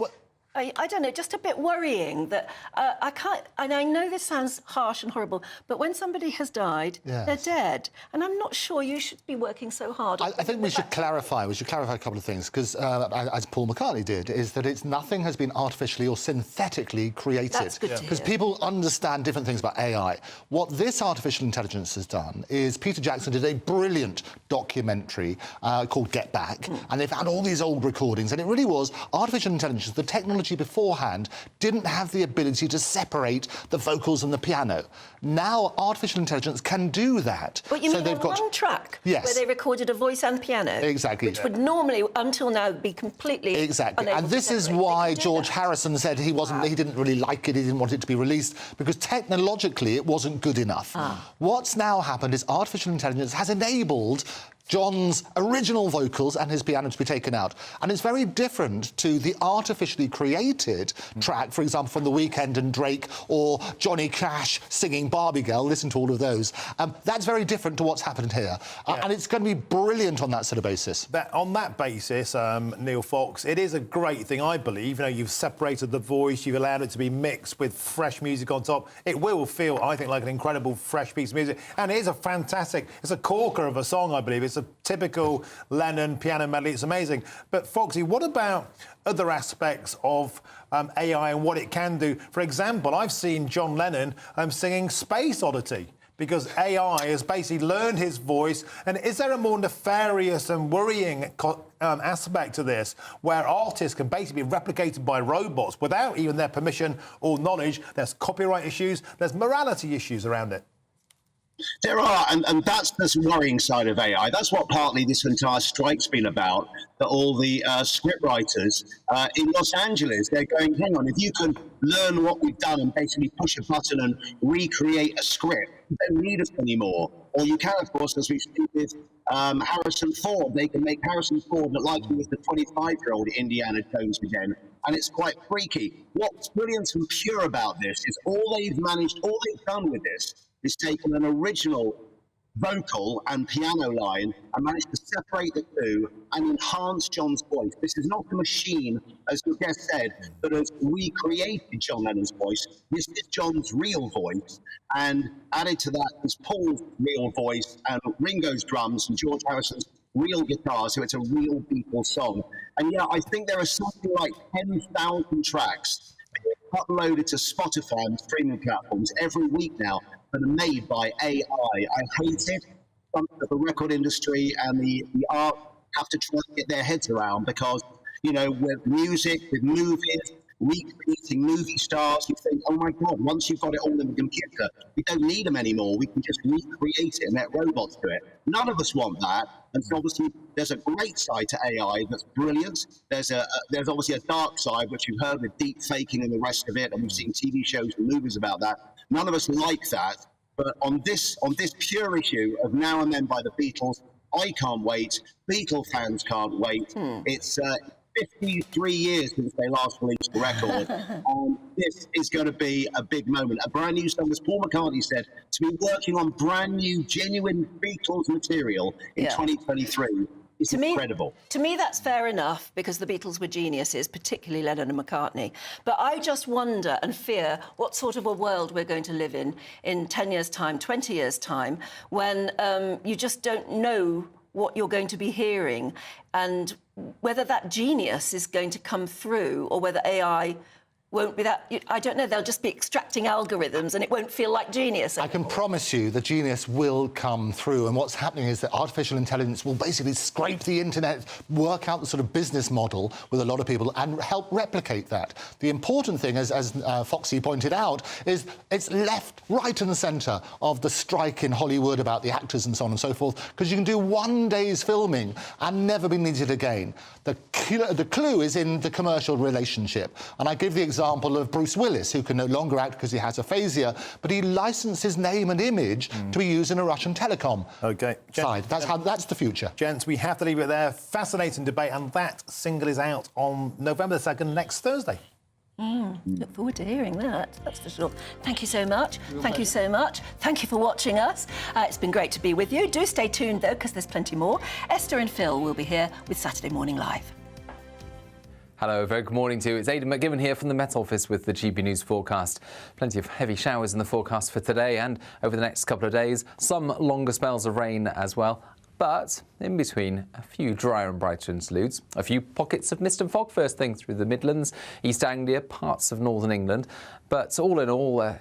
I don't know, just a bit worrying that I can't, and I know this sounds harsh and horrible, but when somebody has died, they're dead, and I'm not sure you should be working so hard. I think we should clarify a couple of things, because as Paul McCartney did, is that nothing has been artificially or synthetically created. That's good to hear. Because people understand different things about AI. What this artificial intelligence has done is, Peter Jackson did a brilliant documentary called Get Back, and they found all these old recordings, and it really was artificial intelligence, the technology beforehand didn't have the ability to separate the vocals and the piano. Now artificial intelligence can do that. But you mean they've got one track where they recorded a voice and piano? Exactly. Which would normally, until now, be completely exactly. And this is why George Harrison said he didn't really like it, he didn't want it to be released, because technologically it wasn't good enough. What's now happened is artificial intelligence has enabled John's original vocals and his piano to be taken out. And it's very different to the artificially created track, for example, from The Weeknd and Drake, or Johnny Cash singing Barbie Girl. Listen to all of those. That's very different to what's happened here. And it's going to be brilliant on that sort of basis. On that basis, Neil Fox, it is a great thing, I believe. You've separated the voice, you've allowed it to be mixed with fresh music on top. It will feel, I think, like an incredible fresh piece of music. And it is it's a corker of a song, I believe. It's a typical Lennon piano medley. It's amazing. But Foxy, what about other aspects of AI and what it can do? For example, I've seen John Lennon singing Space Oddity, because AI has basically learned his voice. And is there a more nefarious and worrying aspect to this, where artists can basically be replicated by robots without even their permission or knowledge? There's copyright issues, there's morality issues around it. There are, and that's the worrying side of AI. That's what partly this entire strike's been about, that all the scriptwriters in Los Angeles, they're going, hang on, if you can learn what we've done and basically push a button and recreate a script, you don't need us anymore. Or you can, of course, as we speak with Harrison Ford, they can make Harrison Ford look like he was the 25-year-old Indiana Jones again. And it's quite freaky. What's brilliant and pure about this is all they've done with this is taken an original vocal and piano line and managed to separate the two and enhance John's voice. This is not a machine, as your guest said, that has recreated John Lennon's voice. This is John's real voice, and added to that is Paul's real voice and Ringo's drums and George Harrison's real guitar, so it's a real Beatles song. And yeah, I think there are something like 10,000 tracks uploaded to Spotify and streaming platforms every week now that are made by AI. I hate it. Something that the record industry and the art have to try and get their heads around, because, you know, with music, with movies, recreating movie stars, you think, oh my God, once you've got it all in the computer, we don't need them anymore. We can just recreate it and let robots do it. None of us want that. And so obviously there's a great side to AI that's brilliant. There's obviously a dark side, which you've heard with deep faking and the rest of it, and we've seen TV shows and movies about that. None of us like that. But on this pure issue of Now and Then by the Beatles, I can't wait. Beatle fans can't wait. It's 53 years since they last released the record. This is going to be a big moment. A brand new song, as Paul McCartney said, to be working on brand new, genuine Beatles material in 2023 is incredible. To me, that's fair enough, because the Beatles were geniuses, particularly Lennon and McCartney. But I just wonder and fear what sort of a world we're going to live in 10 years' time, 20 years' time, when you just don't know what you're going to be hearing, and whether that genius is going to come through, or whether AI won't be that. I don't know, they'll just be extracting algorithms and it won't feel like genius anymore. I can promise you the genius will come through, and what's happening is that artificial intelligence will basically scrape the internet, work out the sort of business model with a lot of people and help replicate that. The important thing, as Foxy pointed out, is it's left right in the centre of the strike in Hollywood about the actors and so on and so forth, because you can do one day's filming and never be needed again. The clue is in the commercial relationship, and I give the example of Bruce Willis, who can no longer act because he has aphasia, but he licensed his name and image to be used in a Russian telecom side. That's the future. Gents, we have to leave it there. Fascinating debate, and that single is out on November the 2nd, next Thursday. Look forward to hearing that, that's for sure. Thank you so much. Thank you so much. Thank you for watching us. It's been great to be with you. Do stay tuned, though, because there's plenty more. Esther and Phil will be here with Saturday Morning Live. Hello, very good morning to you. It's Aidan McGibbon here from the Met Office with the GB News forecast. Plenty of heavy showers in the forecast for today and over the next couple of days. Some longer spells of rain as well. But in between, a few drier and brighter interludes. A few pockets of mist and fog first thing through the Midlands, East Anglia, parts of northern England. But all in all,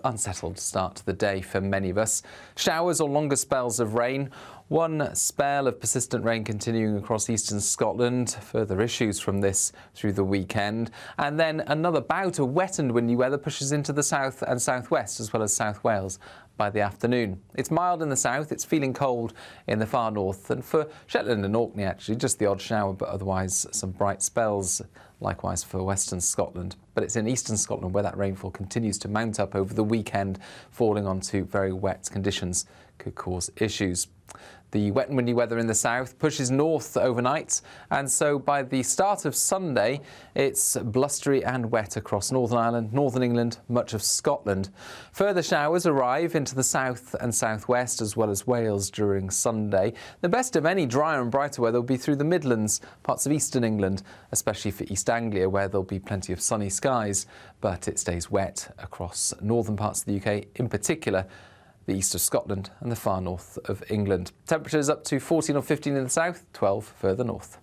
unsettled start to the day for many of us. Showers or longer spells of rain. One spell of persistent rain continuing across eastern Scotland. Further issues from this through the weekend. And then another bout of wet and windy weather pushes into the south and southwest, as well as South Wales by the afternoon. It's mild in the south, it's feeling cold in the far north, and for Shetland and Orkney actually just the odd shower, but otherwise some bright spells, likewise for western Scotland. But it's in eastern Scotland where that rainfall continues to mount up over the weekend, falling onto very wet conditions could cause issues. The wet and windy weather in the south pushes north overnight, and so by the start of Sunday, it's blustery and wet across Northern Ireland, Northern England, much of Scotland. Further showers arrive into the south and southwest, as well as Wales during Sunday. The best of any drier and brighter weather will be through the Midlands, parts of eastern England, especially for East Anglia, where there'll be plenty of sunny skies, but it stays wet across northern parts of the UK, in particular the east of Scotland and the far north of England. Temperatures up to 14 or 15 in the south, 12 further north.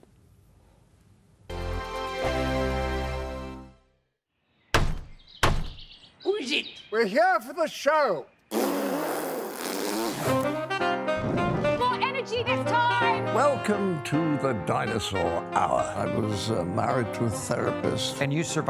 Who is it? We're here for the show. More energy this time! Welcome to the Dinosaur Hour. I was married to a therapist. And you survived?